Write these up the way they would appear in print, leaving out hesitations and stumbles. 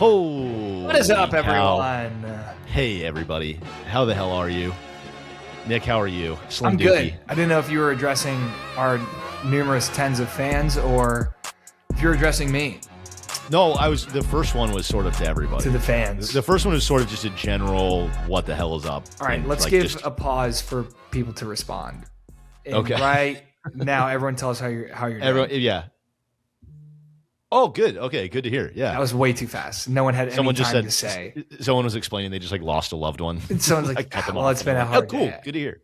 Ho! What is up, cow. everyone? Hey, everybody. How the hell are you? Nick, how are you? Slim I'm Dookie. good. I didn't know if you were addressing our numerous tens of fans or if you were addressing me. No, the first one was sort of to everybody. To the fans. The first one was sort of just a general, what the hell is up? All right, and let's like, give just- a pause for people to respond. And Okay. Right now, everyone tell us how you're doing. Everyone, yeah. Oh, good. Okay, good to hear. Yeah. That was way too fast. No one had Someone any just time said, to say. someone was explaining they just like lost a loved one. And someone's I like, cut them well, off. it's been a Oh, hard cool. day. Good to hear.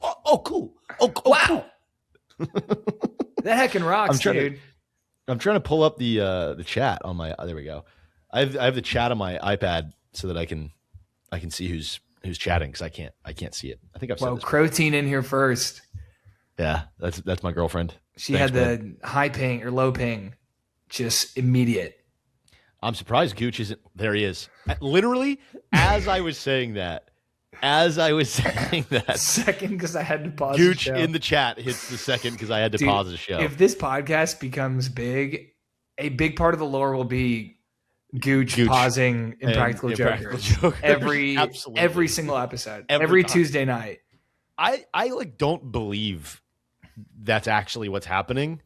oh, cool. Oh, Wow. cool. That heckin' rocks, dude. I'm trying to pull up the chat on my. There we go. I have the chat on my iPad so that I can see who's chatting because I can't see it. I think I've said Well, this. Croteen in here first. Yeah, that's my girlfriend. She Thanks, had the high ping or low ping, just immediate. I'm surprised Gooch isn't. There he is. Literally, as I was saying that. Second, because I had to pause the Gooch show. in the chat hits the second because I had to Dude, pause the show. If this podcast becomes big, a big part of the lore will be Gooch pausing Impractical Jokers. Every single episode. Every Tuesday night. I like don't believe that's actually what's happening.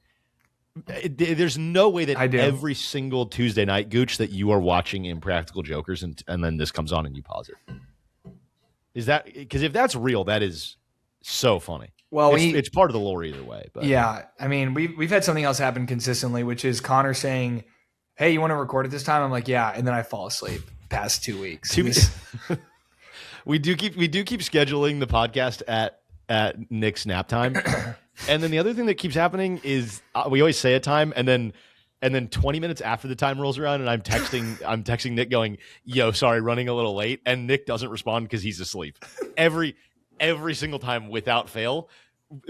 There's no way that every single Tuesday night, Gooch, that you are watching Impractical Jokers and then this comes on and you pause it. Is that because if that's real, that is so funny. Well, it's part of the lore either way. But yeah, I mean, we've had something else happen consistently, which is Connor saying, "Hey, you want to record at this time?" I'm like, "Yeah," and then I fall asleep. Past 2 weeks. We do keep scheduling the podcast at Nick's nap time, and then the other thing that keeps happening is we always say a time, and then 20 minutes after the time rolls around, and I'm texting Nick going, "Yo, sorry, running a little late," and Nick doesn't respond because he's asleep. Every single time without fail.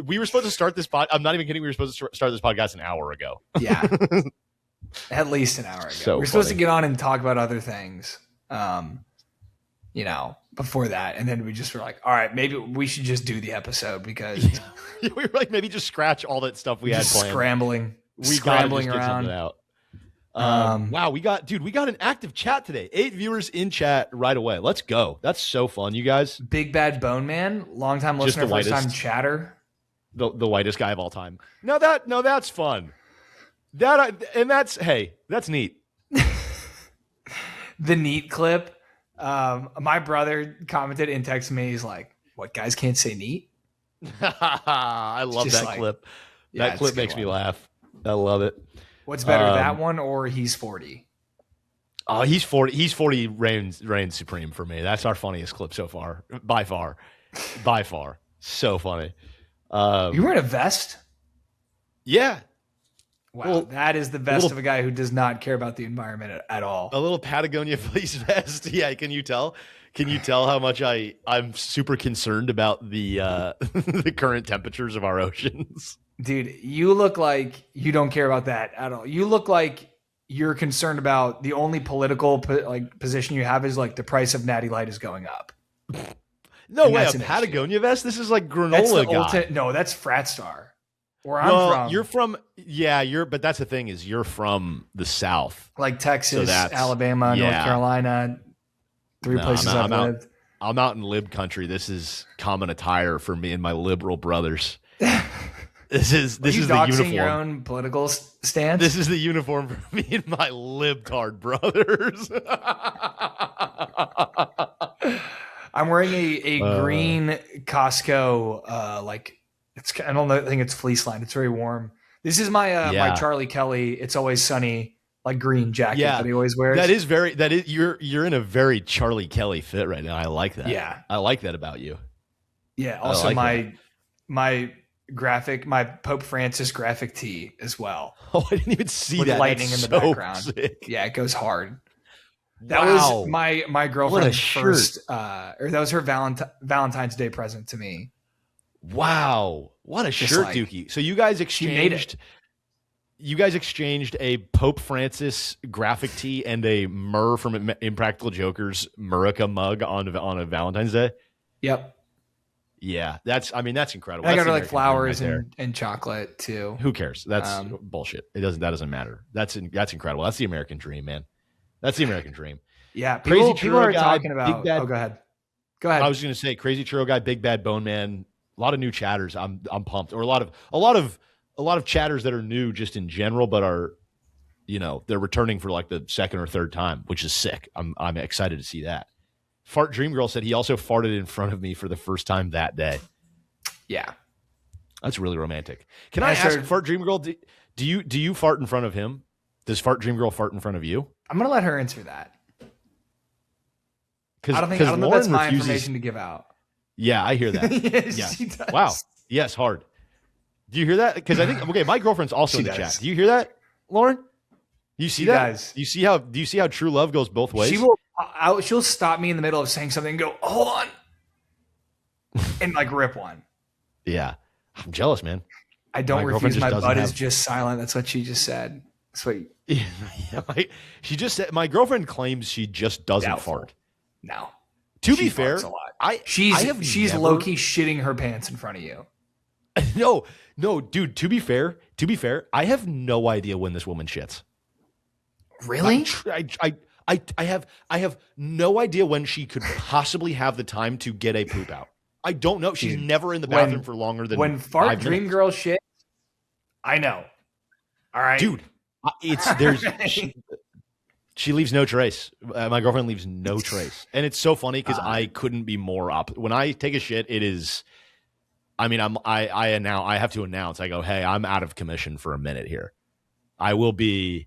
We were supposed to start this pod. I'm not even kidding. We were supposed to start this podcast an hour ago. Yeah, at least an hour ago. So we're supposed to get on and talk about other things. Before that, and then we just were like, all right, maybe we should just do the episode because we were like, maybe just scratch all that stuff we had planned. Scrambling around. Out. Wow, we got an active chat today. 8 viewers in chat right away. Let's go. That's so fun, you guys. Big Bad Bone Man, long time listener, first time chatter. The whitest guy of all time. No, that's fun. That's neat. The neat clip. My brother commented and texted me. He's like, "What, guys can't say neat?" I love that clip. Yeah, that clip makes me laugh. I love it. What's better, that one or he's 40? Oh, he's 40. He's 40 reigns supreme for me. That's our funniest clip so far. By far. So funny. You wearing a vest? Yeah. Wow, that is the vest of a guy who does not care about the environment at all. A little Patagonia fleece vest. Yeah, can you tell? Can you tell how much I'm super concerned about the the current temperatures of our oceans? Dude, you look like you don't care about that at all. You look like you're concerned about the only political position you have is like the price of Natty Light is going up. No way, a Patagonia vest? This is like granola guy. No, that's Frat Star. Where I'm from. You're from, but that's the thing is you're from the South. Like Texas, Alabama, North Carolina, three places I've lived. I'm out in lib country. This is common attire for me and my liberal brothers. This is the uniform. Your own political stance? This is the uniform for me and my libtard brothers. I'm wearing a green Costco I don't know. I think it's fleece lined. It's very warm. This is my my Charlie Kelly. It's always sunny, like green jacket that he always wears. You're in a very Charlie Kelly fit right now. I like that. Yeah, I like that about you. Yeah. Also, my Pope Francis graphic tee as well. Oh, I didn't even see with that. lightning in the background. Sick. Yeah, it goes hard. That was my girlfriend's first, or that was her Valentine's Day present to me. Wow, what a shirt, Dookie! So you guys exchanged a Pope Francis graphic tee and a Murr from Impractical Jokers Murica mug on a Valentine's Day. Yep. Yeah, that's incredible. And I That's got the her like American dream flowers right there. and chocolate too. Who cares? That's bullshit. That doesn't matter. That's incredible. That's the American dream, man. That's the American dream. Yeah, Crazy people churro are guy, talking big about. bad. Oh, go ahead. Go ahead. I was going to say crazy churro guy, big bad bone man. A lot of new chatters. I'm pumped. Or a lot of chatters that are new just in general, but are, they're returning for like the second or third time, which is sick. I'm excited to see that. Fart Dream Girl said he also farted in front of me for the first time that day. Yeah, that's really romantic. Can I ask Fart Dream Girl? Do you fart in front of him? Does Fart Dream Girl fart in front of you? I'm gonna let her answer that. I don't know if that's my information to give out. Yeah, I hear that. Yes. She does. Wow. Yes, hard. Do you hear that? Because I think my girlfriend's also in the chat. Do you hear that, Lauren? You see that? Does. Do you see how true love goes both ways? She'll stop me in the middle of saying something and go, hold on. And like rip one. Yeah. I'm jealous, man. I don't refuse. My butt is just silent. That's what she just said. Sweet. Yeah, she just said my girlfriend claims she just doesn't fart. No. To be fair, she's low-key shitting her pants in front of you. No, dude, to be fair, I have no idea when this woman shits. Really? I have no idea when she could possibly have the time to get a poop out. I don't know. She's never in the bathroom for longer than when Fart Dream Girl shit. I know. All right, dude. She leaves no trace. My girlfriend leaves no trace, and it's so funny because I couldn't be more when I take a shit. It is. I mean, I have to announce. I go, hey, I'm out of commission for a minute here. I will be.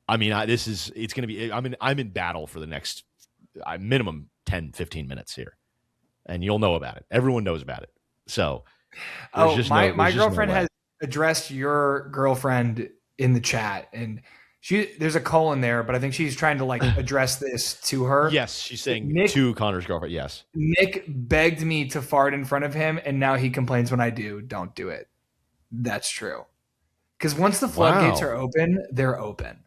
I mean, it's going to be. I'm in battle for the next minimum 10, 15 minutes here, and you'll know about it. Everyone knows about it. So, my girlfriend has addressed your girlfriend in the chat, and there's a colon there, but I think she's trying to like address this to her. Yes, she's saying to Connor's girlfriend. Yes, Nick begged me to fart in front of him, and now he complains when I do. Don't do it. That's true. Because once the floodgates are open, they're open.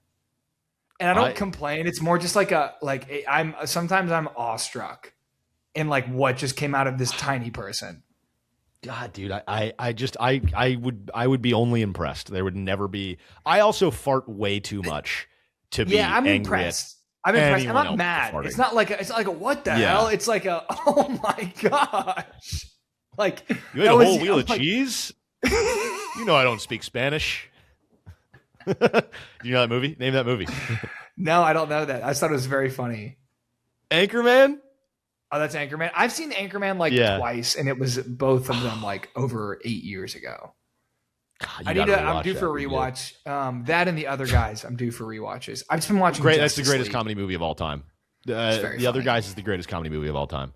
And I don't complain. It's more just like sometimes I'm awestruck in like what just came out of this tiny person. God, dude, I would be only impressed. There would never be. I also fart way too much to be. Yeah, I'm impressed. I'm impressed. I'm not mad. Farting. It's not like a what the hell. It's like a oh my gosh. Like you ate a whole wheel of cheese. You know I don't speak Spanish. Do you know that movie? Name that movie. No, I don't know that. I just thought it was very funny. Anchorman? Oh, that's Anchorman. I've seen Anchorman twice, and it was both of them like over 8 years ago. God, I'm due for a rewatch. That and The Other Guys, I'm due for rewatches. I've just been watching. Great, that's the greatest comedy movie of all time. The Other Guys is the greatest comedy movie of all time.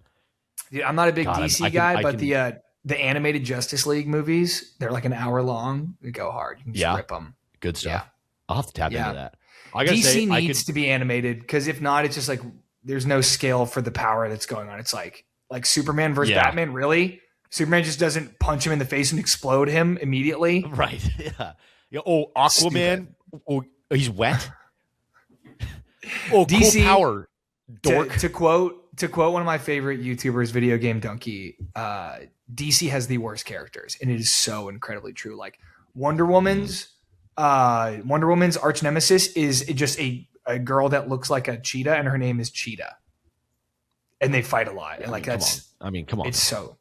Dude, I'm not a big DC guy, but the animated Justice League movies, they're like an hour long. They go hard. You can just rip them. Good stuff. Yeah. I'll have to tap into that. DC needs to be animated because if not, it's just like there's no scale for the power that's going on. It's like Superman versus Batman. Really? Superman just doesn't punch him in the face and explode him immediately. Right. Yeah. Oh, Aquaman. Stupid. Oh, he's wet. Oh, DC, cool power. Dork. To quote one of my favorite YouTubers, Video Game Donkey, DC has the worst characters, and it is so incredibly true. Like Wonder Woman's arch nemesis is just a girl that looks like a cheetah, and her name is Cheetah, and they fight a lot. And come on. It's so.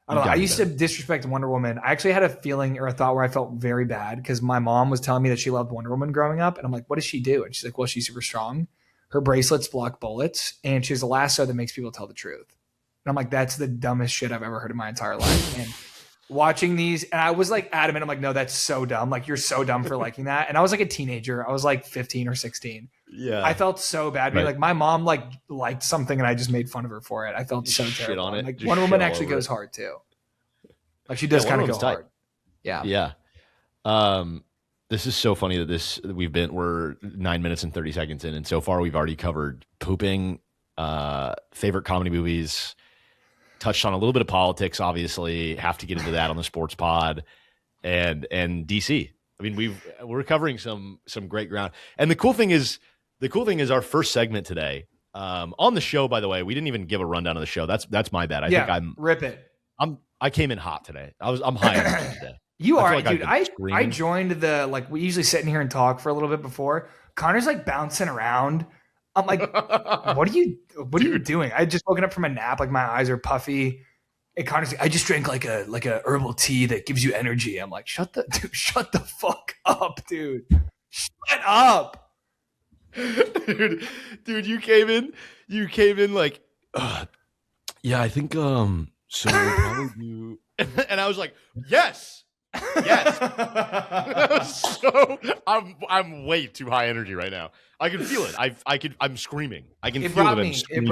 I don't know. I used to disrespect Wonder Woman. I actually had a feeling or a thought where I felt very bad because my mom was telling me that she loved Wonder Woman growing up, and I'm like, "What does she do?" And she's like, "Well, she's super strong. Her bracelets block bullets, and she has a lasso that makes people tell the truth." And I'm like, "That's the dumbest shit I've ever heard in my entire life." And watching these, and I was like adamant. I'm like, no, that's so dumb. Like, you're so dumb for liking that. And I was like a teenager. I was like 15 or 16. Yeah. I felt so bad. Right. Like my mom liked something and I just made fun of her for it. I felt so terrible. On it. Like Wonder Woman actually goes hard too. Like she does kind of go hard. Yeah. Yeah. This is so funny that we're 9 minutes and 30 seconds in. And so far we've already covered pooping, favorite comedy movies, touched on a little bit of politics, obviously. Have to get into that on the sports pod, and DC. I mean, we're covering some great ground. And the cool thing is our first segment today on the show. By the way, we didn't even give a rundown of the show. That's my bad. I think I'm rip it. I came in hot today. I'm high energy today. You are, dude. I joined the, like, we usually sit in here and talk for a little bit before. Connor's like bouncing around. I'm like, what are you doing? I just woken up from a nap, like my eyes are puffy. And Connor's like, I just drank like a herbal tea that gives you energy. I'm like, shut the fuck up, dude. Shut up. Dude, you came in like, yeah, I think so we'll probably do, and I was like, yes. So I'm way too high energy right now. I can feel it. I'm screaming. I can feel it. It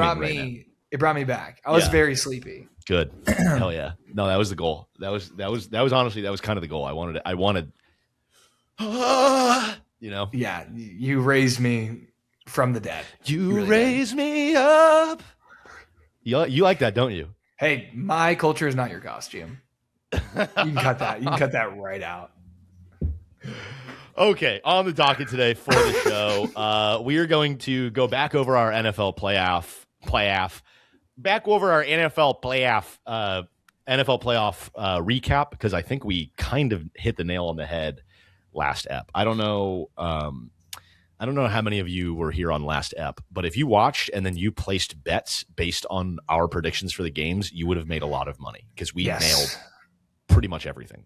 brought me back. I was very sleepy. Good. Hell yeah. No, that was the goal. That was honestly, that was kind of the goal. I wanted you know. Yeah, you raised me from the dead. You really raised me up. You like that, don't you? Hey, my culture is not your costume. You can cut that. You can cut that right out. Okay, on the docket today for the show, we are going to go back over our NFL playoff, recap, because I think we kind of hit the nail on the head last ep. I don't know how many of you were here on last ep, but if you watched and then you placed bets based on our predictions for the games, you would have made a lot of money because we nailed pretty much everything.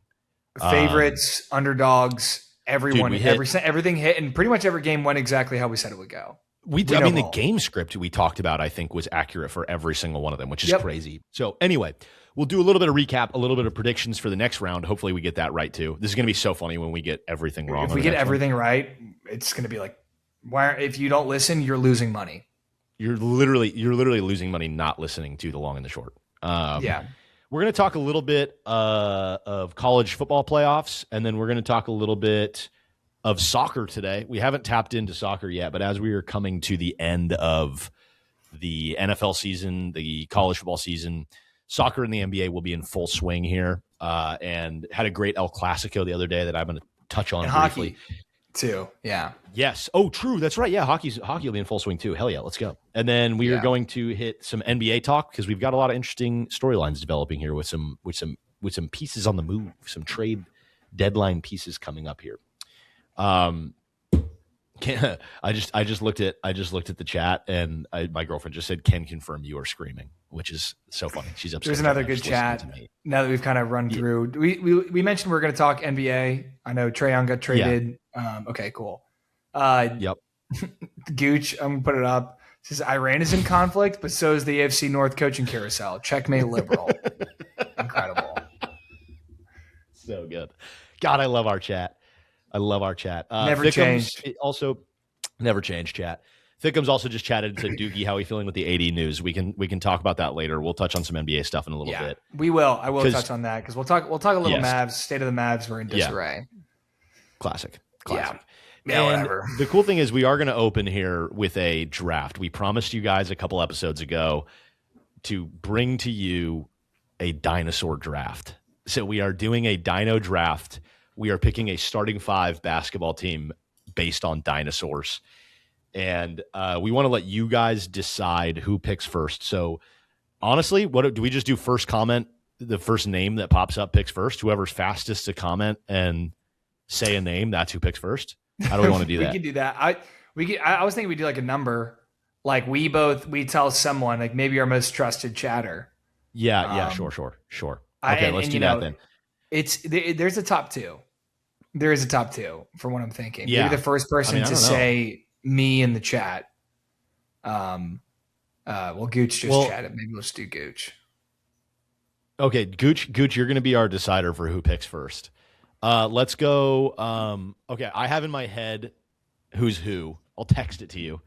Favorites, underdogs, everyone, dude, everything hit, and pretty much every game went exactly how we said it would go. The game script we talked about, I think, was accurate for every single one of them, which is crazy. So anyway, we'll do a little bit of recap, a little bit of predictions for the next round. Hopefully we get that right too. This is going to be so funny when we get everything wrong. If we get everything right, it's going to be like, if you don't listen, you're losing money. You're literally losing money not listening to the long and the short. We're going to talk a little bit of college football playoffs, and then we're going to talk a little bit of soccer today. We haven't tapped into soccer yet, but as we are coming to the end of the NFL season, the college football season, soccer and the NBA will be in full swing here, and had a great El Clasico the other day that I'm going to touch on briefly. Hockey too. Yeah. Yes. Oh, true. That's right. Yeah. Hockey will be in full swing too. Hell yeah. Let's go. And then we are going to hit some NBA talk because we've got a lot of interesting storylines developing here with some pieces on the move, some trade deadline pieces coming up here. I just looked at the chat and my girlfriend just said, "Can confirm you are screaming," which is so funny. She's upset. There's another good chat. Now that we've kind of run through, we mentioned we're going to talk NBA. I know Trae Young got traded. Okay, cool. Yep. Gooch, I'm gonna put it up. It says Iran is in conflict, but so is the AFC North coaching carousel. Checkmate liberal. Incredible. So good. God, I love our chat. Never Thickums changed. Also, never changed. Chat. Thickums also just chatted to Doogie how he feeling with the AD news. We can talk about that later. We'll touch on some NBA stuff in a little bit. We will. I will touch on that because we'll talk a little Mavs. State of the Mavs. We're in disarray. Classic. Yeah, whatever. The cool thing is we are going to open here with a draft. We promised you guys a couple episodes ago to bring to you a dinosaur draft. So we are doing a dino draft. We are picking a starting 5 basketball team based on dinosaurs. And we want to let you guys decide who picks first. So honestly, what do we just do? First comment, the first name that pops up picks first. Whoever's fastest to comment and say a name, that's who picks first. How do we want to do that? We can do that. I was thinking we do like a number. Like we tell someone, like maybe our most trusted chatter. Yeah, sure. Okay, let's do that then. There's a top 2. There is a top 2 for what I'm thinking. Yeah. Maybe the first person to say me in the chat. Gooch just chatted. Maybe let's do Gooch. Okay, Gooch, you're going to be our decider for who picks first. Let's go. Okay, I have in my head who's who. I'll text it to you.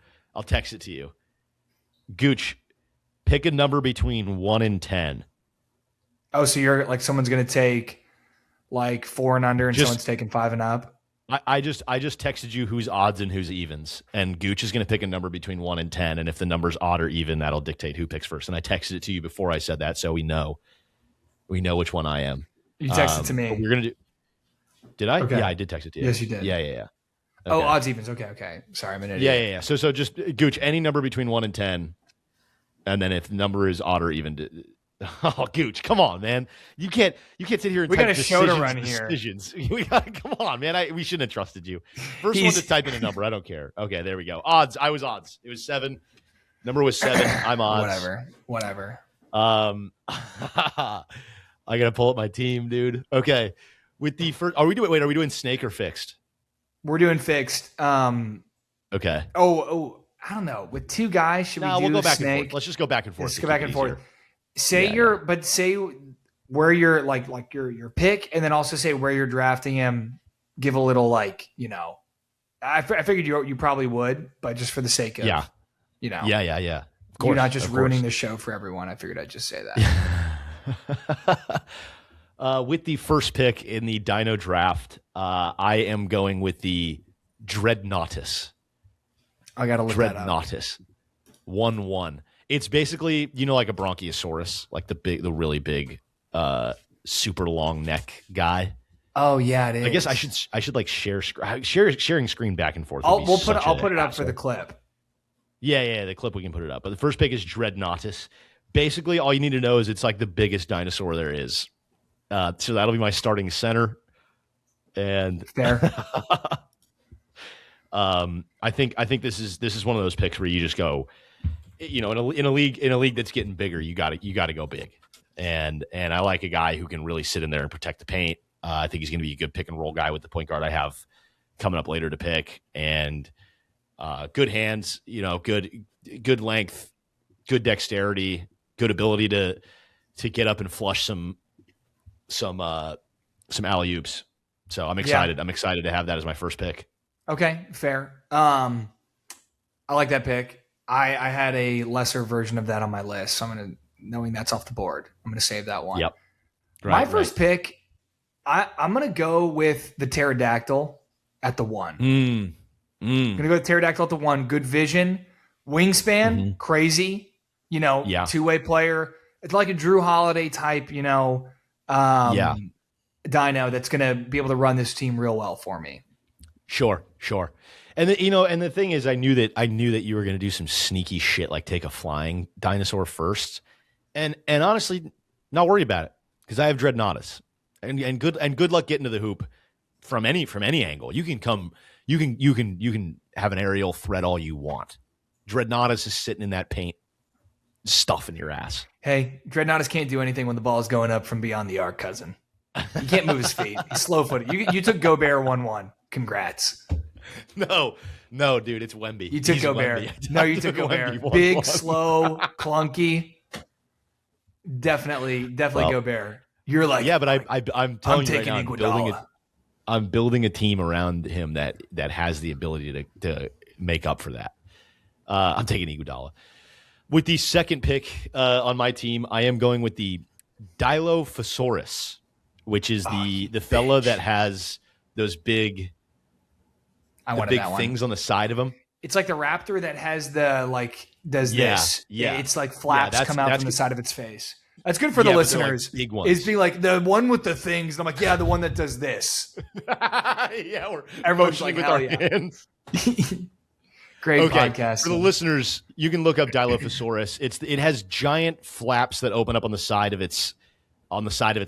Gooch, pick a number between 1 and 10. Oh, so you're like someone's going to take like 4 and under, and someone's taking 5 and up. I just texted you who's odds and who's evens, and Gooch is going to pick a number between 1 and 10, and if the number's odd or even, that'll dictate who picks first. And I texted it to you before I said that, so we know which one I am. You texted it to me. We're gonna do. Did I? Okay. Yeah, I did text it to you. Yes, you did. Yeah. Okay. Oh, odds evens. Okay. Sorry, I'm an idiot. Yeah. So just Gooch, any number between 1 and 10, and then if the number is odd or even, Oh, Gooch, come on, man. You can't sit here and we type got a show to run here. Come on, man. We shouldn't have trusted you. First one to type in a number. I don't care. Okay, there we go. Odds. I was odds. It was 7. Number was 7. I'm odds. Whatever. I gotta pull up my team, dude. Okay. With the first, are we doing snake or fixed? We're doing fixed. Okay. Oh, I don't know. With 2 guys, should we do we'll go back snake? and forth. Let's just go back and forth. Let's go back and forth. Say where you're like your pick, and then also say where you're drafting him. Give a little I figured you probably would, but just for the sake of Yeah. Of course, you're not just ruining the show for everyone. I figured I'd just say that. With the first pick in the Dino draft, I am going with the Dreadnoughtus. I gotta look that up. Dreadnoughtus. 1/1. It's basically, like a Bronchiosaurus, like the really big, super long neck guy. Oh yeah, it is. I guess I should like sharing screen back and forth. I'll put it up for the clip. Yeah, the clip we can put it up. But the first pick is Dreadnoughtus. Basically, all you need to know is it's like the biggest dinosaur there is. So that'll be my starting center. And fair. I think this is one of those picks where you just go, in a league that's getting bigger, you got to go big. And I like a guy who can really sit in there and protect the paint. I think he's going to be a good pick and roll guy with the point guard I have coming up later to pick, and good hands, good length, good dexterity, good ability to get up and flush some alley-oops. So I'm excited. Yeah. I'm excited to have that as my first pick. Okay, fair. I like that pick. I had a lesser version of that on my list, so knowing that's off the board, I'm gonna save that one. Yep. My first pick, I'm gonna go with the pterodactyl at the 1. I'm gonna go with pterodactyl at the 1. Good vision, wingspan, crazy. Two-way player. It's like a Drew Holiday type. Dino that's gonna be able to run this team real well for me. Sure. And the thing is, I knew that you were going to do some sneaky shit, like take a flying dinosaur first, and honestly, not worried about it because I have Dreadnoughtus, and good luck getting to the hoop from any angle. You can have an aerial threat all you want. Dreadnoughtus is sitting in that paint, stuffing your ass. Hey, Dreadnoughtus can't do anything when the ball is going up from beyond the arc, cousin. He can't move his feet. He's slow-footed. You took Gobert 1-1. Congrats. No, dude, it's Wemby. You took Gobert. No, you took Gobert. Big, slow, clunky. Definitely Gobert. You're like, yeah, but I'm telling you right now, I'm building a team around him that has the ability to make up for that. I'm taking Iguodala. With the second pick on my team, I am going with the Dilophosaurus, which is the fella that has those big things on the side of him. It's like the raptor that has this. Yeah. It's like flaps come out from the side of its face. That's good for the listeners. Like big ones. It's being like the one with the things. And I'm like, yeah, the one that does this. We're everyone's like, with our hands. Great podcast. For the listeners, you can look up Dilophosaurus. It has giant flaps that open up on the side of its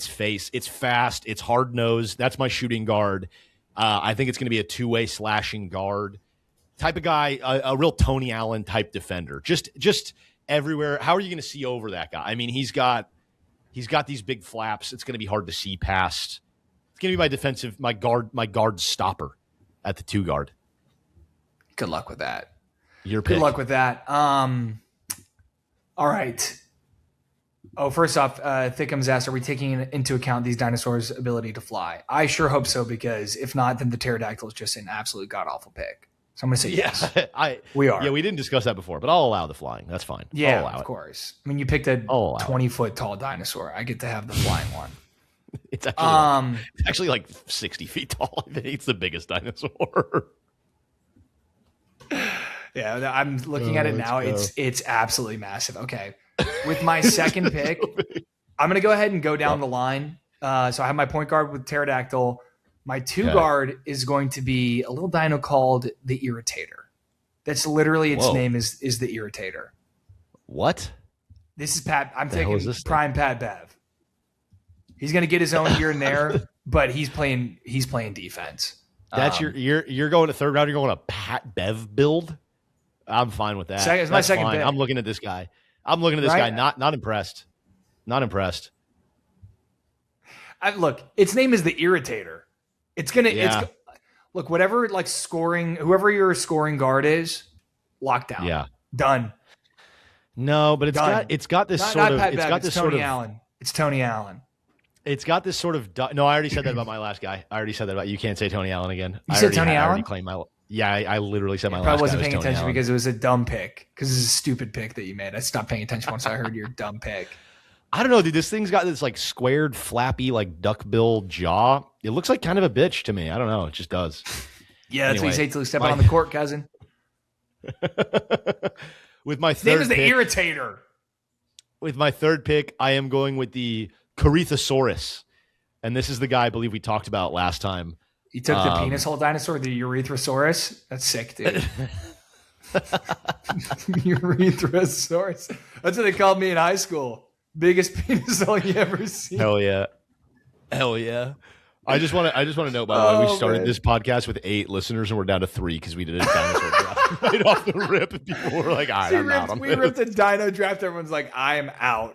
face. It's fast. It's hard nosed. That's my shooting guard. I think it's going to be a two-way slashing guard type of guy, a real Tony Allen type defender. Just everywhere. How are you going to see over that guy? I mean, he's got these big flaps. It's going to be hard to see past. It's going to be my guard stopper at the 2 guard. Good luck with that. Your pick. Good luck with that. All right. Oh, first off, Thickums asked, are we taking into account these dinosaurs' ability to fly? I sure hope so, because if not, then the pterodactyl is just an absolute god-awful pick. So I'm going to say yes. We are. Yeah, we didn't discuss that before, but I'll allow the flying. That's fine. Yeah, of course. I mean, you picked a 20-foot tall dinosaur. I get to have the flying one. It's actually like 60 feet tall. I think it's the biggest dinosaur. Yeah, I'm looking at it now. It's absolutely massive. Okay. With my second pick, I'm going to go ahead and go down the line. So I have my point guard with pterodactyl. My 2 guard is going to be a little dino called the Irritator. That's literally its name is the Irritator. What? This is Pat. I'm The hell is taking this prime Pat Bev. He's going to get his own here and there, but he's playing defense. That's you're going to third round. You're going to Pat Bev build. I'm fine with that. It's my second pick. I'm looking at this guy. Guy. Not impressed. Not impressed. Look, its name is the Irritator. Look, whatever like scoring, whoever your scoring guard is, lockdown. Yeah, done. No, but it's got this sort of Tony Allen. It's Tony Allen. It's got this sort of no. I already said that about my last guy. I already said that about you. Can't say Tony Allen again. You said Tony Allen? I already claimed my. Yeah, I literally said my last guy. I wasn't paying attention Allen. Because it was a dumb pick. Because it's a stupid pick that you made. I stopped paying attention once I heard your dumb pick. I don't know, dude. This thing's got this like squared, flappy, like duckbill jaw. It looks like kind of a bitch to me. I don't know. It just does. Yeah, that's what you say till you step on the court, cousin. With my His name is the Irritator. With my third pick, I am going with the Corythosaurus. And this is the guy I believe we talked about last time. You took the penis hole dinosaur, the Urethrosaurus? That's sick, dude. Urethrosaurus. That's what they called me in high school. Biggest penis hole you ever seen. Hell yeah. I just want to note, by the way, we started this podcast with 8 listeners and we're down to 3 because we did a dinosaur draft right off the rip. And people were like, all right, I'm out. We ripped a dino draft. Everyone's like, I'm out.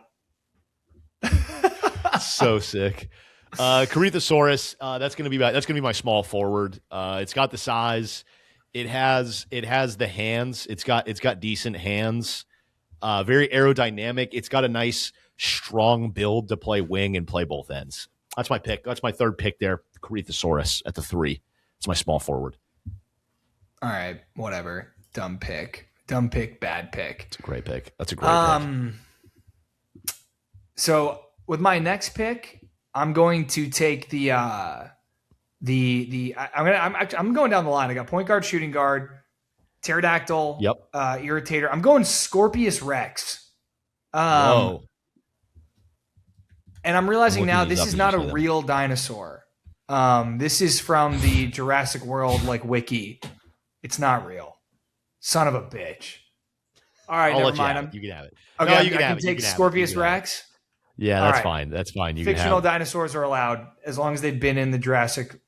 So sick. Corythosaurus, that's gonna be my small forward. It's got the size. It has the hands. It's got decent hands. Very aerodynamic. It's got a nice strong build to play wing and play both ends. That's my pick. That's my third pick there. Corythosaurus at the 3. It's my small forward. All right, whatever. Dumb pick, bad pick. It's a great pick. That's a great pick. So with my next pick, I'm going to take I'm going down the line. I got point guard, shooting guard, pterodactyl, Irritator. I'm going Scorpius Rex. Whoa. And I'm realizing now this is not a real dinosaur. This is from the Jurassic World wiki. It's not real. Son of a bitch. All right, never mind. You can have it. Okay, no, I can take Scorpius Rex. Yeah, that's fine. That's fine. Fictional dinosaurs are allowed as long as they've been in the Jurassic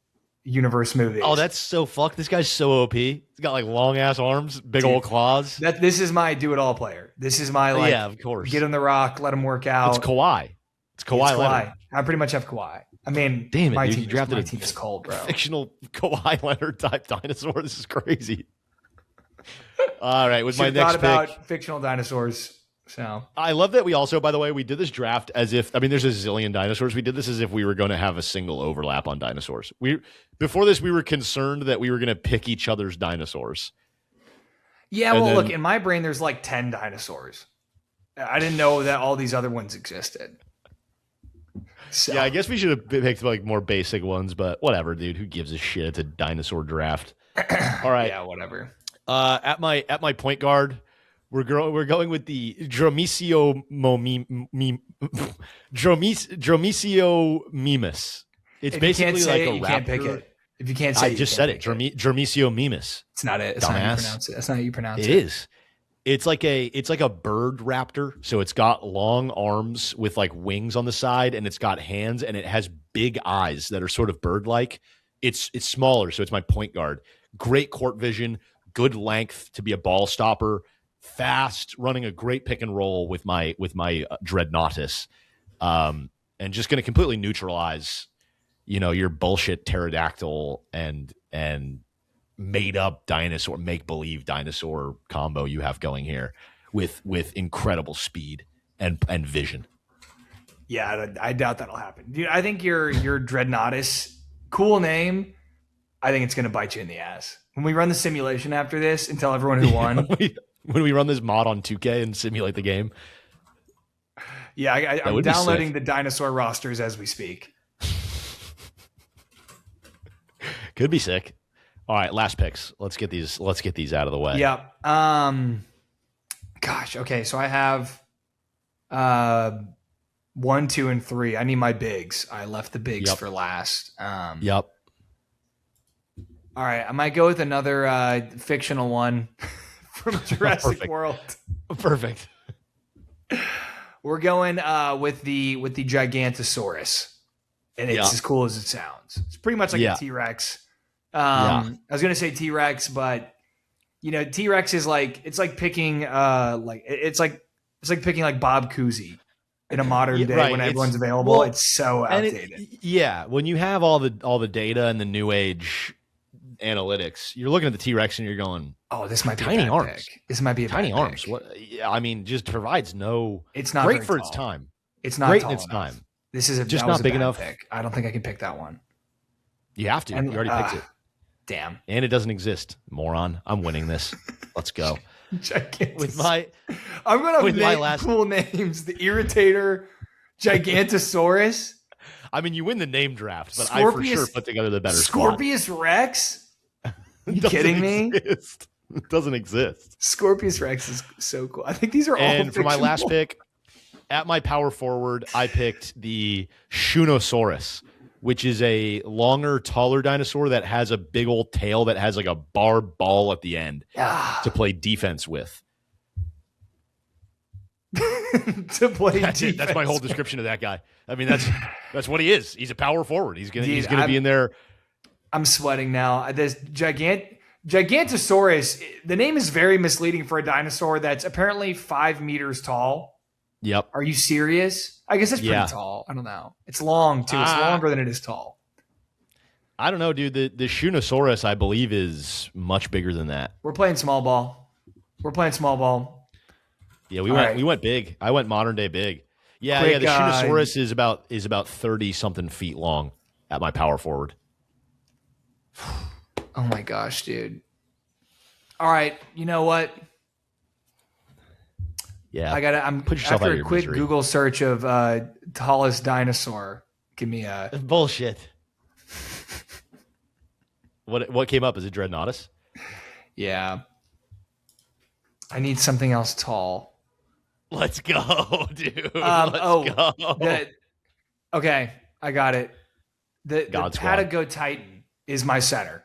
universe movies. Oh, that's so fucked. This guy's so OP. He's got like long ass arms, big old claws. This is my do it all player. This is my yeah, of course. Get him the rock, let him work out. It's Kawhi. It's Kawhi. I pretty much have Kawhi. I mean, damn it, my dude, team is cold, bro. Fictional Kawhi Leonard type dinosaur. This is crazy. All right, with my next pick, about fictional dinosaurs. So I love that we also, by the way, we did this draft as if, I mean, there's a zillion dinosaurs. We did this as if we were going to have a single overlap on dinosaurs. Before this, we were concerned that we were going to pick each other's dinosaurs. Yeah, well, look, in my brain, there's like 10 dinosaurs. I didn't know that all these other ones existed. So. Yeah, I guess we should have picked like more basic ones, but whatever, dude. Who gives a shit? It's a dinosaur draft. All right. Yeah, whatever. At my point guard, we're going with the Dromicio mimus. It's basically like a raptor. You can't pick it. If you can't say it, I just said it. Dromicio mimus. It's not it. It's not how you pronounce it. That's not how you pronounce it. It is. It's like a bird raptor. So it's got long arms with like wings on the side, and it's got hands, and it has big eyes that are sort of bird-like. It's smaller, so it's my point guard. Great court vision, good length to be a ball stopper, fast, running a great pick and roll with my Dreadnoughtus, and just going to completely neutralize, your bullshit pterodactyl and made up dinosaur, make believe dinosaur combo you have going here with incredible speed and vision. Yeah, I doubt that'll happen, dude. I think your Dreadnoughtus, cool name. I think it's going to bite you in the ass when we run the simulation after this and tell everyone who won. When we run this mod on 2K and simulate the game. Yeah, I'm downloading the dinosaur rosters as we speak. Could be sick. All right, last picks. Let's get these out of the way. Yeah. Gosh. Okay. So I have 1, 2, and 3. I need my bigs. I left the bigs for last. Yep. All right. I might go with another fictional one from Jurassic World. Perfect. We're going with the Gigantosaurus, and it's as cool as it sounds. It's pretty much like a T-Rex. I was gonna say T-Rex, but T-Rex is like it's like picking it's like picking like Bob Cousy in a modern day when everyone's available. Well, it's so outdated. When you have all the data and the new age analytics, you're looking at the T-Rex and you're going, "Oh, this might be tiny a bad arms. Pick. This might be a tiny bad arms." Pick. What? I mean, just provides no. It's not great for tall. its time. It's not great tall in its enough. time. This is just not big enough. Pick. I don't think I can pick that one. You have to. You already picked it. Damn. And it doesn't exist, moron. I'm winning this. Let's go. With my cool names: the Irritator, Gigantosaurus. I mean, you win the name draft, but I for sure put together the better Scorpius squad. Rex. You kidding me? It doesn't exist. Scorpius Rex is so cool. I think these are all. And for my last pick, at my power forward, I picked the Shunosaurus, which is a longer, taller dinosaur that has a big old tail that has like a barbed ball at the end to play defense with. That's my whole description of that guy. I mean, that's what he is. He's a power forward. He's gonna be in there. I'm sweating now. This Gigantosaurus. The name is very misleading for a dinosaur that's apparently 5 meters tall. Yep. Are you serious? I guess that's pretty tall. I don't know. It's long too. It's longer than it is tall. I don't know, dude. The Shunosaurus, I believe, is much bigger than that. We're playing small ball. Yeah, we went big. I went modern day big. Yeah, the Shunosaurus is about 30 something feet long at my power forward. Oh my gosh, dude. All right, you know what? Yeah, I'm put yourself after out of a quick misery. Google search of tallest dinosaur. Give me a bullshit. What came up? Is it Dreadnoughtus? Yeah. I need something else tall. Let's go, dude. Let's go. Okay, I got it. The Patago Titan is my center.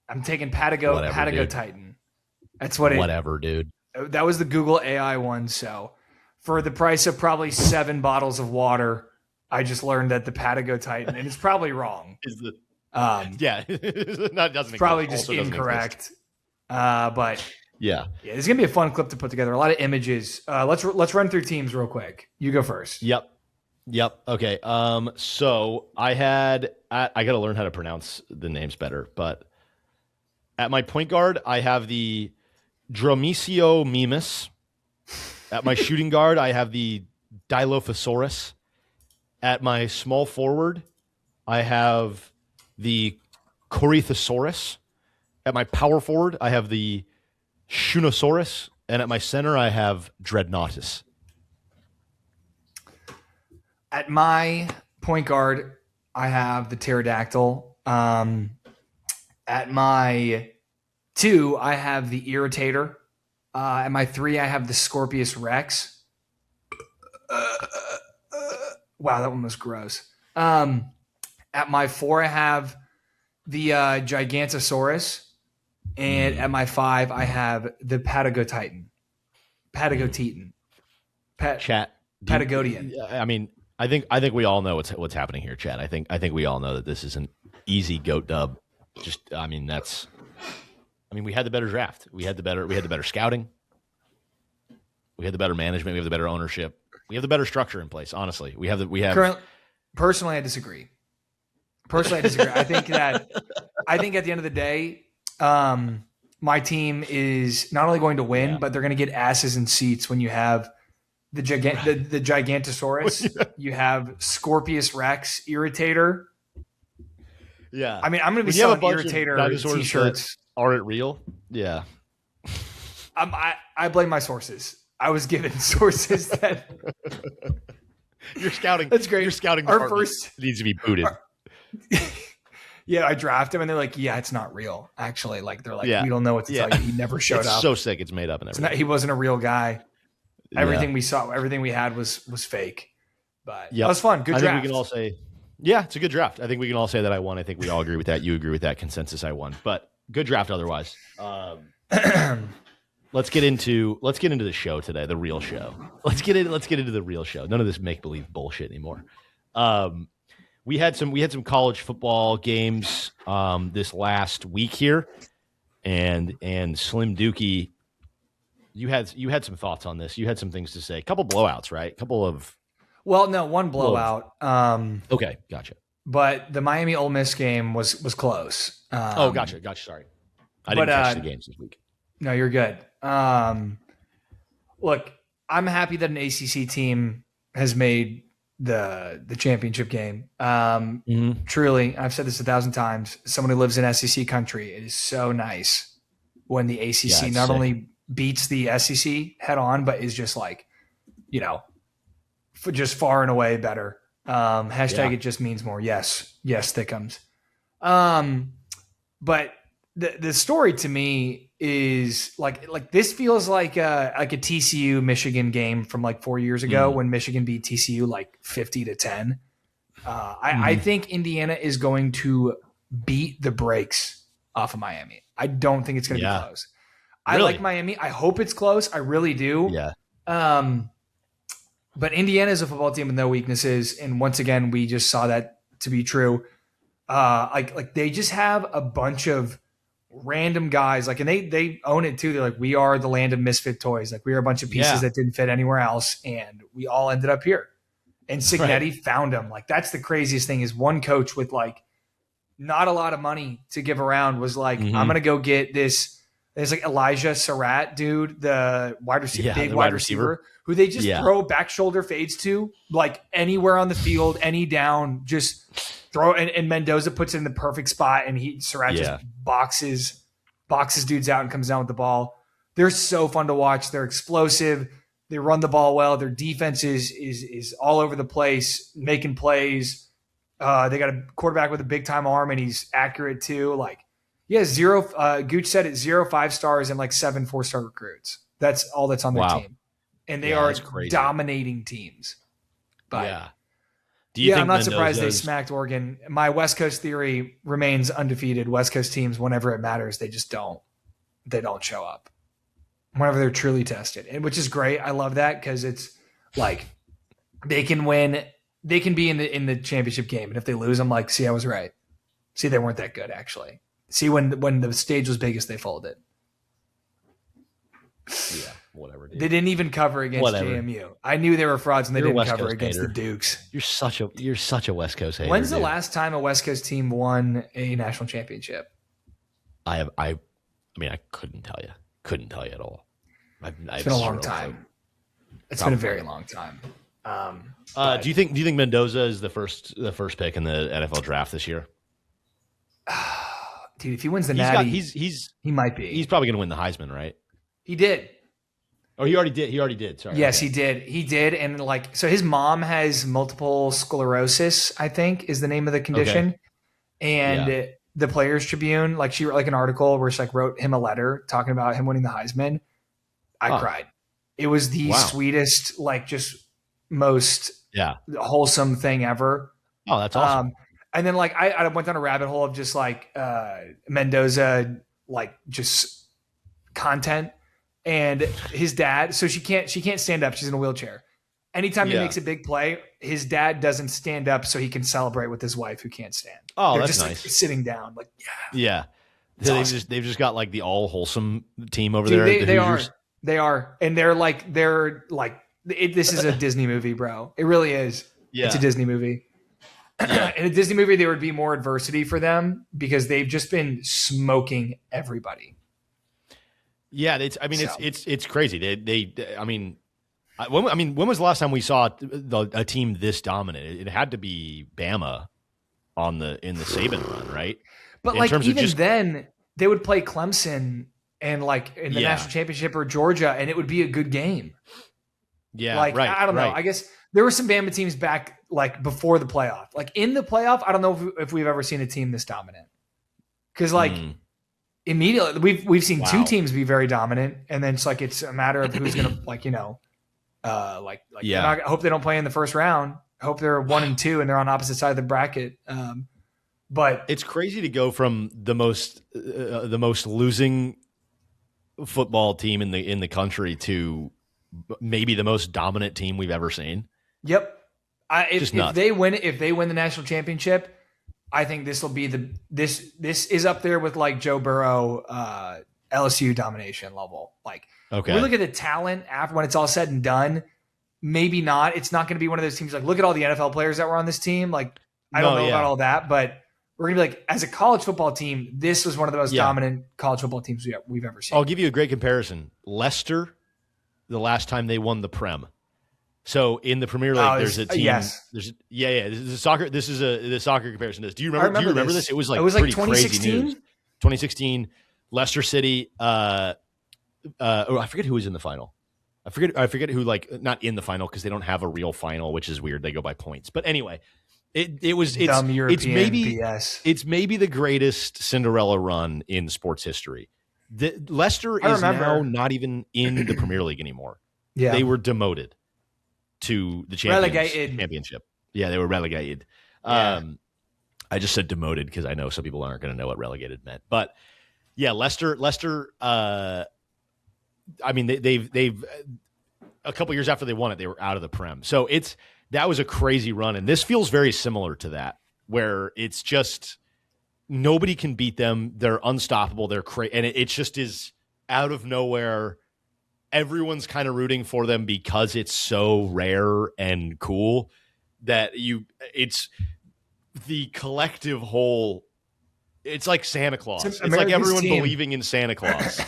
I'm taking Patago Titan. That's what Whatever, dude. That was the Google AI one. So for the price of probably 7 bottles of water, I just learned that the Patago Titan, and it's probably wrong. That doesn't probably just incorrect. But yeah, it's gonna be a fun clip to put together. A lot of images. Let's run through teams real quick. You go first. Yep. Okay. So I got to learn how to pronounce the names better, but at my point guard, I have the Dromicio mimus. At my shooting guard, I have the Dilophosaurus. At my small forward, I have the Corythosaurus. At my power forward, I have the Shunosaurus. And at my center, I have Dreadnoughtus. At my point guard, I have the Pterodactyl. At my 2, I have the Irritator. At my 3, I have the Scorpius Rex. Wow, that one was gross. At my 4, I have the Gigantosaurus. And at my 5, I have the Patagotitan. Patagonian. I mean, I think we all know what's happening here, Chad. I think we all know that this is an easy goat dub. We had the better draft. We had the better scouting. We had the better management. We have the better ownership. We have the better structure in place. Honestly, Personally, I disagree. I think at the end of the day, my team is not only going to win, but they're going to get asses in seats when you have the Gigantosaurus. You have Scorpius Rex, Irritator. Yeah. I mean, I'm going to be selling Irritator t-shirts. Aren't real? Yeah. I blame my sources. I was given sources that you're scouting. That's great. Your scouting our first needs to be booted. Yeah, I draft him, and they're like, "Yeah, it's not real." Actually, we don't know what to tell you. He never showed up. So sick, it's made up and everything. He wasn't a real guy. Everything we saw, everything we had was fake. But that was fun. Good draft. I think we can all say, yeah, it's a good draft. I think we can all say that I won. I think we all agree with that. You agree with that consensus. I won, but good draft otherwise. let's get into the show today, the real show. Let's get into the real show. None of this make believe bullshit anymore. We had some college football games this last week here, and Slim Dookie, you had some thoughts on this. You had some things to say. A couple blowouts, right? One blowout. Okay, gotcha. But the Miami Ole Miss game was close. Gotcha. Sorry, I didn't catch the games this week. No, you're good. Look, I'm happy that an ACC team has made the championship game. Truly, I've said this 1,000 times. Someone who lives in SEC country, it is so nice when the ACC not only beats the SEC head on, but is just like, just far and away better. It just means more. Yes, Thickums. But the story to me is like this feels like a TCU Michigan game from like 4 years ago when Michigan beat TCU like 50-10. I think Indiana is going to beat the brakes off of Miami. I don't think it's going to be close. Really? I like Miami. I hope it's close. I really do. Yeah. But Indiana is a football team with no weaknesses, and once again, we just saw that to be true. Like they just have a bunch of random guys, and they own it too. They're like, we are the land of misfit toys. Like we are a bunch of pieces that didn't fit anywhere else, and we all ended up here. And Cignetti found them. Like that's the craziest thing is one coach with like not a lot of money to give around was like, I'm gonna go get this. There's like Elijah Surratt, dude, the wide receiver, big wide receiver, who they just throw back shoulder fades to, like anywhere on the field, any down, just throw. And Mendoza puts it in the perfect spot, and Surratt just boxes dudes out and comes down with the ball. They're so fun to watch. They're explosive. They run the ball well. Their defense is all over the place, making plays. They got a quarterback with a big time arm, and he's accurate too. Like. Yeah, Gooch said it 0 5-stars and like 7 4-star recruits. That's all that's on their team. And they are dominating teams. But do you think I'm not surprised they smacked Oregon. My West Coast theory remains undefeated. West Coast teams, whenever it matters, they just don't show up. Whenever they're truly tested. And which is great. I love that because it's like they can win, they can be in the championship game. And if they lose, I'm like, see, I was right. See, they weren't that good actually. See, when the stage was biggest, they folded. Yeah, whatever. Dude. They didn't even cover against JMU. I knew they were frauds, and they didn't cover against the Dukes. You're such a West Coast hater. When's the last time a West Coast team won a national championship? I mean, I couldn't tell you. Couldn't tell you at all. It's been a long time. It's been a very long time. Do you think Mendoza is the first pick in the NFL draft this year? Dude, if he wins the Natty, he might be. He's probably going to win the Heisman, right? He did. Oh, he already did. Sorry. Yes, he did. He did. And so his mom has multiple sclerosis, I think is the name of the condition. Okay. And the Players Tribune, she wrote an article where she wrote him a letter talking about him winning the Heisman. I cried. It was the sweetest, just most wholesome thing ever. Oh, that's awesome. And then I went down a rabbit hole of just Mendoza, just content, and his dad. So she can't stand up. She's in a wheelchair. Anytime he makes a big play, his dad doesn't stand up so he can celebrate with his wife who can't stand. Oh, They're that's just nice. Sitting down, yeah. So awesome. They've just got the all wholesome team over Dude, there. They are, and they're this is a Disney movie, bro. It really is. Yeah, it's a Disney movie. In a Disney movie, there would be more adversity for them because they've just been smoking everybody. Yeah, it's crazy. When was the last time we saw a team this dominant? It had to be Bama in the Saban run, right? But then they would play Clemson and in the national championship or Georgia, and it would be a good game. Yeah, right. I don't know. I guess there were some Bama teams back before the playoff. In the playoff, I don't know if we've ever seen a team this dominant. Because immediately we've seen two teams be very dominant, and then it's a matter of who's gonna I hope they don't play in the first round. I hope they're 1 and 2 and they're on opposite side of the bracket. But it's crazy to go from the most losing football team in the country to maybe the most dominant team we've ever seen. Yep. If they win the national championship, I think this will be this is up there with like Joe Burrow, LSU domination level. Like, okay, we look at the talent after when it's all said and done. Maybe not. It's not going to be one of those teams like, look at all the NFL players that were on this team. Like, I don't know about all that, but we're going to be like, as a college football team, this was one of the most dominant college football teams we've ever seen. I'll give you a great comparison. Leicester, the last time they won the Prem. So in the Premier League, there's a team. Yes. This is a soccer. This is the soccer comparison. Do you remember? Do you remember this? It was like 2016. 2016, Leicester City. I forget who was in the final. I forget who, like, not in the final because they don't have a real final, which is weird. They go by points. But anyway, it's maybe the greatest Cinderella run in sports history. Leicester is now not even in the Premier League anymore. Yeah, they were demoted to the championship. Yeah, they were relegated. Yeah. I just said demoted because I know some people aren't going to know what relegated meant. But yeah, Leicester. I mean, they've a couple years after they won it, they were out of the Prem. So that was a crazy run, and this feels very similar to that, where it's just nobody can beat them. They're unstoppable. They're crazy, and it just is out of nowhere. Everyone's kind of rooting for them because it's so rare and cool that it's the collective whole. It's like Santa Claus. It's like everyone believing in Santa Claus.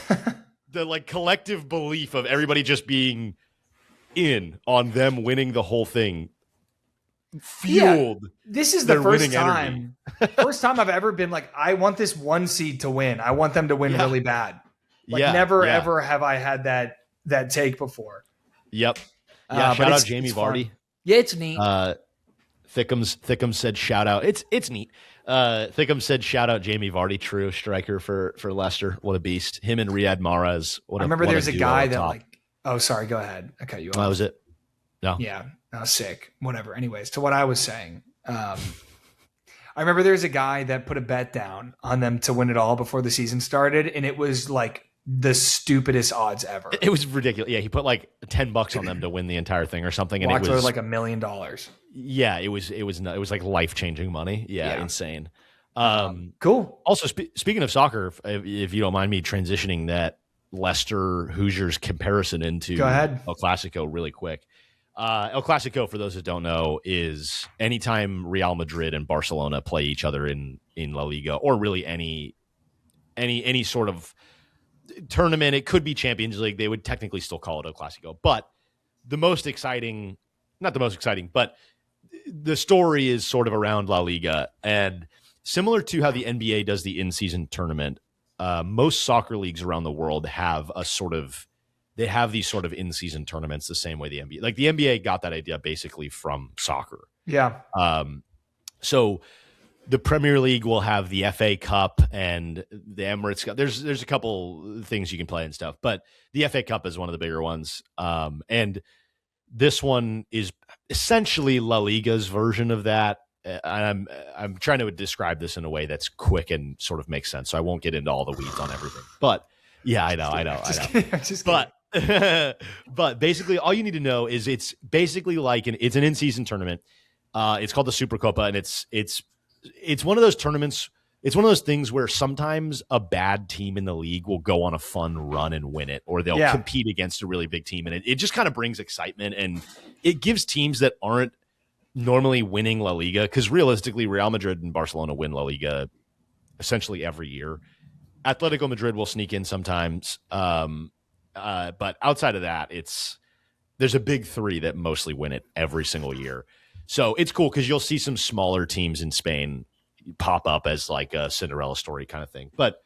The like collective belief of everybody just being in on them winning the whole thing fueled. Yeah, this is the first time I've ever been like, I want this one seed to win. I want them to win really bad. Like never ever have I had that take before. Yep. Yeah. Shout out Jamie Vardy. Fun. Yeah, it's neat. Thickums said shout out. It's neat. Thickum said shout out Jamie Vardy, true striker for Leicester. What a beast. Him and Riyad Mahrez. I remember there's a guy that like, oh, sorry, go ahead. I cut you off. That was it. No. Yeah. I was sick. Whatever. Anyways, to what I was saying. I remember there's a guy that put a bet down on them to win it all before the season started. And it was like the stupidest odds ever. It was ridiculous. Yeah. He put like $10 on them to win the entire thing or something. And it was like $1 million. Yeah, it was like life-changing money. Yeah. Insane. Cool. Also, speaking of soccer, if you don't mind me transitioning that Leicester Hoosiers comparison into El Clasico really quick. El Clasico, for those that don't know, is anytime Real Madrid and Barcelona play each other in La Liga, or really any sort of tournament. It could be Champions League. They would technically still call it El Clasico. But not the most exciting, but the story is sort of around La Liga. And similar to how the NBA does the in-season tournament, most soccer leagues around the world have these sort of in-season tournaments the same way the NBA. Like the NBA got that idea basically from soccer. Yeah. So the Premier League will have the FA Cup and the Emirates Cup. There's a couple things you can play and stuff, but the FA Cup is one of the bigger ones. And this one is essentially La Liga's version of that. I'm trying to describe this in a way that's quick and sort of makes sense. So I won't get into all the weeds on everything. But yeah, I know. But basically, all you need to know is it's basically like it's an in-season tournament. It's called the Supercopa, and it's one of those tournaments. It's one of those things where sometimes a bad team in the league will go on a fun run and win it, or they'll compete against a really big team. And it just kind of brings excitement, and it gives teams that aren't normally winning La Liga, because realistically, Real Madrid and Barcelona win La Liga essentially every year. Atletico Madrid will sneak in sometimes. But outside of that, there's a big three that mostly win it every single year. So it's cool because you'll see some smaller teams in Spain pop up as like a Cinderella story kind of thing. But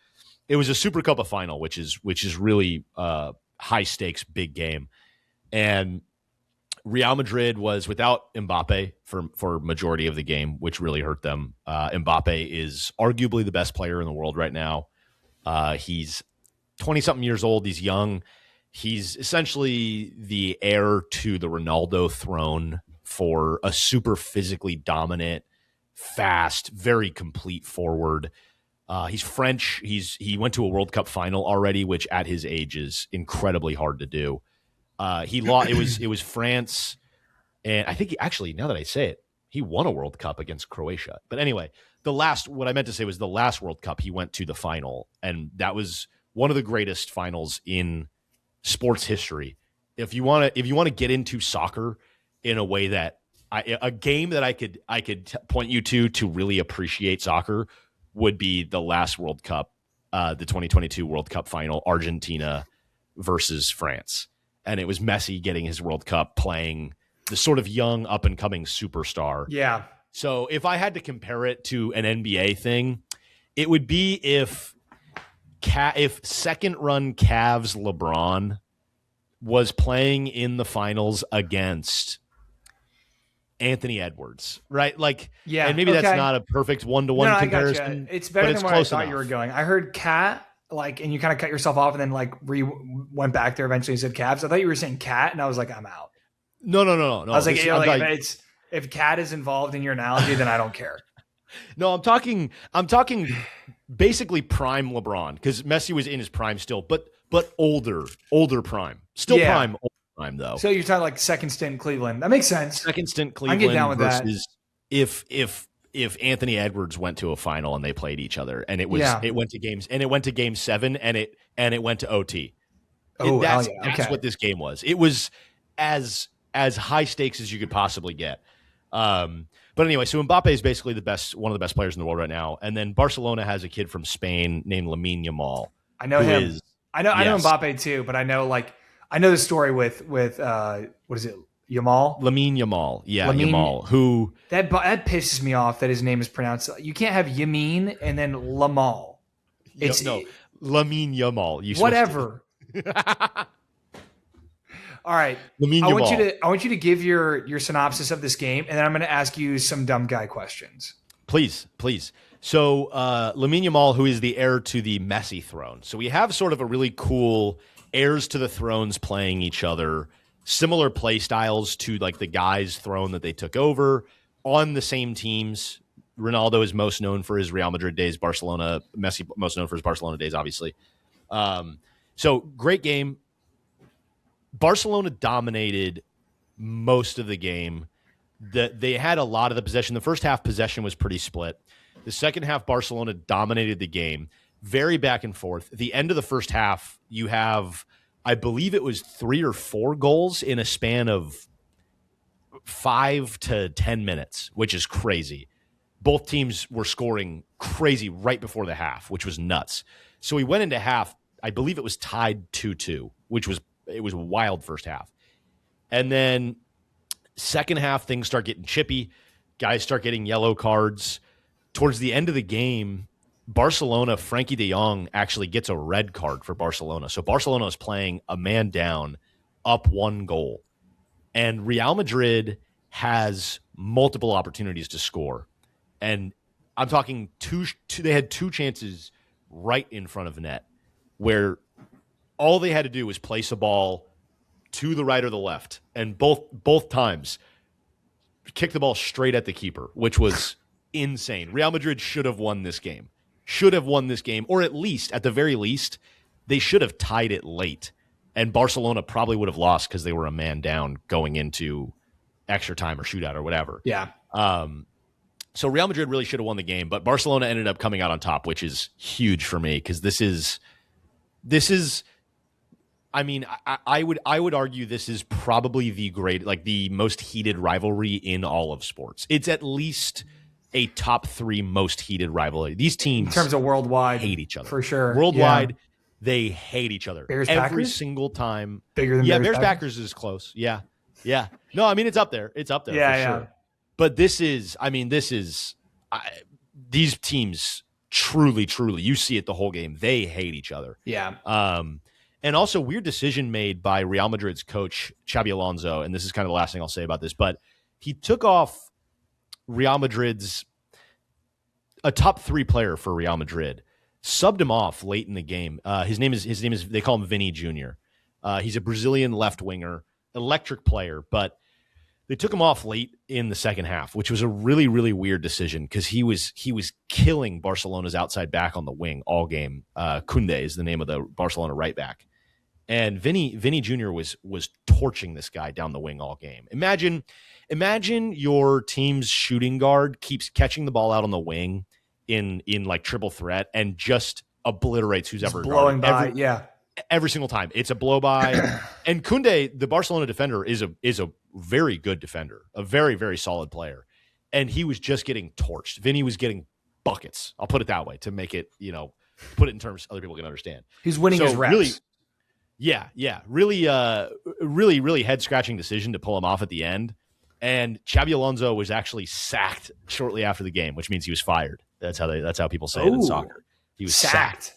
it was a Supercopa final, which is really high stakes, big game. And Real Madrid was without Mbappe for majority of the game, which really hurt them. Mbappe is arguably the best player in the world right now. He's 20-something years old. He's young. He's essentially the heir to the Ronaldo throne for a super physically dominant, fast, very complete forward. He's French. He went to a World Cup final already, which at his age is incredibly hard to do. He lost. It was France, and I think actually, now that I say it, he won a World Cup against Croatia. But anyway, what I meant to say was the last World Cup he went to the final, and that was one of the greatest finals in sports history. If you want to get into soccer in a way that a game that I could point you to really appreciate soccer would be the last World Cup, the 2022 World Cup final, Argentina versus France. And it was Messi getting his World Cup, playing the sort of young up-and-coming superstar. Yeah. So if I had to compare it to an NBA thing, it would be if second-run Cavs LeBron was playing in the finals against Anthony Edwards, right? Like, yeah, and maybe that's not a perfect one-to-one comparison. It's better than where I thought you were going. I heard Cat, and you kind of cut yourself off and then went back there eventually and said Cavs. I thought you were saying Cat, and I was like, I'm out. No. I was like, if Cat is involved in your analogy, then I don't care. No, I'm talking basically prime LeBron, because Messi was in his prime still, but older prime, still prime. Time, though. So you're talking like second stint Cleveland. That makes sense. Second stint Cleveland. I get down with versus that. If Anthony Edwards went to a final and they played each other, and it went to game 7 and it went to OT. That's what this game was. It was as high stakes as you could possibly get. But anyway, so Mbappe is basically one of the best players in the world right now. And then Barcelona has a kid from Spain named Lamine Yamal. I know him. I know Mbappe too, but I know the story with what is it, Yamal? Lamine Yamal. Yeah, Yamal. Who that pisses me off that his name is pronounced. You can't have Yamin and then Lamal. It's Lamine Yamal. Whatever. All right. Lamine Yamal. I want you to give your synopsis of this game, and then I'm going to ask you some dumb guy questions. Please. So Lamine Yamal, who is the heir to the Messi throne. So we have sort of a really cool heirs to the thrones playing each other, similar play styles to like the guy's throne that they took over on the same teams. Ronaldo is most known for his Real Madrid days, Messi most known for his Barcelona days, obviously. So great game. Barcelona dominated most of the game. They had a lot of the possession. The first half possession was pretty split. The second half, Barcelona dominated the game. Very back and forth. The end of the first half, you have, I believe it was 3 or 4 goals in a span of 5 to 10 minutes, which is crazy. Both teams were scoring crazy right before the half, which was nuts. So we went into half, I believe it was tied 2-2, it was a wild first half. And then second half, things start getting chippy. Guys start getting yellow cards. Towards the end of the game, Barcelona, Frankie de Jong actually gets a red card for Barcelona. So Barcelona is playing a man down, up 1 goal. And Real Madrid has multiple opportunities to score. And I'm talking they had 2 chances right in front of net where all they had to do was place a ball to the right or the left. And both times kick the ball straight at the keeper, which was insane. Real Madrid should have won this game. Or at least, at the very least, they should have tied it late. And Barcelona probably would have lost because they were a man down going into extra time or shootout or whatever. Yeah. So Real Madrid really should have won the game, but Barcelona ended up coming out on top, which is huge for me because this is. I mean, I would argue this is probably the most heated rivalry in all of sports. It's at least a top 3 most heated rivalry. These teams, in terms of worldwide, hate each other for sure. Worldwide, they hate each other Bears, every Packers? Single time. Bigger than Bears Packers is close. Yeah. No, I mean it's up there. It's up there for sure. But these teams truly, you see it the whole game. They hate each other. Yeah. And also weird decision made by Real Madrid's coach, Xabi Alonso, and this is kind of the last thing I'll say about this, but he took off Real Madrid's a top 3 player for Real Madrid, subbed him off late in the game. His name is they call him Vinny Jr. He's a Brazilian left winger, electric player, but They took him off late in the second half, which was a really, really weird decision because he was killing Barcelona's outside back on the wing all game. Koundé is the name of the Barcelona right back. And Vinny Jr. was torching this guy down the wing all game. Imagine your team's shooting guard keeps catching the ball out on the wing in like triple threat and just obliterates who's ever blowing by. Every single time. It's a blow by. And Koundé, the Barcelona defender, is a very good defender, a very, very solid player. And he was just getting torched. Vinny was getting buckets. I'll put it that way to make it, put it in terms other people can understand. He's winning his reps. Really, really head-scratching decision to pull him off at the end. And Xabi Alonso was actually sacked shortly after the game, which means he was fired. That's how people say it in soccer. He was sacked.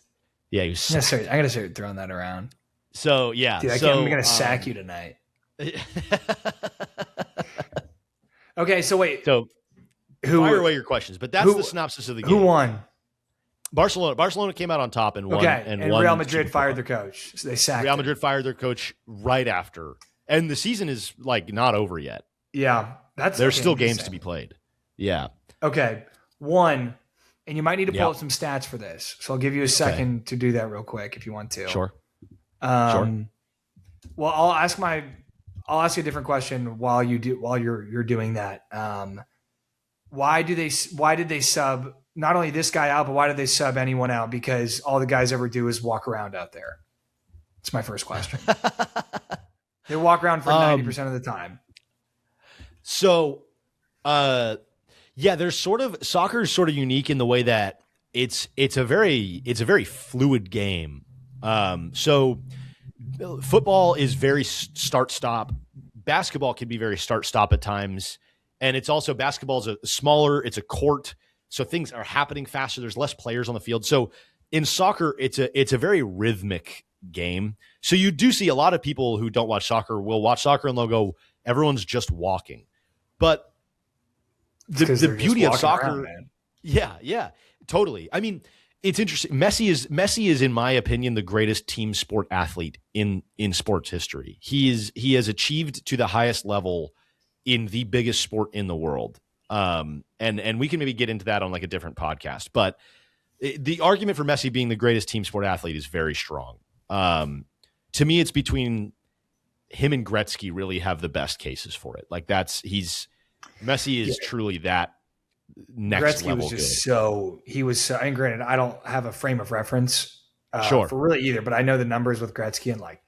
Yeah, he was sacked. I gotta start throwing that around. So yeah, dude, I'm gonna sack you tonight. Okay, so wait. So fire away your questions, but that's the synopsis of the game. Who won? Barcelona came out on top and won. Okay, and Real Madrid fired their coach. So they sacked Real Madrid fired their coach right after. And the season is like not over yet. Yeah. There's still games to be played. Yeah. Okay. One, and you might need to pull up some stats for this. So I'll give you a second to do that real quick if you want to. Sure. Well, I'll ask you a different question while you're doing that. Why did they sub not only this guy out, but why did they sub anyone out? Because all the guys ever do is walk around out there. It's my first question. They walk around for 90% of the time. So, there's soccer is sort of unique in the way that it's a very fluid game. So football is very start-stop. Basketball can be very start-stop at times. And it's also basketball is smaller. It's a court. So things are happening faster. There's less players on the field. So in soccer, it's a very rhythmic game. So you do see a lot of people who don't watch soccer will watch soccer and they'll go, everyone's just walking. But the beauty of soccer, around, yeah, totally. I mean, it's interesting. Messi is, in my opinion, the greatest team sport athlete in sports history. He has achieved to the highest level in the biggest sport in the world. And we can maybe get into that on like a different podcast. But the argument for Messi being the greatest team sport athlete is very strong. To me, it's between him and Gretzky really have the best cases for it. Like Messi is truly that next Gretzky level. Was just he was so, and granted, I don't have a frame of reference for really either, but I know the numbers with Gretzky and like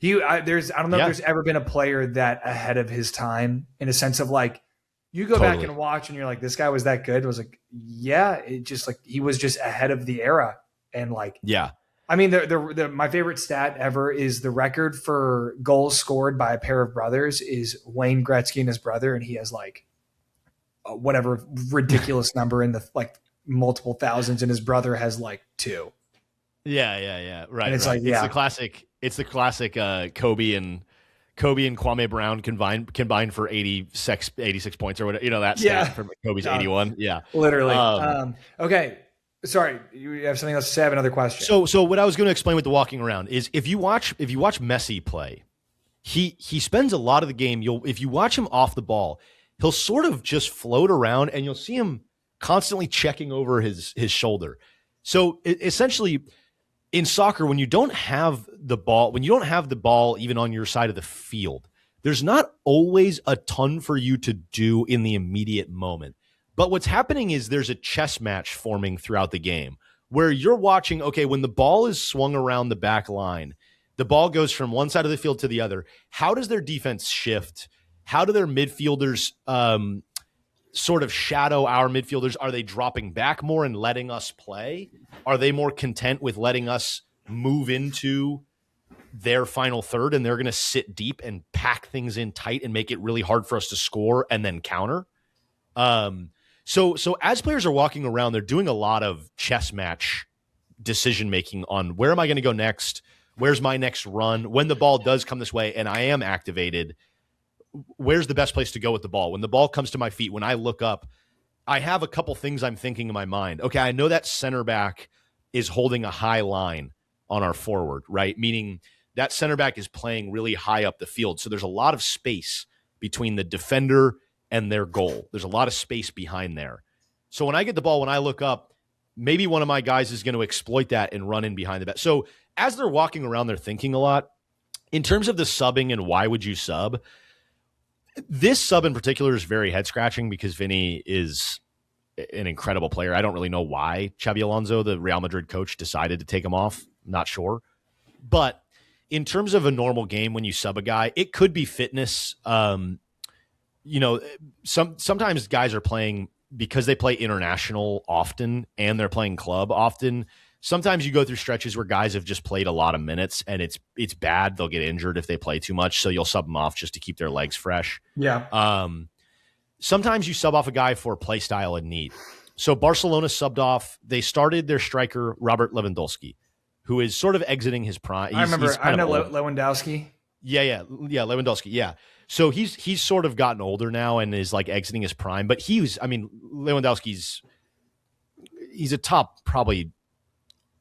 I don't know if there's ever been a player that ahead of his time in a sense of like, you go back and watch and you're like, this guy was that good. It was like, yeah, it just like, he was just ahead of the era. And like, yeah. I mean, my favorite stat ever is the record for goals scored by a pair of brothers is Wayne Gretzky and his brother. And he has like whatever ridiculous number in the like multiple thousands. And his brother has like 2. Yeah. Right. And it's right. like, It's the classic Kobe and Kwame Brown combined for 86 points or whatever. That stat from Kobe's 81. Yeah. Literally. Okay. Sorry, you have something else to say? I have another question. So what I was going to explain with the walking around is if you watch Messi play, he spends a lot of the game. If you watch him off the ball, he'll sort of just float around and you'll see him constantly checking over his shoulder. So essentially in soccer, when you don't have the ball even on your side of the field, there's not always a ton for you to do in the immediate moment. But what's happening is there's a chess match forming throughout the game where you're watching, okay, when the ball is swung around the back line, the ball goes from one side of the field to the other. How does their defense shift? How do their midfielders sort of shadow our midfielders? Are they dropping back more and letting us play? Are they more content with letting us move into their final third and they're going to sit deep and pack things in tight and make it really hard for us to score and then counter? So as players are walking around, they're doing a lot of chess match decision-making on where am I going to go next? Where's my next run? When the ball does come this way and I am activated, where's the best place to go with the ball? When the ball comes to my feet, when I look up, I have a couple things I'm thinking in my mind. Okay, I know that center back is holding a high line on our forward, right? Meaning that center back is playing really high up the field. So there's a lot of space between the defender and their goal. There's a lot of space behind there. So when I get the ball, when I look up, maybe one of my guys is going to exploit that and run in behind the back. So as they're walking around, they're thinking a lot. In terms of the subbing and why would you sub, this sub in particular is very head-scratching because Vinny is an incredible player. I don't really know why Xabi Alonso, the Real Madrid coach, decided to take him off. I'm not sure. But in terms of a normal game, when you sub a guy, it could be fitness. Sometimes guys are playing because they play international often and they're playing club often. Sometimes you go through stretches where guys have just played a lot of minutes and it's bad. They'll get injured if they play too much. So you'll sub them off just to keep their legs fresh. Yeah. Sometimes you sub off a guy for play style and need. So Barcelona subbed off. They started their striker, Robert Lewandowski, who is sort of exiting his prime. I know Lewandowski. Yeah, Lewandowski. Yeah. So he's sort of gotten older now and is like exiting his prime. But Lewandowski's he's a top probably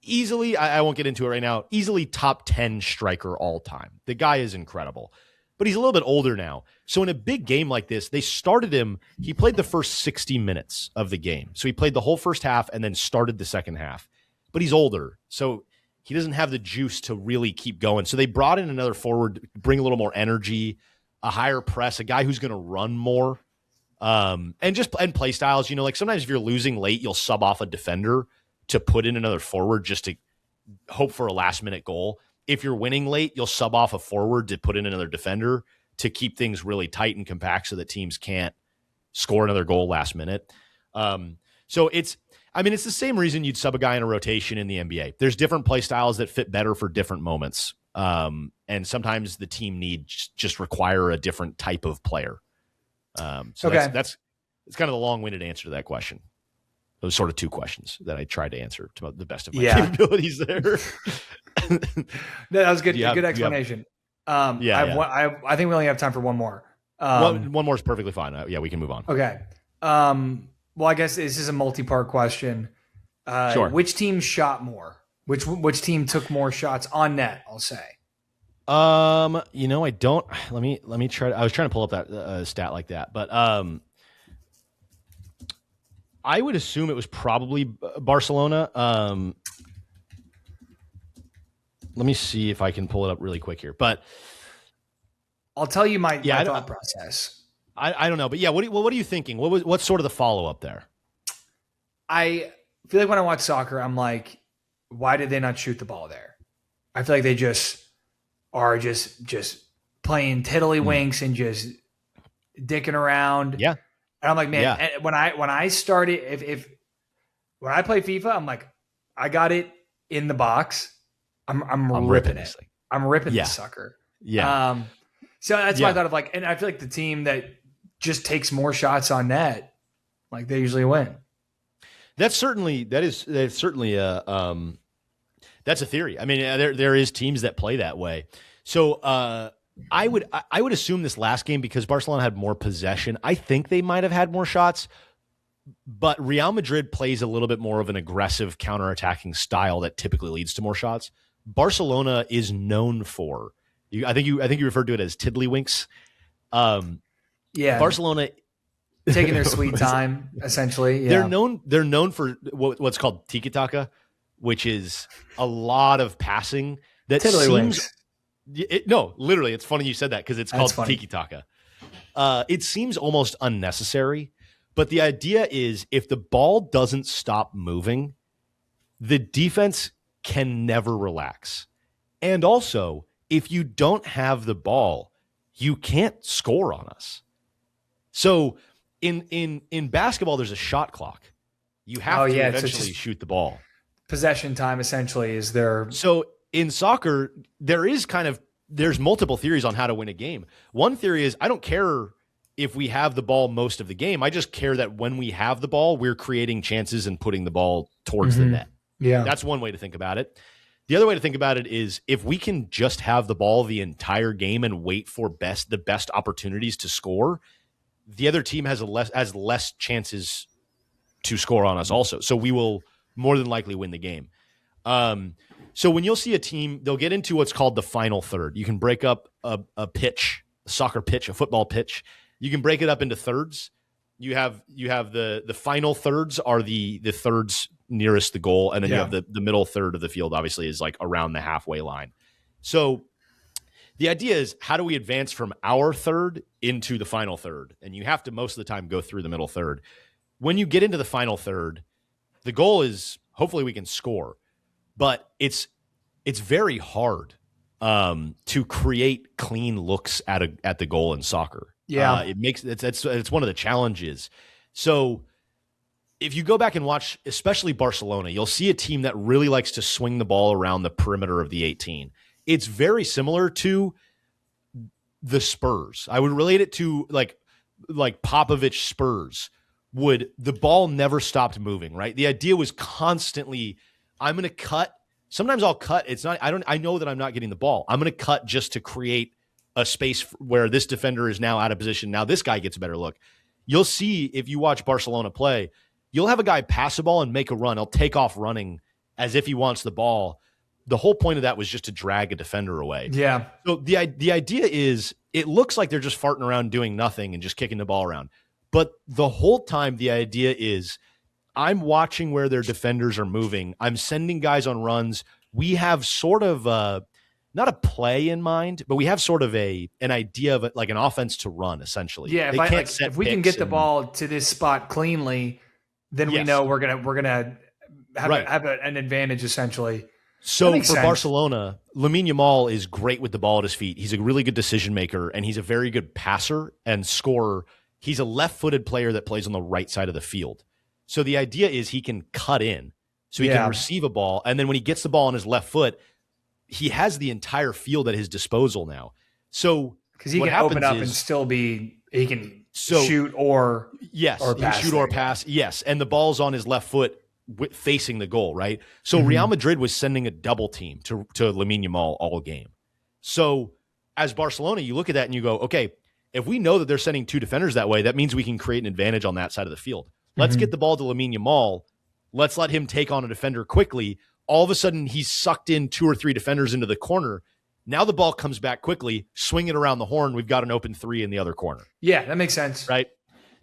easily, I won't get into it right now, easily top 10 striker all time. The guy is incredible. But he's a little bit older now. So in a big game like this, they started him. He played the first 60 minutes of the game. So he played the whole first half and then started the second half. But he's older. So he doesn't have the juice to really keep going. So they brought in another forward, bring a little more energy, a higher press, a guy who's going to run more, and play styles. Like sometimes if you're losing late, you'll sub off a defender to put in another forward just to hope for a last-minute goal. If you're winning late, you'll sub off a forward to put in another defender to keep things really tight and compact so that teams can't score another goal last minute. So it's the same reason you'd sub a guy in a rotation in the NBA. There's different play styles that fit better for different moments. And sometimes the team needs just require a different type of player. Okay. That's kind of the long-winded answer to that question. Those sort of two questions that I tried to answer to the best of my capabilities there. That was good. Good explanation. I think we only have time for one more. One more is perfectly fine. We can move on. Okay. Well, I guess this is a multi-part question. Sure. Which team shot more? Which team took more shots on net? I'll say. I don't. Let me try. I was trying to pull up that stat like that, but I would assume it was probably Barcelona. Let me see if I can pull it up really quick here, but I'll tell you my thought process. I don't know, but what are you thinking? What's sort of the follow up there? I feel like when I watch soccer, I'm like, why did they not shoot the ball there? I feel like they just are just playing tiddlywinks and just dicking around. Yeah. And I'm like, man, when I started, when I play FIFA, I'm like, I got it in the box. I'm ripping it. I'm ripping this sucker. Yeah. So that's my thought of like, and I feel like the team that just takes more shots on net, like they usually win. That's certainly that's a theory. I mean, there is teams that play that way. So I would assume this last game, because Barcelona had more possession, I think they might have had more shots, but Real Madrid plays a little bit more of an aggressive counterattacking style that typically leads to more shots. Barcelona is known for, I think you referred to it as tiddlywinks. Barcelona taking their sweet time, essentially. Yeah. They're known for what's called tiki-taka, which is a lot of passing that seems. No, literally, it's funny you said that because it's called tiki-taka. It seems almost unnecessary, but the idea is if the ball doesn't stop moving, the defense can never relax. And also, if you don't have the ball, you can't score on us. So in basketball, there's a shot clock. You have to eventually shoot the ball. Possession time essentially is there. So in soccer, there's multiple theories on how to win a game. One theory is I don't care if we have the ball most of the game. I just care that when we have the ball, we're creating chances and putting the ball towards the net. Yeah. That's one way to think about it. The other way to think about it is if we can just have the ball the entire game and wait for the best opportunities to score, the other team has less chances to score on us also. So we will more than likely win the game. So when you'll see a team, they'll get into what's called the final third. You can break up a pitch soccer pitch, a football pitch, you can break it up into thirds. You have the final thirds are the thirds nearest the goal, and then you have the middle third of the field, obviously, is like around the halfway line. So the idea is, how do we advance from our third into the final third? And you have to most of the time go through the middle third. When you get into the final third, the goal is hopefully we can score, but it's very hard to create clean looks at the goal in soccer. Yeah, it's one of the challenges. So if you go back and watch, especially Barcelona, you'll see a team that really likes to swing the ball around the perimeter of the 18. It's very similar to the Spurs. I would relate it to like Popovich Spurs. The ball never stopped moving, right? The idea was constantly, I'm going to cut. Sometimes I'll cut. I know that I'm not getting the ball. I'm going to cut just to create a space where this defender is now out of position. Now this guy gets a better look. You'll see if you watch Barcelona play, you'll have a guy pass the ball and make a run. He'll take off running as if he wants the ball. The whole point of that was just to drag a defender away. Yeah. So the idea is, it looks like they're just farting around doing nothing and just kicking the ball around. But the whole time, the idea is, I'm watching where their defenders are moving. I'm sending guys on runs. We have sort of not a play in mind, but we have sort of an idea of it, like an offense to run, essentially. Yeah, if we can get the ball to this spot cleanly, then we know we're gonna have an advantage, essentially. So for Barcelona, Lamine Yamal is great with the ball at his feet. He's a really good decision maker, and he's a very good passer and scorer. He's a left-footed player that plays on the right side of the field. So the idea is he can cut in, so he can receive a ball, and then when he gets the ball on his left foot, he has the entire field at his disposal now. So because he can open up and still be, he can shoot or pass. Yes, and the ball's on his left foot facing the goal, right? So Real Madrid was sending a double team to Lamine Yamal all game. So as Barcelona, you look at that and you go, okay, if we know that they're sending two defenders that way, that means we can create an advantage on that side of the field. Let's get the ball to Lamine Yamal. Let's let him take on a defender quickly. All of a sudden, he's sucked in 2 or 3 defenders into the corner. Now the ball comes back quickly, swing it around the horn. We've got an open 3 in the other corner. Yeah, that makes sense. Right?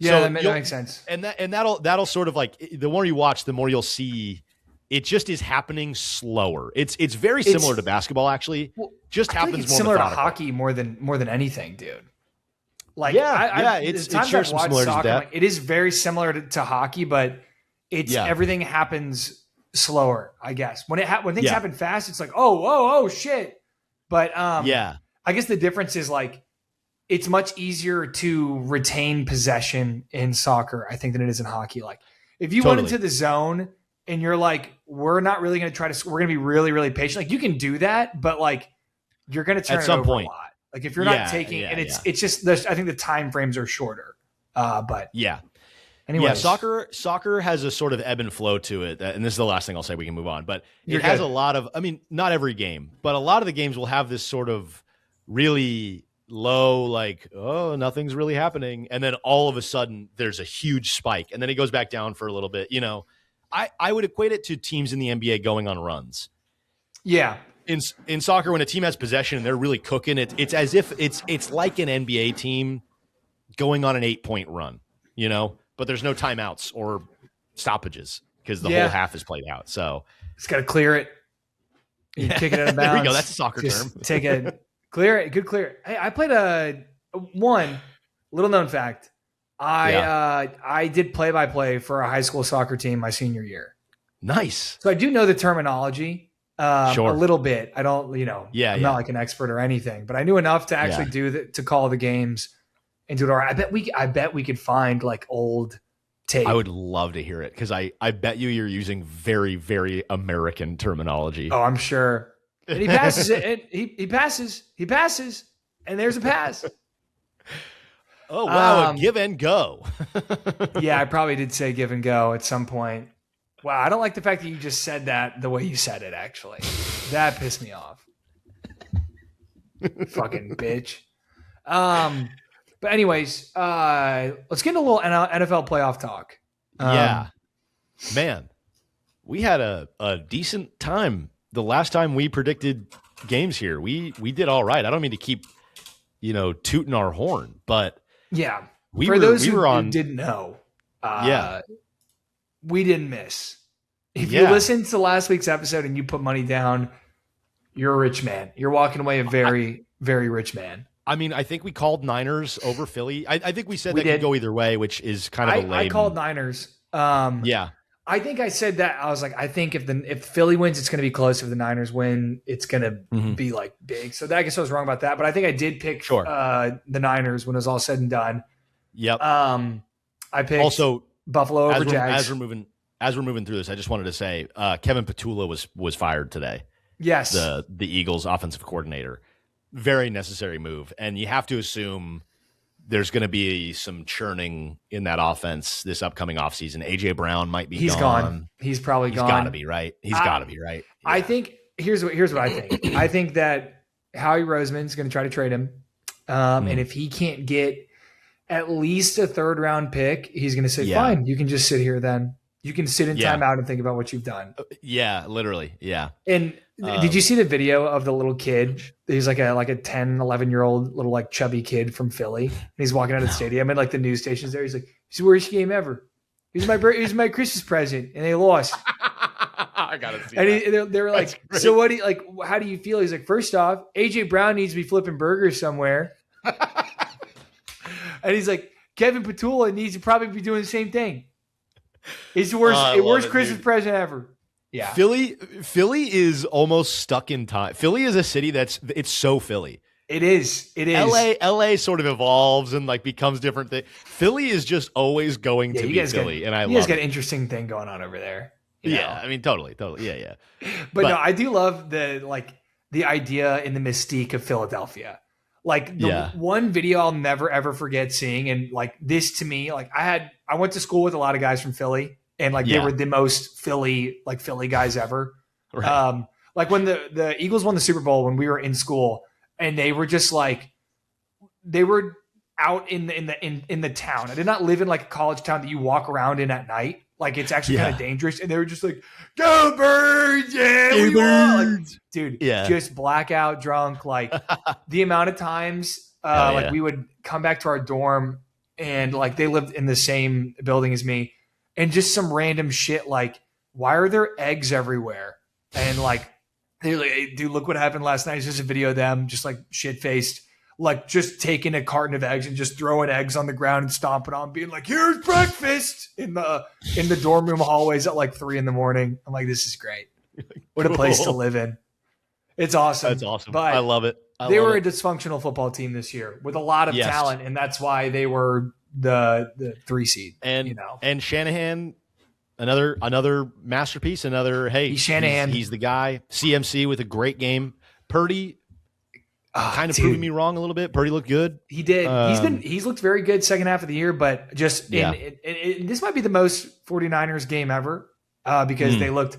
Yeah, that makes sense. And that'll sort of like, the more you watch, the more you'll see it just is happening slower. It's very similar to basketball, actually. Just happens more similar to hockey more than anything, dude. Like, it shares some similarities to that. Like, it is very similar to hockey, but everything happens slower, I guess. When things happen fast, it's like, oh shit. But I guess the difference is, like, it's much easier to retain possession in soccer, I think, than it is in hockey. Like, if you went into the zone and you're like, we're not really going to we're going to be really, really patient. Like, you can do that, but like, you're going to turn it over a lot. Like, if you're not taking, and it's just, I think the time frames are shorter. But anyway, soccer has a sort of ebb and flow to it. And this is the last thing I'll say, we can move on, but it has a lot of, I mean, not every game, but a lot of the games will have this sort of really low, like, oh, nothing's really happening. And then all of a sudden there's a huge spike, and then it goes back down for a little bit. You know, I would equate it to teams in the NBA going on runs. Yeah. In soccer, when a team has possession and they're really cooking, it's as if it's like an NBA team going on an 8-point run, you know, but there's no timeouts or stoppages because the whole half is played out. So it's got to clear it. You kick it out of bounds. There we go. That's a soccer term. Take a clear it. Good clear. Hey, I played one little known fact. I did play-by-play for a high school soccer team my senior year. Nice. So I do know the terminology. A little bit. I don't, I'm not like an expert or anything, but I knew enough to actually to call the games and do it all right. I bet we could find like old tape. I would love to hear it, because I bet you're using very, very American terminology. Oh, I'm sure. And he passes it. And he passes, and there's a pass. Oh, wow. A give and go. Yeah, I probably did say give and go at some point. Wow, I don't like the fact that you just said that the way you said it, actually. That pissed me off. Fucking bitch. But anyways, let's get into a little NFL playoff talk. Man, we had a decent time the last time we predicted games here. We did all right. I don't mean to keep tooting our horn, but yeah, we for were, those we who, were on. who didn't know, Yeah. we didn't miss. If you listened to last week's episode and you put money down, you're a rich man. You're walking away a very, very rich man. I mean, I think we called Niners over Philly. I think we said that did. could go either way, which is kind of a lame. I called Niners. Yeah. I think I said that. I was like, I think if Philly wins, it's going to be close. If the Niners win, it's going to be like big. So I guess I was wrong about that. But I think I did pick the Niners when it was all said and done. Yep. I picked also Buffalo over Jags. As we're moving through this, I just wanted to say Kevin Petula was fired today. Yes. The Eagles offensive coordinator. Very necessary move. And you have to assume there's going to be some churning in that offense this upcoming offseason. AJ Brown might be gone. He's probably gone. He's got to be, right? He's got to be, right? Yeah. I think here's what I think. I think that Howie Roseman's going to try to trade him. And if he can't get at least a third round pick, he's going to say, fine, you can just sit here then. You can sit in timeout and think about what you've done. Yeah, literally. Yeah. And did you see the video of the little kid? He's like a 10, 11-year-old little like chubby kid from Philly. And he's walking out of the stadium and like the news station's there. He's like, "It's the worst game ever. It was my Christmas present and they lost." I gotta see. And they were like, "So what? How do you feel?" He's like, "First off, AJ Brown needs to be flipping burgers somewhere." And he's like, "Kevin Petula needs to probably be doing the same thing. It's the worst Christmas present ever." Yeah. Philly is almost stuck in time. Philly is a city it's so Philly. It is. LA sort of evolves and like becomes different thing. Philly is just always going to be Philly. And I love it. You guys got an interesting thing going on over there. Yeah. I mean, totally. Yeah. But no, I do love the idea and the mystique of Philadelphia. Like the one video I'll never ever forget seeing, and like this to me, like I went to school with a lot of guys from Philly, and like they were the most Philly guys ever. Right. Like when the Eagles won the Super Bowl when we were in school, and they were just like they were out in the town. I did not live in like a college town that you walk around in at night. Like it's actually kind of dangerous. And they were just like, "Go Birds, yeah, like, dude, just blackout drunk." Like the amount of times, we would come back to our dorm and like they lived in the same building as me, and just some random shit like, "Why are there eggs everywhere?" And like they're like, "Hey, dude, look what happened last night." It's just a video of them just like shit faced. Like just taking a carton of eggs and just throwing eggs on the ground and stomping on, being like, "Here's breakfast" in the dorm room hallways at like 3 a.m. I'm like, this is great. What a place to live in. It's awesome. That's awesome. But I love it. They were a dysfunctional football team this year with a lot of talent, and that's why they were the 3 seed. And and Shanahan, another masterpiece. He's Shanahan. He's the guy. CMC with a great game. Purdy. Kind of proving me wrong a little bit. Purdy looked good. He did. He's looked very good second half of the year, but just this might be the most 49ers game ever because they looked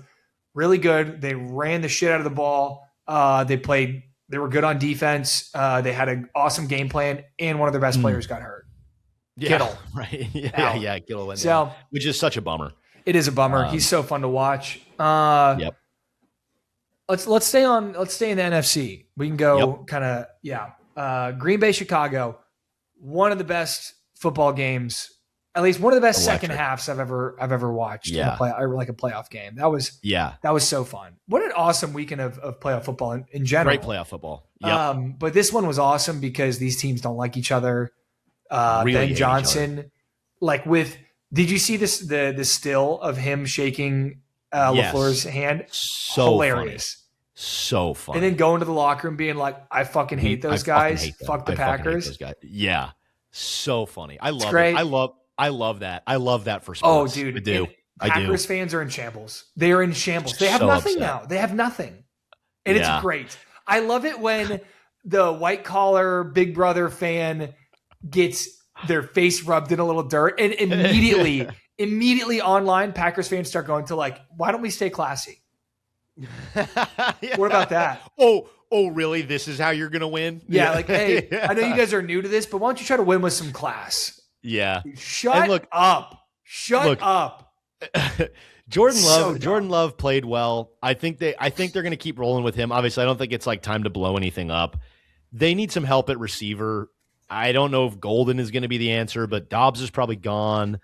really good. They ran the shit out of the ball. They were good on defense. They had an awesome game plan, and one of their best players got hurt. Yeah, Kittle. Right. Yeah, Kittle went down, which is such a bummer. It is a bummer. He's so fun to watch. Yep. Let's stay in the NFC. We can go kind of Green Bay, Chicago. One of the best football games, at least one of the best second halves I've ever watched. In a playoff game. That was so fun. What an awesome weekend of playoff football in general. Great playoff football. Yep. But this one was awesome because these teams don't like each other. Really Ben Johnson, did you see this the still of him shaking LaFleur's hand? So hilarious. Funny. So funny. And then going to the locker room being like, "I fucking hate those guys. Fuck the Packers." Those guys. Yeah. So funny. I love it. I love that. I love that for sports. Oh, dude. I do. Packers fans are in shambles. They are in shambles. They have nothing now. They have nothing. And it's great. I love it when the white collar Big Brother fan gets their face rubbed in a little dirt and immediately online Packers fans start going to like, "Why don't we stay classy?" What about that? Oh, really? This is how you're going to win? Yeah, like, hey, I know you guys are new to this, but why don't you try to win with some class? Yeah. Shut up. Jordan Love played well. I think they're going to keep rolling with him. Obviously, I don't think it's like time to blow anything up. They need some help at receiver. I don't know if Golden is going to be the answer, but Dobbs is probably gone.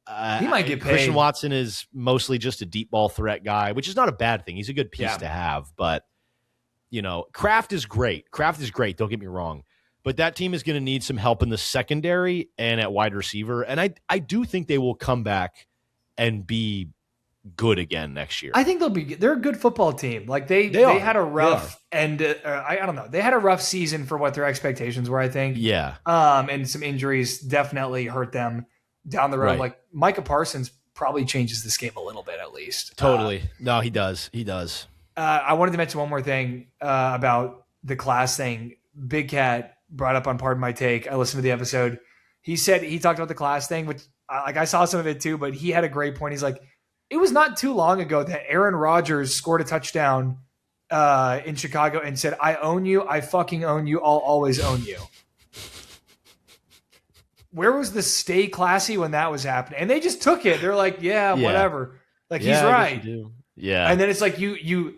He might get paid. Christian Watson is mostly just a deep ball threat guy, which is not a bad thing. He's a good piece to have, but Kraft is great. Don't get me wrong, but that team is going to need some help in the secondary and at wide receiver. And I do think they will come back and be good again next year. I think they're a good football team. Like they had a rough I don't know. They had a rough season for what their expectations were, I think. Yeah. And some injuries definitely hurt them down the road. Right. Like Micah Parsons probably changes this game a little bit at least. Totally. No, he does. I wanted to mention one more thing about the class thing. Big Cat brought up on Pardon My Take. I listened to the episode. He said he talked about the class thing, which I saw some of it too, but he had a great point. He's like, it was not too long ago that Aaron Rodgers scored a touchdown in Chicago and said, I own you. I fucking own you. I'll always own you. Where was the stay classy when that was happening? And they just took it. They're like, yeah. Whatever. Like, he's right. Yeah. And then it's like you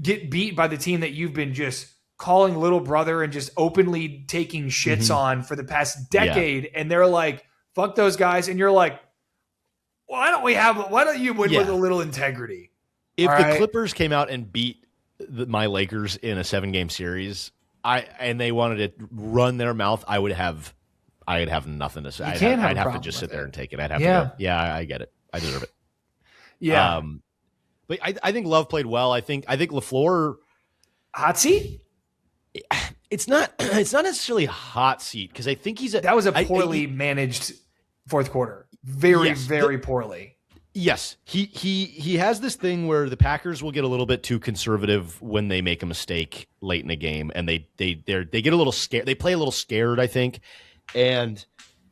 get beat by the team that you've been just calling little brother and just openly taking shits on for the past decade. Yeah. And they're like, fuck those guys. And you're like, why don't you win with a little integrity? If the Clippers came out and beat my Lakers in a 7-game series, and they wanted to run their mouth, I'd have nothing to say. I'd have to just sit there and take it. I'd have to go, I get it. I deserve it. Yeah. But I think Love played well. I think LaFleur hot seat. It's not necessarily a hot seat because I think that was a poorly managed fourth quarter. Very poorly. Yes, he has this thing where the Packers will get a little bit too conservative when they make a mistake late in the game, and they get a little scared. They play a little scared, I think, and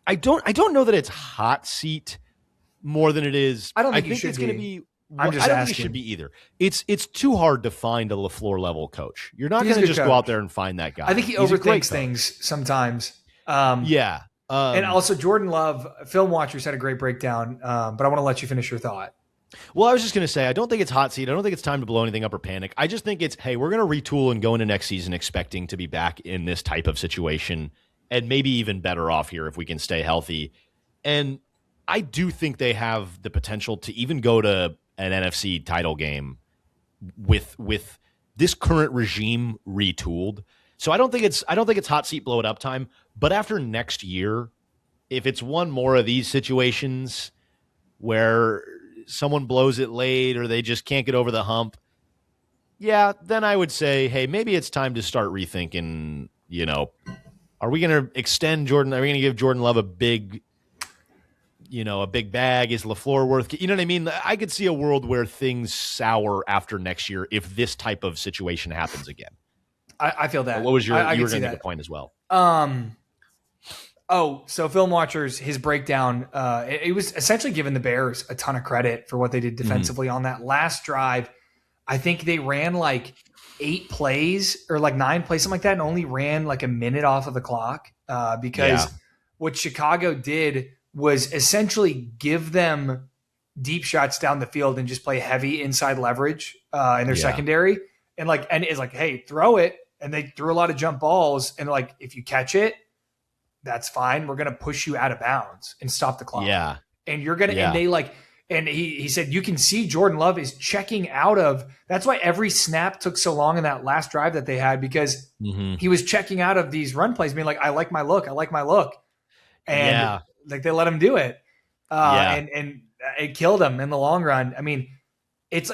I don't know that it's hot seat more than it is. I think it's going to be. I don't think it should be either. It's too hard to find a LaFleur level coach. You're not going to just go out there and find that guy. I think he overthinks things sometimes. And also Jordan Love, film watchers had a great breakdown, but I want to let you finish your thought. Well, I was just going to say, I don't think it's hot seat. I don't think it's time to blow anything up or panic. I just think it's, hey, we're going to retool and go into next season expecting to be back in this type of situation and maybe even better off here if we can stay healthy. And I do think they have the potential to even go to an NFC title game with this current regime retooled. So I don't think it's hot seat blow it up time. But after next year, if it's one more of these situations where someone blows it late or they just can't get over the hump, then I would say, hey, maybe it's time to start rethinking, are we going to extend Jordan? Are we going to give Jordan Love a big bag? Is LaFleur worth, you know what I mean? I could see a world where things sour after next year if this type of situation happens again. I feel that. What was you were going to make a point as well. So film watchers, his breakdown, it was essentially giving the Bears a ton of credit for what they did defensively on that last drive. I think they ran like 8 plays or like 9 plays, something like that, and only ran like a minute off of the clock because what Chicago did was essentially give them deep shots down the field and just play heavy inside leverage in their secondary. And it's like, hey, throw it. And they threw a lot of jump balls. And like, if you catch it, that's fine. We're going to push you out of bounds and stop the clock. Yeah. And you're going to, and he said, you can see Jordan Love is checking out of, that's why every snap took so long in that last drive that they had, because he was checking out of these run plays, being like, I like my look. And like they let him do it. And it killed him in the long run. I mean,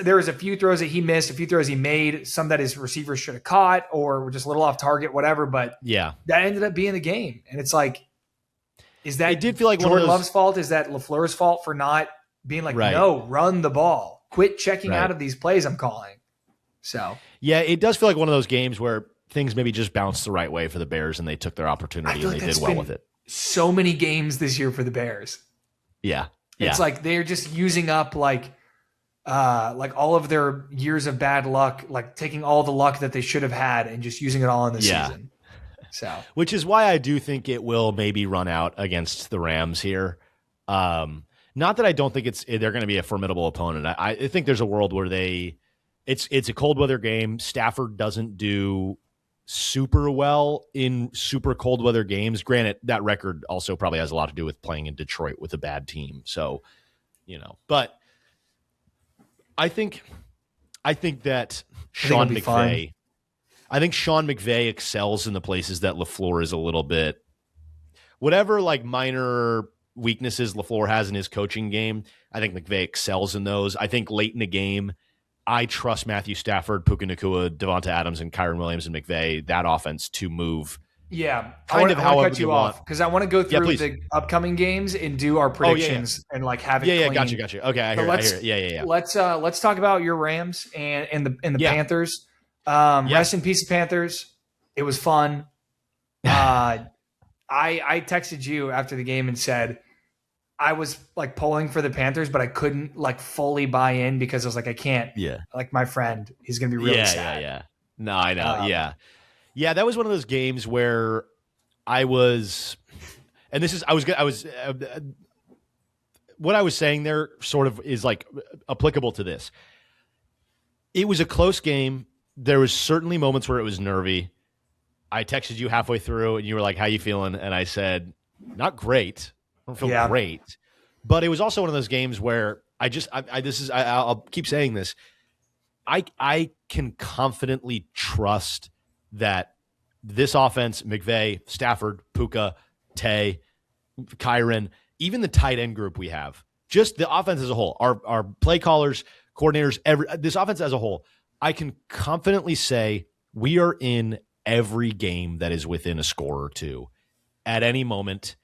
there was a few throws that he missed, a few throws he made, some that his receivers should have caught or were just a little off target, whatever. But that ended up being the game. And it's like, is that it did feel like Jordan Love's fault? Is that LaFleur's fault for not being like, no, run the ball, quit checking out of these plays I'm calling? So it does feel like one of those games where things maybe just bounced the right way for the Bears and they took their opportunity and they did well with it. So many games this year for the Bears. It's like they're just using up like all of their years of bad luck, like taking all the luck that they should have had and just using it all in the season. So, which is why I do think it will maybe run out against the Rams here. Not that I don't think they're going to be a formidable opponent. I think there's a world where it's a cold weather game. Stafford doesn't do super well in super cold weather games. Granted, that record also probably has a lot to do with playing in Detroit with a bad team. So, but I think that Sean McVay, I think Sean McVay excels in the places that LaFleur is a little bit, whatever like minor weaknesses LaFleur has in his coaching game, I think McVay excels in those. I think late in the game, I trust Matthew Stafford, Puka Nacua, Devonta Adams, and Kyron Williams and McVay, that offense to move. Yeah, I want to cut you off because I want to go through the upcoming games and do our predictions and like have it. Yeah, got you. Okay, I hear it. Yeah. Let's talk about your Rams and the Panthers. Rest in peace, Panthers. It was fun. I texted you after the game and said I was like pulling for the Panthers, but I couldn't like fully buy in because I was like, I can't. Yeah, like my friend, he's gonna be really sad. Yeah. No, I know. Yeah, that was one of those games where I was, and this is, what I was saying there sort of is like applicable to this. It was a close game. There was certainly moments where it was nervy. I texted you halfway through and you were like, how you feeling? And I said, not great. I don't feel great. But it was also one of those games where I'll keep saying this. I can confidently trust that this offense, McVay, Stafford, Puka, Tay, Kyron, even the tight end group we have, just the offense as a whole, our play callers, coordinators, this offense as a whole, I can confidently say we are in every game that is within a score or two at any moment,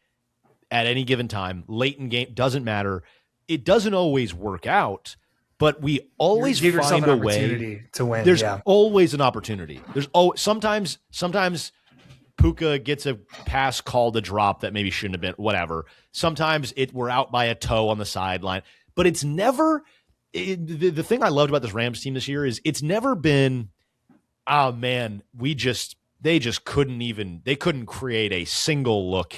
at any given time. Late in game, doesn't matter. It doesn't always work out, but we always find a way to win. There's always an opportunity. Sometimes Puka gets a pass called a drop that maybe shouldn't have been, whatever. Sometimes we're out by a toe on the sideline, but it's never the thing I loved about this Rams team this year is it's never been, oh man, they couldn't create a single look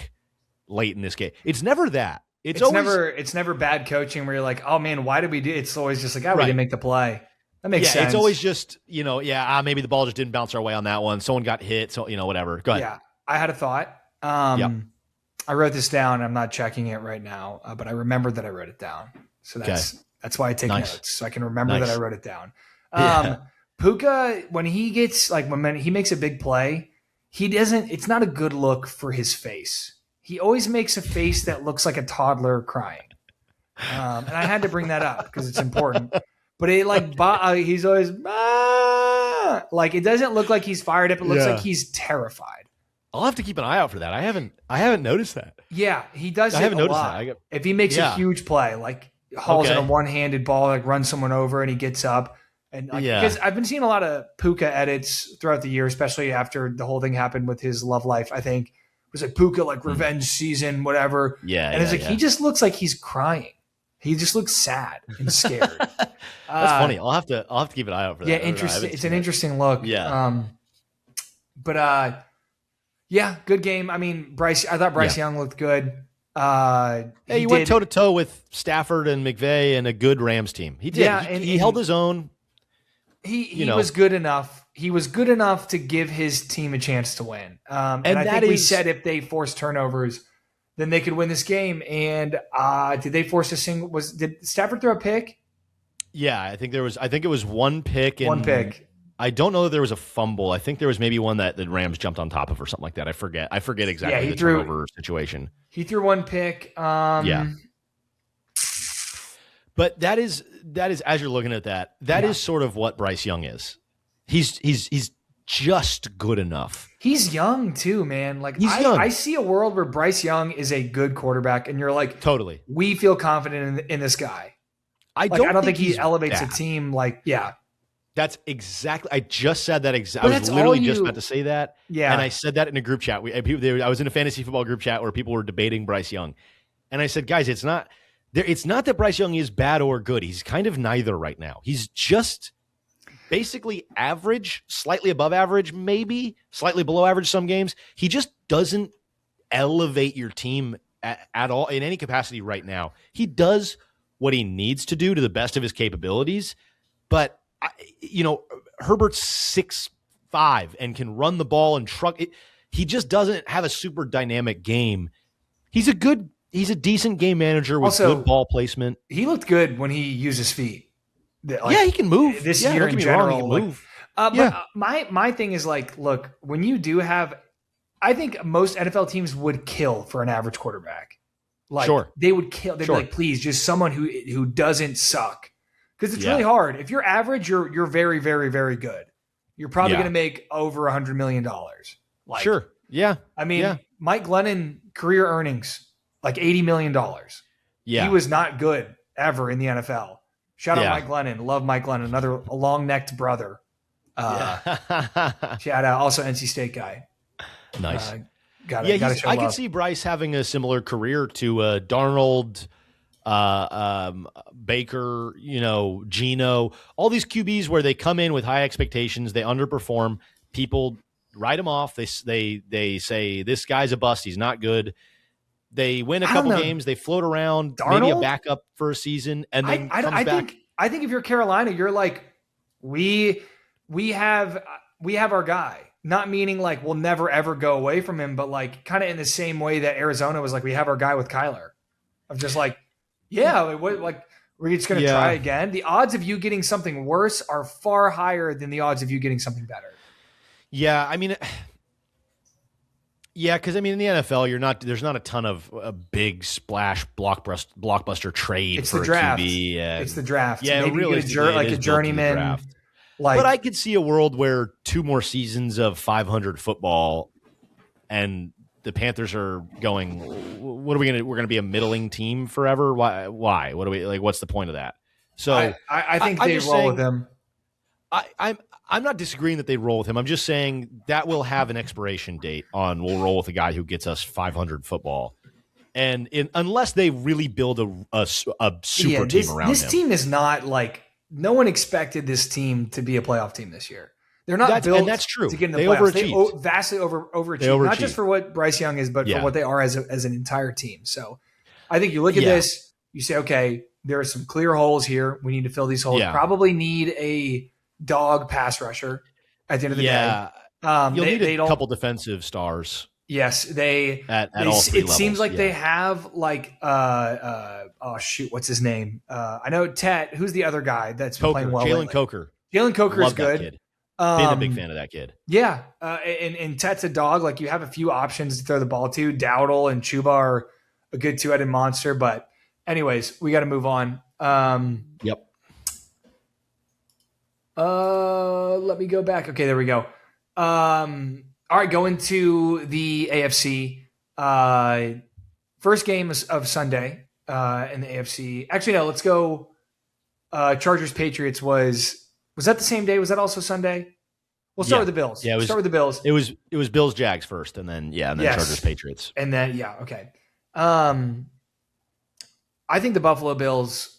late in this game. It's never that. It's never bad coaching where you're like, oh man, why did we do it? It's always just like, we didn't make the play. That makes sense. It's always just, maybe the ball just didn't bounce our way on that one. Someone got hit. So, whatever. Go ahead. Yeah. I had a thought. I wrote this down. I'm not checking it right now, but I remembered that I wrote it down. So that's why I take notes. So I can remember that I wrote it down. Puka, when he gets when he makes a big play, it's not a good look for his face. He always makes a face that looks like a toddler crying. And I had to bring that up because it's important. But he's always it doesn't look like he's fired up. It looks like he's terrified. I'll have to keep an eye out for that. I haven't noticed that. Yeah, he does. I haven't noticed that. If he makes a huge play, like hauls in a one-handed ball, like runs someone over, and he gets up, and because I've been seeing a lot of Puka edits throughout the year, especially after the whole thing happened with his love life. I think it was like Puka, revenge season, whatever. Yeah, and he just looks like he's crying. He just looks sad and scared. That's funny. I'll have to keep an eye out for that. Yeah, interesting. It's an interesting look. Yeah. Good game. I mean, I thought Bryce Young looked good. He went toe to toe with Stafford and McVay and a good Rams team. He did. Yeah, he held his own. He was good enough. He was good enough to give his team a chance to win. And I think we said if they force turnovers, then they could win this game. And did they force a single? Did Stafford throw a pick? Yeah, I think it was one pick. One pick. I don't know that there was a fumble. I think there was maybe one that the Rams jumped on top of or something like that. I forget exactly the turnover situation. He threw one pick. Yeah. But that is as you're looking at that is sort of what Bryce Young is. He's just good enough. He's young too, man. Young. I see a world where Bryce Young is a good quarterback, and you're like, totally. We feel confident in this guy. I don't think he elevates a team. That's exactly. I just said that. I was literally just about to say that. Yeah, and I said that in a group chat. I was in a fantasy football group chat where people were debating Bryce Young, and I said, guys, it's not that Bryce Young is bad or good. He's kind of neither right now. He's just basically average, slightly above average, maybe slightly below average some games. He just doesn't elevate your team at all in any capacity right now. He does what he needs to do to the best of his capabilities, but Herbert's 6'5", 6'5" and can run the ball and truck it. He just doesn't have a super dynamic game. He's a decent game manager with good ball placement. He looked good when he used his feet. He can move. This year in general, he can move. But my thing is like, look, when you do have, I think most NFL teams would kill for an average quarterback. Like they would kill. They'd be like, please, just someone who doesn't suck, because it's really hard. If you're average, you're very, very, very good. You're probably going to make over $100 million. Like, I mean, Mike Glennon career earnings like $80 million. Yeah, he was not good ever in the NFL. Shout out Mike Glennon. Love Mike Glennon. Another long-necked brother. Shout out. Also NC State guy. Nice. Gotta show love. I could see Bryce having a similar career to Darnold, Baker, Geno, all these QBs where they come in with high expectations, they underperform, people write them off. They say this guy's a bust, he's not good. They win a couple games, they float around, Darnold? Maybe a backup for a season, and then comes back. I think if you're Carolina, you're like, we have our guy. Not meaning like we'll never ever go away from him, but like kind of in the same way that Arizona was like, we have our guy with Kyler. I'm just like, we're just going to try again. The odds of you getting something worse are far higher than the odds of you getting something better. Yeah, I mean, because I mean in the NFL, there's not a ton of a big splash blockbuster trade. It's for the draft. A QB. It's the draft. Yeah, maybe really, like a journeyman. But I could see a world where 2 more seasons of 500 football, and the Panthers are going, what are we going to? We're going to be a middling team forever. Why? What do we like? What's the point of that? So I think they roll with him. I'm not disagreeing that they roll with him. I'm just saying that will have an expiration date on. We'll roll with a guy who gets us 500 football, and unless they really build a super team around him. This team is not like. No one expected this team to be a playoff team this year. They're not built and that's true. To get in the they playoffs. Overachieved. They vastly overachieved. Not just for what Bryce Young is, but for what they are as an entire team. So I think you look at this, you say, okay, there are some clear holes here. We need to fill these holes. Probably need a dog pass rusher at the end of the day. You'll need a couple defensive stars. Yes, at all three levels. It seems like they have like what's his name? I know Tet. Who's the other guy that's been playing well? Jalen Coker. Jalen Coker is good. Been a big fan of that kid. Yeah, and Tet's a dog. Like you have a few options to throw the ball to. Dowdle and Chuba are a good 2-headed monster. But anyways, we got to move on. Yep. Let me go back. Okay, there we go. All right, going to the AFC. First game of Sunday in the AFC. Actually, no, let's go. Chargers-Patriots was that the same day? Was that also Sunday? We'll start with the Bills. Yeah, start with the Bills. It was Bills-Jags first, and then Chargers-Patriots. And then, okay. I think the Buffalo Bills,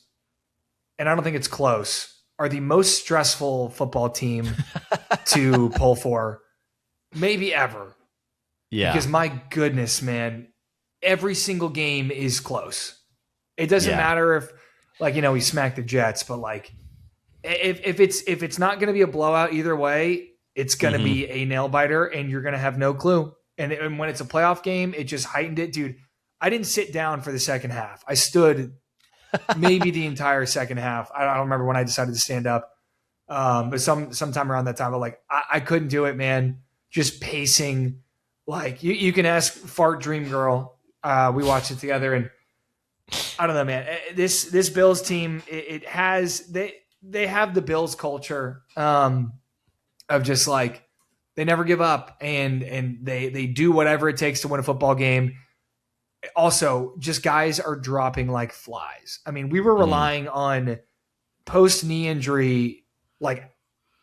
and I don't think it's close, are the most stressful football team to pull for. Maybe ever. Yeah. Because my goodness, man, every single game is close. It doesn't matter if, we smacked the Jets, but if it's not going to be a blowout either way, it's going to be a nail biter, and you're going to have no clue. And when it's a playoff game, it just heightened it, dude. I didn't sit down for the second half. I stood maybe the entire second half. I don't remember when I decided to stand up, but sometime around that time. But I couldn't do it, man. Just pacing, you can ask Fart Dream Girl. We watched it together, and I don't know, man. This Bills team, they have the Bills culture of just they never give up, and they do whatever it takes to win a football game. Also, just guys are dropping like flies. I mean, we were relying on post knee injury,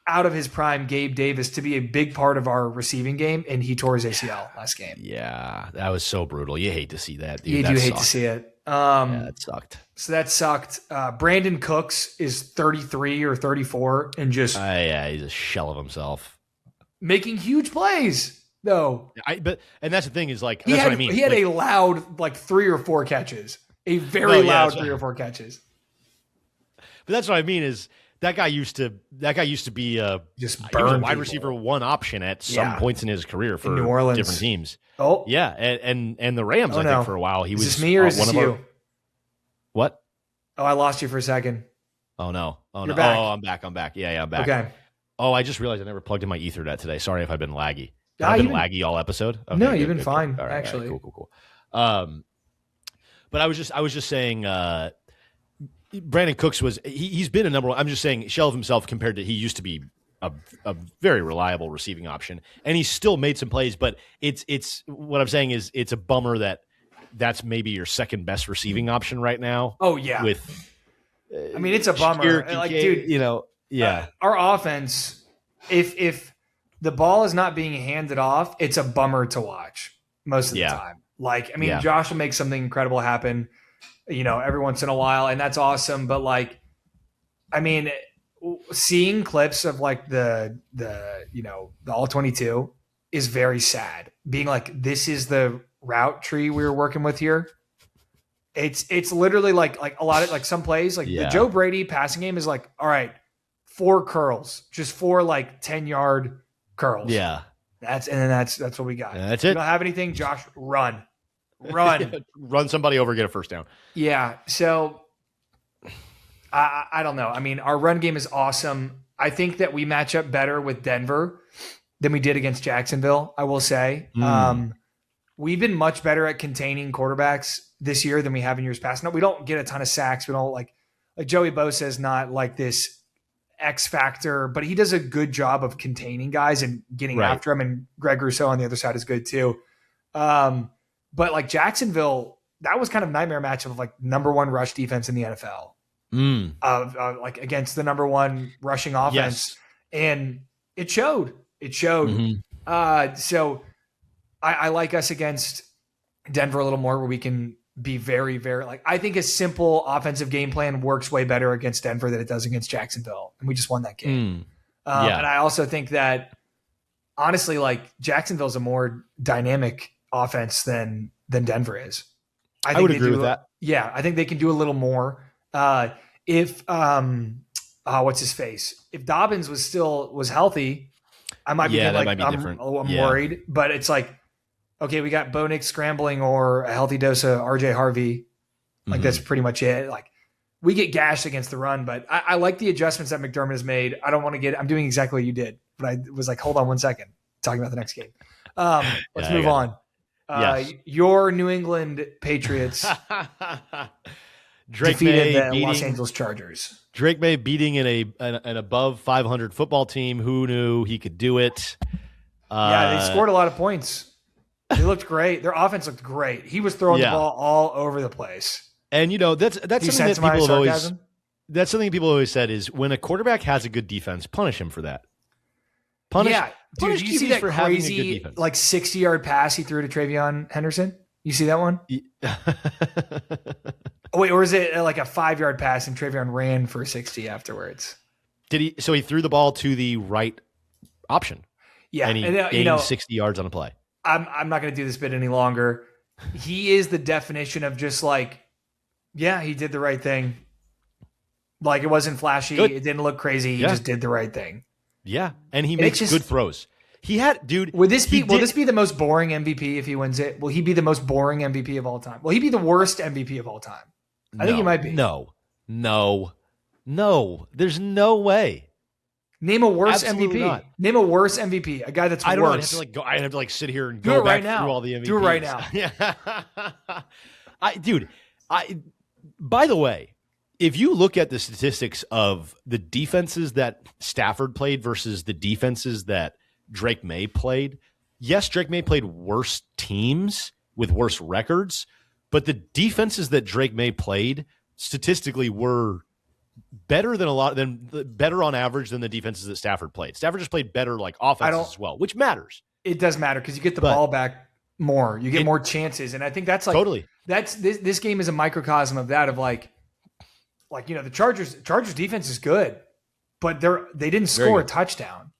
out of his prime, Gabe Davis to be a big part of our receiving game, and he tore his ACL last game. Yeah, that was so brutal. You hate to see that, dude. You do hate to see it. That sucked. So that sucked. Brandon Cooks is 33 or 34 and just he's a shell of himself. Making huge plays, though. And that's the thing is that's what I mean. He had a loud 3 or 4 catches. A very loud 3 or 4 catches. But that's what I mean is that guy used to be just he was a burn wide people. receiver one option at some points in his career for New Orleans. different teams. Oh yeah, and the Rams. I think for a while he was. Is this me or is one this of you? our, what? Oh, I lost you for a second. Oh no! You're back. Oh, I'm back. Yeah, I'm back. Okay. Oh, I just realized I never plugged in my Ethernet today. Sorry if I've been laggy. Ah, I've been laggy all episode. Okay, no, you've been fine. All right, actually, all right, cool. But I was just saying, Brandon Cooks he's been a number one. I'm just saying, shell of himself compared to he used to be a very reliable receiving option, and he's still made some plays. But it's what I'm saying is it's a bummer that's maybe your second best receiving option right now. Oh yeah, I mean it's a bummer. Like, dude, yeah. Our offense, if the ball is not being handed off, it's a bummer to watch most of the time. Like, I mean, Josh will make something incredible happen, every once in a while, and that's awesome. But like, I mean, seeing clips of like the all 22 is very sad. Being like, this is the route tree we were working with here. It's literally like a lot of like some plays like the Joe Brady passing game is like, all right, 4 curls, just 4 like 10-yard curls. Yeah. That's what we got. That's it. You don't have anything, Josh, run. Run somebody over, get a first down. Yeah. So I don't know. I mean, our run game is awesome. I think that we match up better with Denver than we did against Jacksonville, I will say. We've been much better at containing quarterbacks this year than we have in years past. No, we don't get a ton of sacks. We don't like Joey Bosa is not like this X factor, but he does a good job of containing guys and getting after them. And Greg Rousseau on the other side is good too. But like Jacksonville, that was kind of nightmare matchup of like number 1 rush defense in the NFL, like against the number 1 rushing offense, and it showed. So I like us against Denver a little more, where we can be very, very like, I think a simple offensive game plan works way better against Denver than it does against Jacksonville. And we just won that game. And I also think that honestly, like Jacksonville's a more dynamic offense than Denver is. I would agree with that. Yeah. I think they can do a little more. If what's his face? If Dobbins was healthy, I might be that might be different. I'm worried, but it's like, okay, we got Bo Nix scrambling or a healthy dose of RJ Harvey. Like that's pretty much it. Like we get gashed against the run, but I like the adjustments that McDermott has made. I don't want to I'm doing exactly what you did, but I was like, hold on 1 second, talking about the next game. Let's move on. Your New England Patriots defeated the Los Angeles Chargers. Drake May beating an above 500 football team. Who knew he could do it? They scored a lot of points. They looked great. Their offense looked great. He was throwing the ball all over the place. And that's something that people have always. That's something people always said is when a quarterback has a good defense, punish him for that. Dude, did you see that crazy like 60-yard pass he threw to Travion Henderson? You see that one? Wait, or is it like a 5-yard pass and Travion ran for 60 afterwards? Did he? So he threw the ball to the right option. Yeah, and he gained 60 yards on a play. I'm not going to do this bit any longer. He is the definition of just like, he did the right thing. Like it wasn't flashy. Good. It didn't look crazy. He just did the right thing. Yeah. And he makes good throws. He had, will this be the most boring MVP if he wins it? Will he be the most boring MVP of all time? Will he be the worst MVP of all time? I think he might be. No. There's no way. Name a worse Absolutely MVP. Not. Name a worse MVP. A guy that's I don't worse. know. I have to sit here and do go it right back now. Through all the MVPs. Do it right now. By the way, if you look at the statistics of the defenses that Stafford played versus the defenses that Drake May played, yes, Drake May played worse teams with worse records, but the defenses that Drake May played statistically were better on average than the defenses that Stafford played. Stafford just played better like offenses as well, which matters. It does matter because you get the ball back more. You get more chances, and I think that's like totally. That's this game is a microcosm of that. Of like the Chargers defense is good, but they didn't score a touchdown.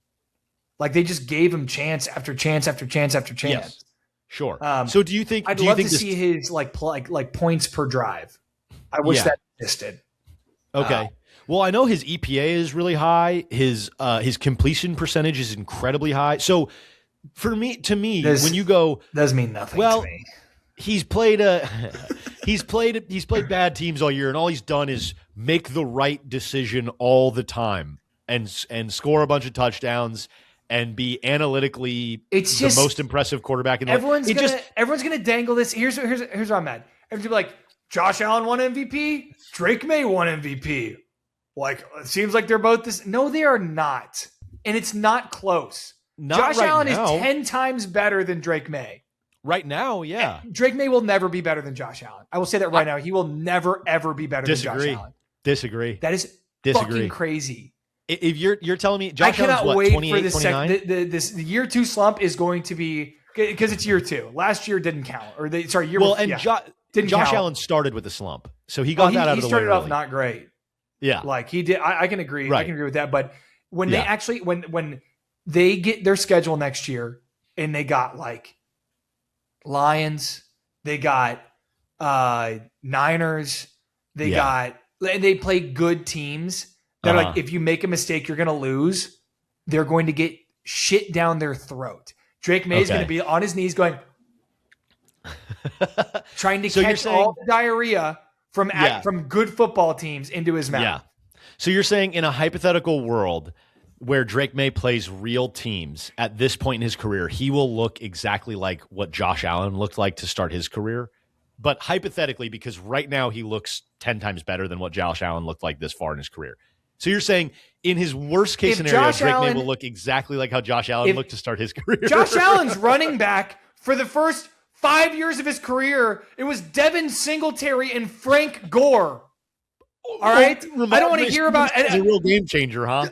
Like they just gave him chance after chance after chance after chance. Yes. Sure. So do you think? I'd love to see his like points per drive. I wish that existed. Okay. Well, I know his EPA is really high. His completion percentage is incredibly high. So to me, when you go, does mean nothing to me. He's played bad teams all year, and all he's done is make the right decision all the time and score a bunch of touchdowns and be analytically the most impressive quarterback in the league. Everyone's gonna dangle this. Here's where I'm at. Everyone's be like, Josh Allen won MVP, Drake May won MVP. Like, it seems like they're both this. No, they are not. And it's not close. Josh Allen is 10 times better than Drake May. Right now, yeah. And Drake May will never be better than Josh Allen. I will say that right now. He will never, ever be better than Josh Allen. Disagree. That is fucking crazy. If you're telling me Josh Allen's what, wait 28, for the year 2 slump is going to be, because it's year 2. Last year didn't count. Josh Allen started with a slump. So he got that out of the way. He started off not great. Yeah. Like he did. I can agree. Right. I can agree with that. But when they actually, when they get their schedule next year and they got like Lions, they got Niners, and they play good teams. They're like, if you make a mistake, you're going to lose. They're going to get shit down their throat. Drake May is going to be on his knees going, trying to catch all the diarrhea from good football teams into his mouth. Yeah. So you're saying in a hypothetical world where Drake May plays real teams at this point in his career, he will look exactly like what Josh Allen looked like to start his career. But hypothetically, because right now he looks 10 times better than what Josh Allen looked like this far in his career. So you're saying in his worst case scenario, Drake May will look exactly like how Josh Allen looked to start his career. Josh Allen's running back for the first 5 years of his career, it was Devin Singletary and Frank Gore. All right? I don't want to hear about it. It's a real game changer, huh?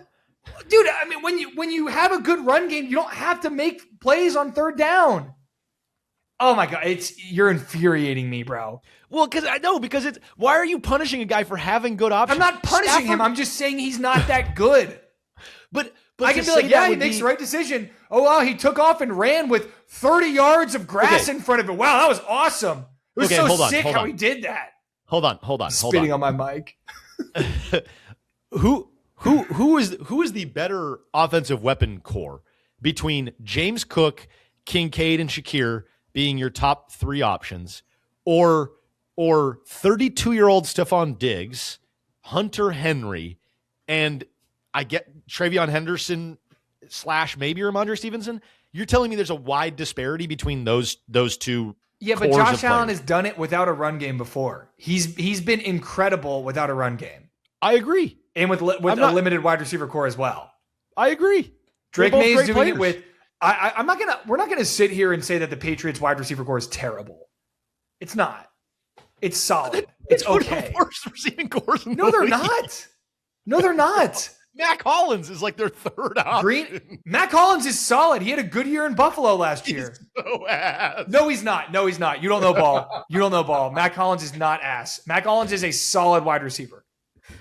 Dude, I mean, when you have a good run game, you don't have to make plays on third down. Oh my God, you're infuriating me, bro. Well, because it's why are you punishing a guy for having good options? I'm not punishing him. I'm just saying he's not that good. but I can be like, he makes the right decision. Oh wow, he took off and ran with 30 yards of grass in front of him. Wow, that was awesome. It was sick how he did that. Hold on. Spitting on my mic. Who is the better offensive weapon core between James Cook, Kincaid, and Shakir being your top 3 options, or 32-year-old Stephon Diggs, Hunter Henry, and I get Travion Henderson / maybe Ramondre Stevenson? You're telling me there's a wide disparity between those two? Yeah, but Josh Allen has done it without a run game before. He's been incredible without a run game. I agree. And with a limited wide receiver core as well. I agree. Drake May is doing it with. We're not gonna sit here and say that the Patriots wide receiver core is terrible. It's not. It's solid. It's okay. Worst receiving cores in no, they're not. No, they're not. Mac Hollins is like their third option. Mac Hollins is solid. He had a good year in Buffalo last year. He's so ass. No, he's not. You don't know ball. Mac Hollins is not ass. Mac Hollins is a solid wide receiver.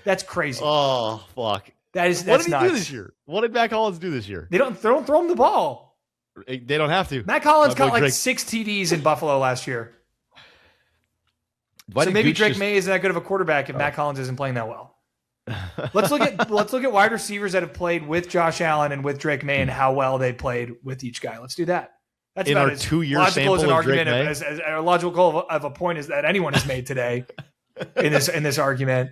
That's crazy. Oh, fuck. That's what did he nuts. do this year? What did Mac Hollins do this year? They don't throw him the ball. They don't have to. Mac Hollins got like 6 TDs in Buffalo last year. So maybe Drake May isn't that good of a quarterback if Mac Hollins isn't playing that well. Let's look at wide receivers that have played with Josh Allen and with Drake May and how well they played with each guy. Let's do that. That's in about our 2-year sample as an of argument Drake May? as a logical of a point as that anyone has made today in this argument.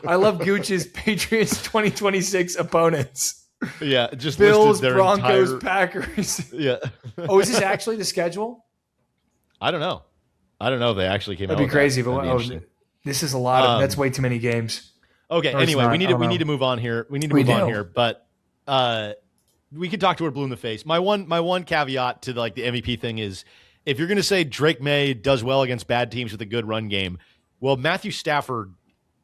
I love Gooch's Patriots 2026 opponents. Yeah, just Bills, their Broncos, Packers. Yeah. Oh, is this actually the schedule? I don't know if they actually came out. That'd be crazy, but this is a lot of. That's way too many games. Okay. Anyway, we need to move on here. But we could talk to her blue in the face. My one caveat to the MVP thing is if you're going to say Drake May does well against bad teams with a good run game, well, Matthew Stafford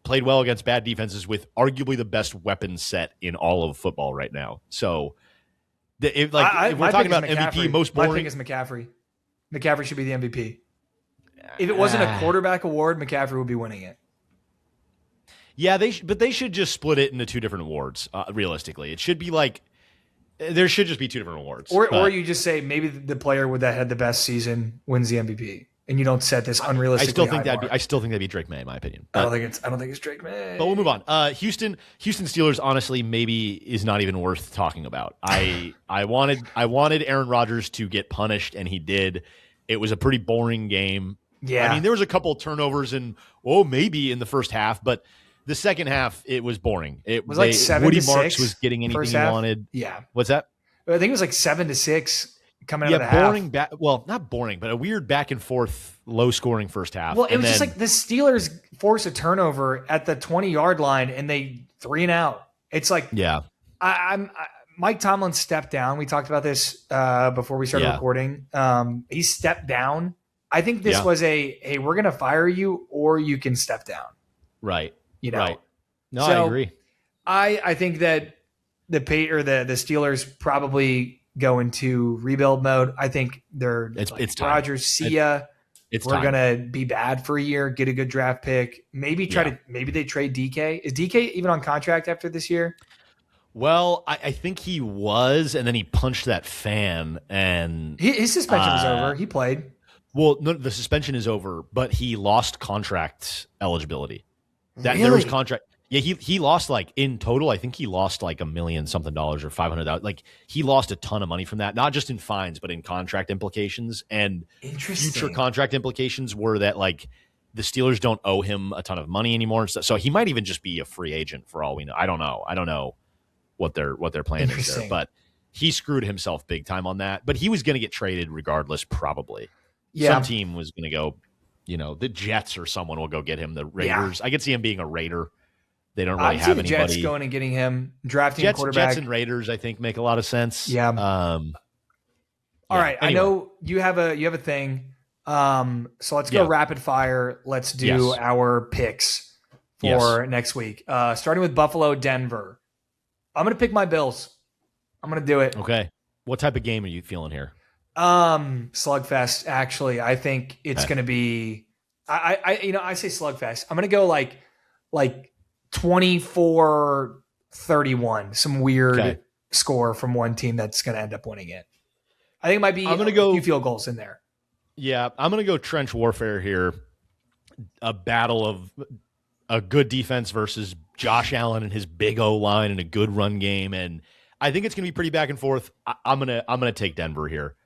played well against bad defenses with arguably the best weapon set in all of football right now. So, if we're talking about MVP, most boring. My pick is McCaffrey. McCaffrey should be the MVP. If it wasn't a quarterback award, McCaffrey would be winning it. Yeah, but they should just split it into 2 different awards. Realistically, it should be there should just be 2 different awards. Or you just say maybe the player that had the best season wins the MVP. and you don't set this unrealistically I still think that'd be Drake May in my opinion. But I don't think it's Drake May. But we'll move on. Houston Steelers honestly maybe is not even worth talking about. I wanted Aaron Rodgers to get punished, and he did. It was a pretty boring game. Yeah. I mean, there was a couple turnovers maybe in the first half, but the second half it was boring. It was like 7-6. Woody Marks was getting anything he wanted. Yeah. What's that? I think it was like 7-6 coming out of the boring half. Not boring, but a weird back and forth, low scoring first half. Well, it was just like the Steelers force a turnover at the 20-yard line and they 3-and-out. It's like, Mike Tomlin stepped down. We talked about this before we started recording. He stepped down. I think this was hey, we're going to fire you or you can step down. Right. Right. No, I agree. I think that the Steelers probably go into rebuild mode. I think it's time. Rodgers, see ya. We're going to be bad for a year, get a good draft pick. Maybe they trade DK. Is DK even on contract after this year? Well, I think he was, and then he punched that fan, and his suspension was over. He played. Well, no, the suspension is over, but he lost contract eligibility. Really? There was contract. Yeah, he lost in total. I think he lost $1 million something or $500. Like he lost a ton of money from that, not just in fines, but in contract implications. And future contract implications were that the Steelers don't owe him a ton of money anymore. So he might even just be a free agent for all we know. I don't know what their plan is there, but he screwed himself big time on that. But he was going to get traded regardless, probably. Yeah. Some team was going to go, the Jets or someone will go get him. The Raiders. Yeah. I could see him being a Raider. They don't really have anybody. Jets going and getting him, drafting a quarterback. Jets and Raiders, I think, make a lot of sense. Yeah. All right. Anyway. I know you have a thing. So let's go rapid fire. Let's do our picks for next week. Starting with Buffalo, Denver. I'm going to pick my Bills. I'm going to do it. Okay. What type of game are you feeling here? Slugfest. Actually, I think it's going to be. I say slugfest. I'm going to go like 24-31. Some weird score from one team that's going to end up winning it. I think it might be. I'm going to go a few field goals in there. Yeah, I'm going to go trench warfare here. A battle of a good defense versus Josh Allen and his big O-line and a good run game, and I think it's going to be pretty back and forth. I'm gonna take Denver here,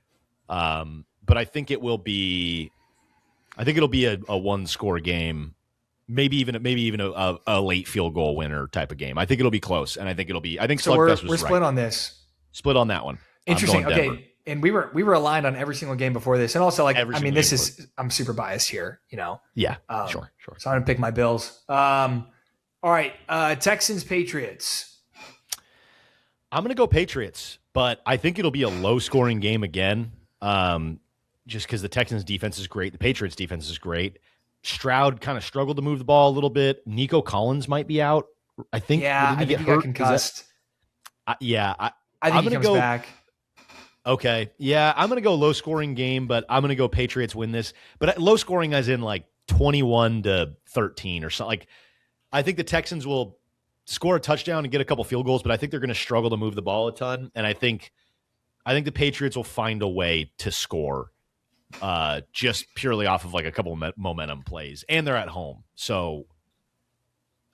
but I think it'll be a one-score game, maybe even a late field goal winner type of game. I think it'll be close, and I think so. We're split on this. Split on that one. Interesting. Okay. And we were aligned on every single game before this, and also I'm super biased here, Yeah, sure. So I'm gonna pick my Bills. All right, Texans Patriots. I'm gonna go Patriots, but I think it'll be a low scoring game again. Just because the Texans defense is great, the Patriots defense is great. Stroud kind of struggled to move the ball a little bit. Nico Collins might be out. I think. Yeah, I think he got concussed. I think he comes back. Okay. Yeah, I'm going to go low scoring game, but I'm going to go Patriots win this. But low scoring as in 21-13 or something. I think the Texans will score a touchdown and get a couple field goals, but I think they're going to struggle to move the ball a ton. And I think the Patriots will find a way to score just purely off of a couple momentum plays. And they're at home. So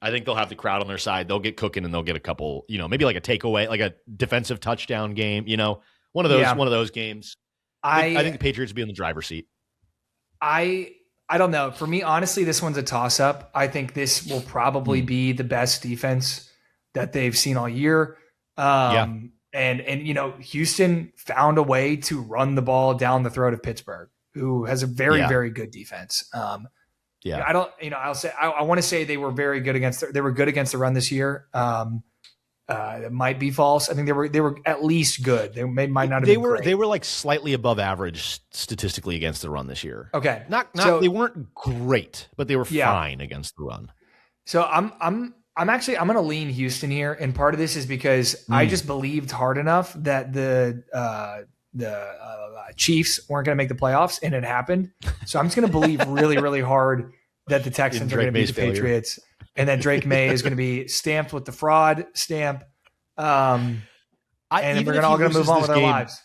I think they'll have the crowd on their side. They'll get cooking and they'll get a couple, maybe a takeaway, a defensive touchdown game, One of those games. I think the Patriots will be in the driver's seat. I don't know. For me, honestly, this one's a toss-up. I think this will probably be the best defense that they've seen all year. And Houston found a way to run the ball down the throat of Pittsburgh, who has a very, very good defense. I want to say they were very good against the run this year. It might be false. I think they were at least good. They might not have been great. They were slightly above average statistically against the run this year. Okay. They weren't great, but they were fine against the run. So I'm going to lean Houston here, and part of this is because I just believed hard enough that the Chiefs weren't going to make the playoffs, and it happened. So I'm just going to believe really, really hard that the Texans are going to beat the Patriots. And then Drake May is going to be stamped with the fraud stamp. And we're all going to move on with our lives.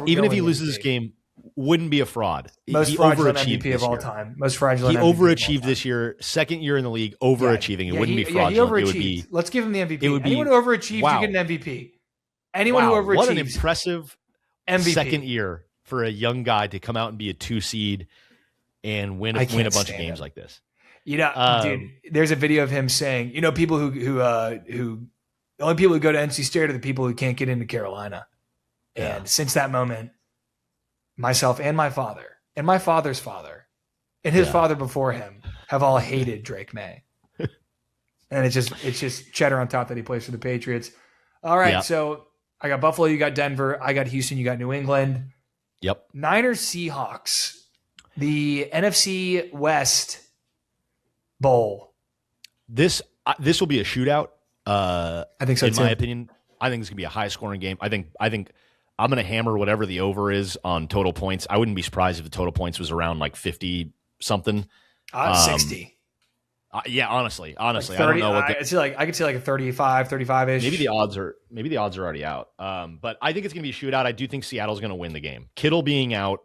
Even if he loses this game, wouldn't be a fraud. Most fraudulent MVP of all time. Most fraudulent. He overachieved this year. Second year in the league, overachieving. It wouldn't be fraudulent. He overachieved. It would be. Let's give him the MVP. It would be, anyone who overachieved, you get an MVP. Anyone who overachieves. What an impressive MVP. second year for a young guy to come out and be a 2 seed and win a bunch of games like this. You know, dude, there's a video of him saying, you know, people who the only people who go to NC State are the people who can't get into Carolina. Yeah. And since that moment, myself and my father and my father's father and his father before him have all hated Drake May. And it's just cheddar on top that he plays for the Patriots. All right, so I got Buffalo, you got Denver, I got Houston, you got New England. Yep. Niners, Seahawks, the NFC West Bowl. This will be a shootout. I think so in too. my opinion. I think it's gonna be a high scoring game. I think I'm gonna hammer whatever the over is on total points. I wouldn't be surprised if the total points was around like 50 something. 60. Yeah, honestly, Like 30, I don't know what I could see like a 35-ish. maybe the odds are already out. But I think it's gonna be a shootout. I do think Seattle's gonna win the game. Kittle being out,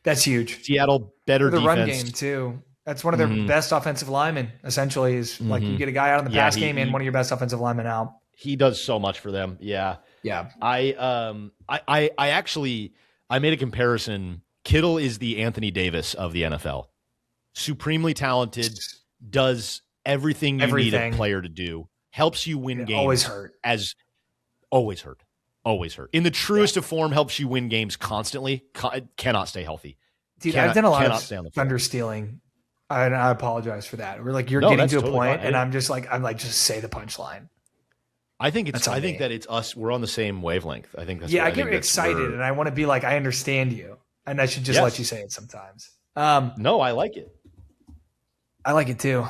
that's huge. Seattle better the defense. Run game too. That's one of their best offensive linemen. Essentially, is like you get a guy out in the pass game and one of your best offensive linemen out. He does so much for them. Yeah. Yeah. I actually made a comparison. Kittle is the Anthony Davis of the NFL. Supremely talented, does everything you need a player to do, helps you win games. Always hurt. In the truest of form, helps you win games constantly. Cannot stay healthy. Dude, I've done a lot of thunder stealing. And I apologize for that. We're like, you're getting to a point, and I'm just just say the punchline. I think that it's us. We're on the same wavelength. I think that's. Yeah, I get excited, and I want to be like, I understand you, and I should just let you say it sometimes. No, I like it. I like it too.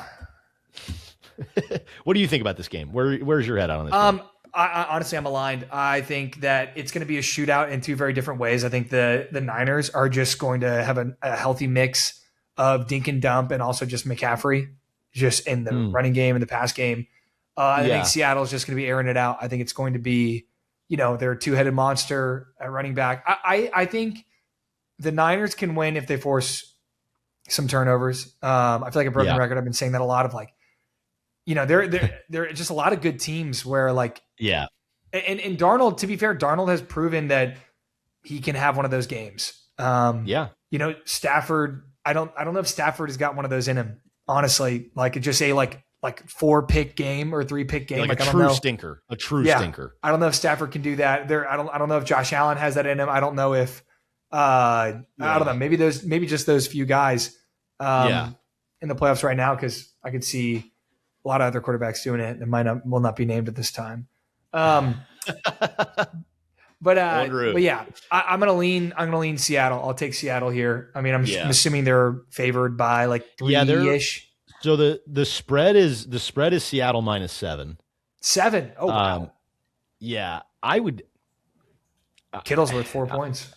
What do you think about this game? Where's your head on this game? I honestly, I'm aligned. I think that it's going to be a shootout in two very different ways. I think the Niners are just going to have a healthy mix of dink and dump, and also just McCaffrey, just in the running game and the pass game. I think Seattle's just going to be airing it out. I think it's going to be, they're a two-headed monster at running back. I think the Niners can win if they force some turnovers. I feel like a broken record. I've been saying that a lot of there are just a lot of good teams where and Darnold, to be fair, Darnold has proven that he can have one of those games. Stafford, I don't know if Stafford has got one of those in him, honestly. Just say like 4-pick game or 3-pick game. Like a true stinker. A true stinker. I don't know if Stafford can do that. I don't know if Josh Allen has that in him. I don't know if I don't know. Maybe just those few guys in the playoffs right now, because I could see a lot of other quarterbacks doing it and will not be named at this time. But yeah, I'm gonna lean Seattle. I'll take Seattle here. I mean, I'm assuming they're favored by like 3-ish. So the spread is Seattle -7. 7. Oh wow. Yeah, I would. Kittle's worth 4 points.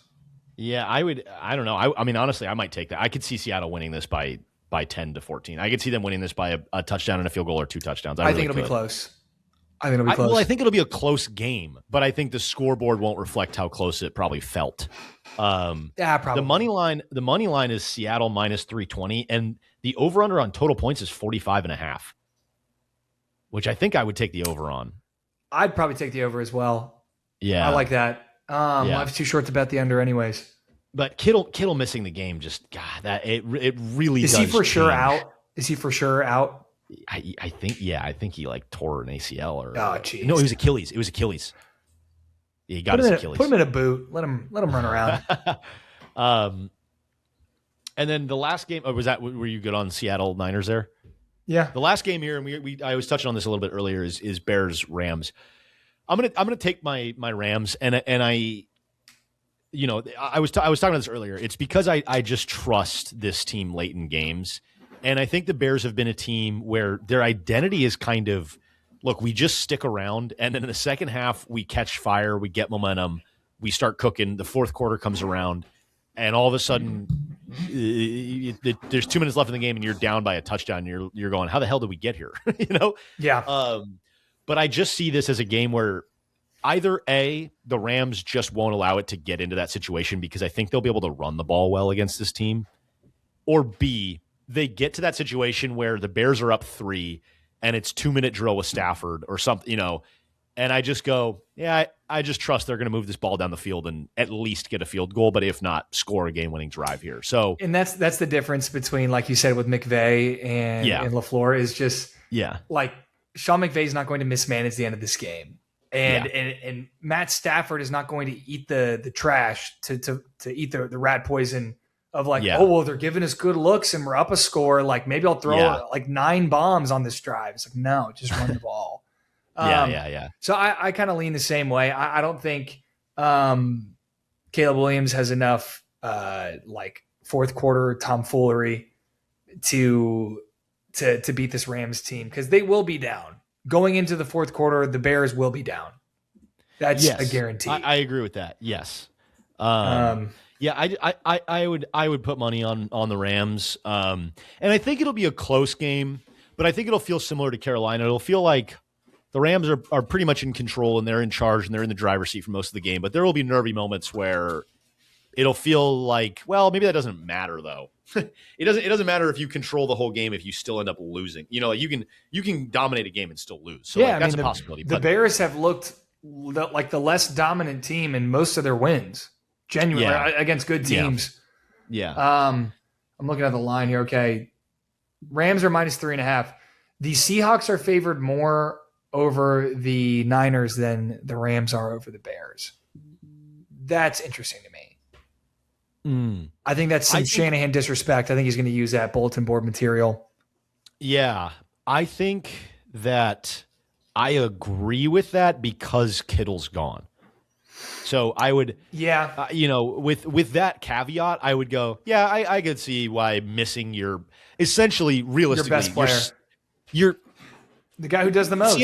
Yeah, I would. I don't know. I mean, honestly, I might take that. I could see Seattle winning this by 10 to 14. I could see them winning this by a touchdown and a field goal or 2 touchdowns. I think it'll be close. Well, I think it'll be a close game, but I think the scoreboard won't reflect how close it probably felt. Probably. The money line is Seattle -320, and the over/under on total points is 45.5, which I think I would take the over on. I'd probably take the over as well. Yeah, I like that. I was too short to bet the under, anyways. But Kittle missing the game, just God, that it really is does. He for change. sure out? Is he for sure out? I think he tore an ACL or geez. No, it was Achilles. Yeah, he got his Achilles. Put him in a boot. Let him run around. And then the last game, were you good on Seattle Niners there? Yeah. The last game here, and I was touching on this a little bit earlier, is Bears Rams. I'm gonna take my Rams, and I was talking about this earlier. It's because I just trust this team late in games. And I think the Bears have been a team where their identity is kind of, look, we just stick around, and then in the second half, we catch fire, we get momentum, we start cooking, the fourth quarter comes around, and all of a sudden, there's 2 minutes left in the game, and you're down by a touchdown, and you're going, how the hell did we get here? Yeah. But I just see this as a game where either A, the Rams just won't allow it to get into that situation because I think they'll be able to run the ball well against this team, or B, they get to that situation where the Bears are up 3 and it's 2-minute drill with Stafford or something, and I just go, yeah, I just trust they're going to move this ball down the field and at least get a field goal, but if not, score a game-winning drive here. So, and that's the difference between, like you said, with McVay and LaFleur is just like Sean McVay is not going to mismanage the end of this game, and Matt Stafford is not going to eat the trash to eat the rat poison of like, oh well, they're giving us good looks and we're up a score. Like maybe I'll throw like 9 bombs on this drive. It's like no, just run the ball. So I kind of lean the same way. I don't think Caleb Williams has enough like fourth quarter tomfoolery to beat this Rams team because they will be down going into the fourth quarter. The Bears will be down. That's a guarantee. I agree with that. Yes. I would put money on the Rams. And I think it'll be a close game, but I think it'll feel similar to Carolina. It'll feel like the Rams are pretty much in control and they're in charge and they're in the driver's seat for most of the game, but there will be nervy moments where it'll feel like, well, maybe that doesn't matter though. It doesn't matter if you control the whole game if you still end up losing. Like you can dominate a game and still lose. So that's a possibility. The Bears have looked like the less dominant team in most of their wins, genuinely against good teams. I'm looking at the line here. Okay, Rams are -3.5. The Seahawks are favored more over the Niners than the Rams are over the Bears. That's interesting to me. I think that's some Shanahan disrespect. I think he's going to use that bulletin board material. Yeah, I think that I agree with that because Kittle's gone. So I would, with that caveat, I would go, I could see why missing your essentially realistically your best player, you're the guy who does the most.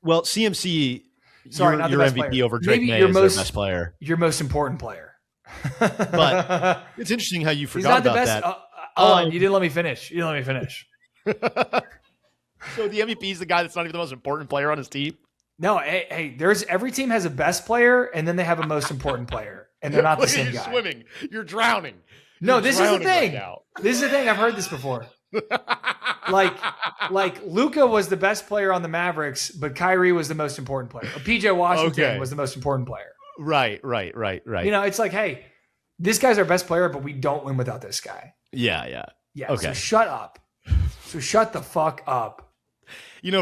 CMC, sorry, your not the best MVP player. over Drake May is their best player, your most important player. But it's interesting how you forgot about that. You didn't let me finish. So the MVP is the guy that's not even the most important player on his team. No, hey, every team has a best player, and then they have a most important player, and they're not the same guy. Swimming, you're drowning. This is the thing. This is the thing. I've heard this before. like Luka was the best player on the Mavericks, but Kyrie was the most important player. Or PJ Washington was the most important player. Right. It's like, hey, this guy's our best player, but we don't win without this guy. Yeah. Okay. So shut up. So shut the fuck up.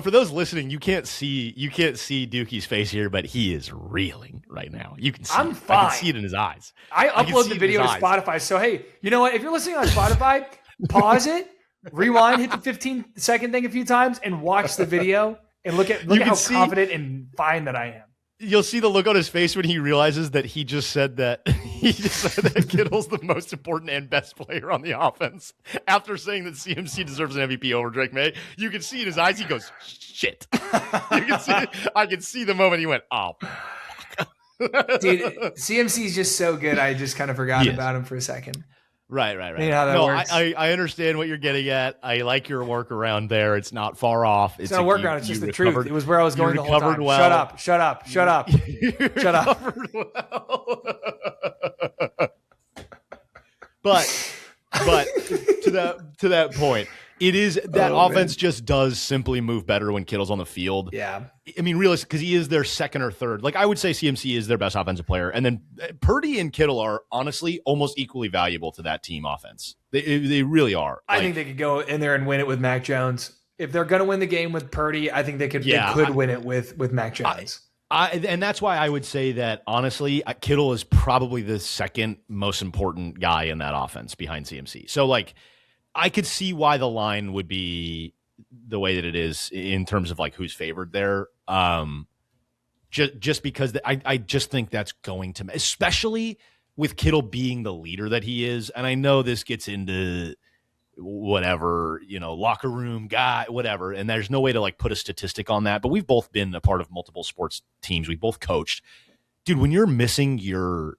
For those listening, you can't see Dookie's face here, but he is reeling right now. You can see. I'm fine. I can see it in his eyes. I upload the video to Spotify. So hey, you know what? If you're listening on Spotify, pause it, rewind, hit the 15-second thing a few times, and watch the video and look at how confident and fine that I am. You'll see the look on his face when he realizes that he just said that Kittle's the most important and best player on the offense. After saying that CMC deserves an MVP over Drake May, you can see in his eyes he goes, "Shit." I can see the moment he went, "Oh." Dude, CMC is just so good. I just kind of forgot about him for a second. Right. You know how that works? I understand what you're getting at. I like your workaround there. It's not far off. It's not a workaround. It's just the truth. It was where I was going the whole time. Well. Shut up. Shut up. But to that point, it is that offense just does simply move better when Kittle's on the field. Yeah. I mean, realistically, because he is their second or third. Like, I would say CMC is their best offensive player. And then Purdy and Kittle are honestly almost equally valuable to that team offense. They really are. I think they could go in there and win it with Mac Jones. If they're going to win the game with Purdy, I think they could win it with Mac Jones. And that's why I would say that, honestly, Kittle is probably the second most important guy in that offense behind CMC. So, like, I could see why the line would be the way that it is in terms of like who's favored there. Just because I just think that's going to, especially with Kittle being the leader that he is. And I know this gets into whatever, locker room guy, whatever. And there's no way to like put a statistic on that, but we've both been a part of multiple sports teams. We both coached. Dude, when you're missing your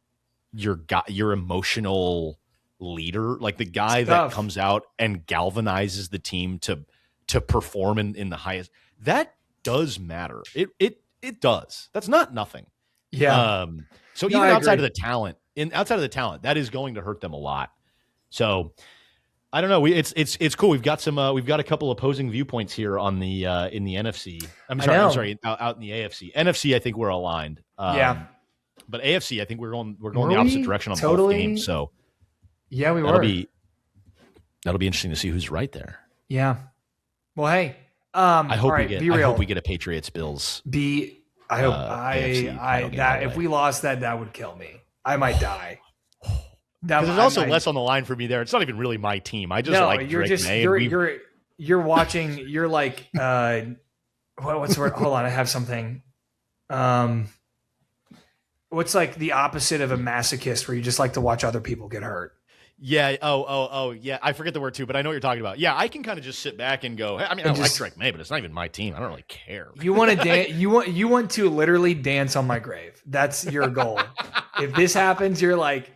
emotional leader, like the guy that comes out and galvanizes the team to perform in the highest, that does matter. It does. That's not nothing. Yeah. So even outside of the talent, that is going to hurt them a lot. So I don't know. It's cool. We've got a couple opposing viewpoints here on the in the NFC. I'm sorry, out in the AFC. NFC, I think we're aligned. But AFC, I think we're going the opposite direction on both games. So yeah, that'll be interesting to see who's right there. Yeah. Well, hey, I hope we get a Patriots Bills. I hope if we lost that would kill me. I might die. Because there's also less on the line for me there. It's not even really my team. I just like Drake May. You're watching. You're like what's the word? Hold on, I have something. What's like the opposite of a masochist, where you just like to watch other people get hurt? Yeah. Oh. Yeah. I forget the word too, but I know what you're talking about. Yeah, I can kind of just sit back and go. Hey, I mean, I like Drake May, but it's not even my team. I don't really care. You want to dance? You want to literally dance on my grave. That's your goal. If this happens, you're like,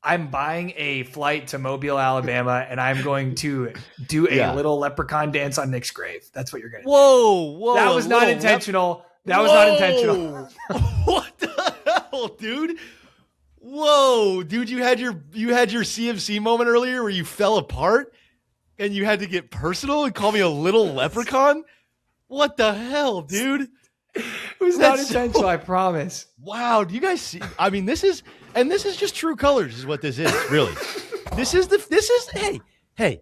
I'm buying a flight to Mobile, Alabama, and I'm going to do a little leprechaun dance on Nick's grave. That's what you're going to do. Whoa. That was not intentional. That was not intentional. What the hell, dude? Whoa, dude, you had your CFC moment earlier where you fell apart and you had to get personal and call me a little leprechaun? What the hell, dude? It was not intentional, I promise. Wow, do you guys see? I mean, this is just true colors is what this is, really. Hey.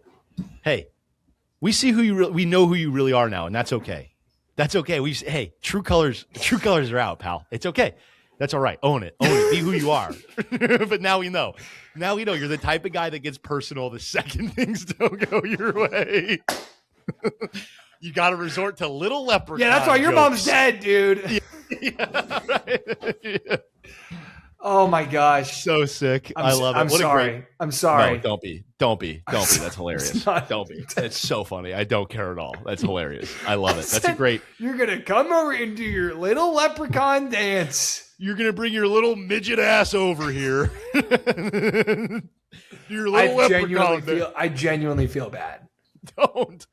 We see we know who you really are now, and that's okay. That's okay. True colors are out, pal. It's okay. That's all right. Own it. Be who you are. But now we know. You're the type of guy that gets personal the second things don't go your way. You got to resort to little leprechaun. Yeah, that's why your mom's dead, dude. Yeah, right. Yeah. Oh my gosh. So sick. I love it. I'm sorry. I'm sorry. No, don't be. That's hilarious. Don't be. It's so funny. I don't care at all. That's hilarious. I love it. That's a great. You're going to come over and do your little leprechaun dance. You're going to bring your little midget ass over here. Your little leprechaun. I genuinely feel bad. Don't.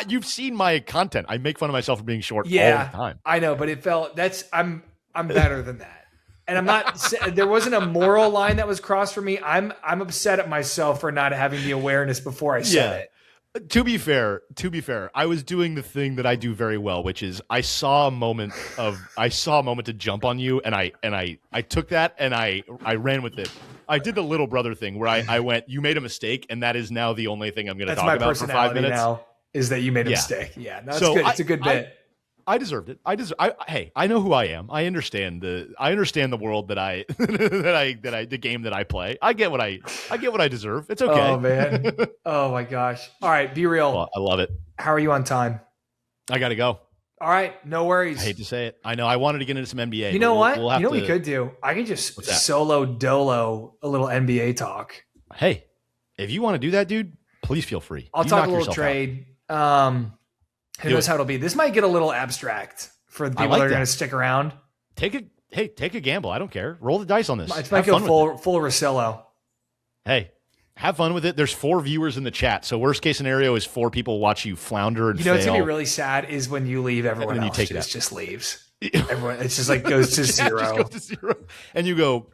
You've seen my content. I make fun of myself for being short all the time. I know, but I'm better than that. And I'm not. There wasn't a moral line that was crossed for me. I'm upset at myself for not having the awareness before I said it. To be fair, I was doing the thing that I do very well, which is I saw a moment to jump on you, and I took that and I ran with it. I did the little brother thing where I went, you made a mistake, and that is now the only thing I'm going to talk about for 5 minutes. Now is that you made a mistake? Yeah, that's good. It's a good bit. I deserved it. Hey, I know who I am. I understand the world the game that I play. I get what I deserve. It's okay. Oh man. Oh my gosh. All right, be real. Well, I love it. How are you on time? I got to go. All right, no worries. I hate to say it. I know I wanted to get into some NBA. You know what? You know what we could do? I could just solo dolo a little NBA talk. Hey, if you want to do that, dude, please feel free. I'll talk a little trade. Who knows how it'll be? This might get a little abstract for the people that are going to stick around. Take a gamble. I don't care. Roll the dice on this. It might go full Rosillo. Hey, have fun with it. There's 4 viewers in the chat, so worst case scenario is 4 people watch you flounder and fail. What's going to be really sad is when you leave, everyone else just leaves. Everyone, it's just like goes to zero. Just goes to zero. And you go,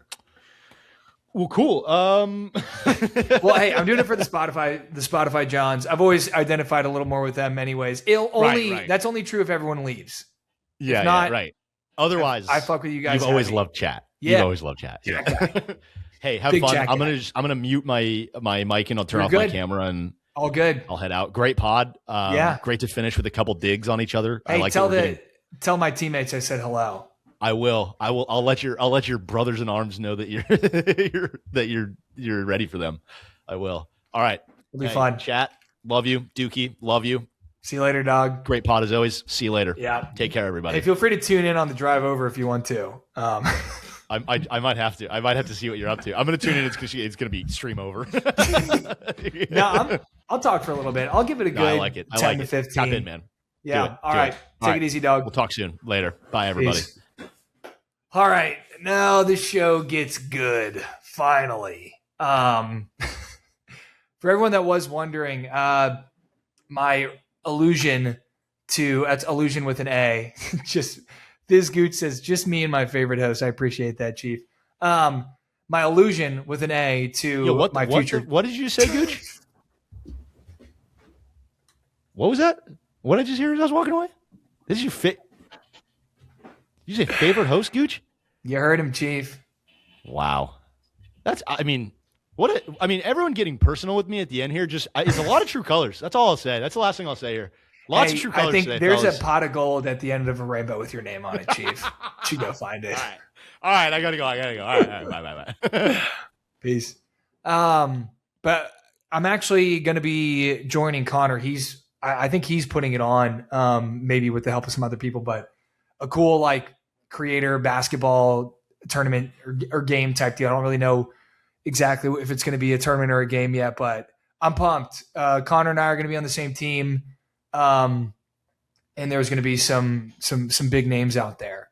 well, cool. Well, hey, I'm doing it for the Spotify Johns. I've always identified a little more with them anyways. That's only true if everyone leaves. Yeah, if not, right. Otherwise, I fuck with you guys. You've always loved chat. Yeah. You've always loved chat. Yeah. Hey, have fun. I'm gonna mute my mic and I'll turn off my camera and all good. I'll head out. Great pod. Great to finish with a couple digs on each other. Hey, tell my teammates I said hello. I will. I'll let your brothers in arms know that you're ready for them. I will. All right. It'll be fun. Chat. Love you. Dookie. Love you. See you later, dog. Great pod as always. See you later. Yeah. Take care, everybody. Hey, feel free to tune in on the drive over if you want to. I might have to. I might have to see what you're up to. I'm going to tune in. It's going to be stream over. No, I'll talk for a little bit. I'll give it a good I like it. 10 to 15. Tap in, man. Yeah. All right. Take it easy, dog. We'll talk soon. Later. Bye, everybody. Peace. All right, now the show gets good, finally. For everyone that was wondering, my allusion to, that's allusion with an A, just This Gooch says, just me and my favorite host. I appreciate that, Chief. My allusion with an A to my future. What did you say, Gooch? What was that? What did I just hear as I was walking away? This is your Did you say favorite host, Gooch? You heard him, Chief. Wow. Everyone getting personal with me at the end here it's a lot of true colors. That's all I'll say. That's the last thing I'll say here. Lots of true colors. I think today, there's fellas. a pot of gold at the end of a rainbow with your name on it, Chief. You go find it. All right. I gotta go. All right. Bye. Peace. But I'm actually going to be joining Connor. I think he's putting it on, maybe with the help of some other people, but a cool like creator basketball tournament or game type deal. I don't really know exactly if it's going to be a tournament or a game yet, but I'm pumped. Connor and I are going to be on the same team. And there's going to be some big names out there.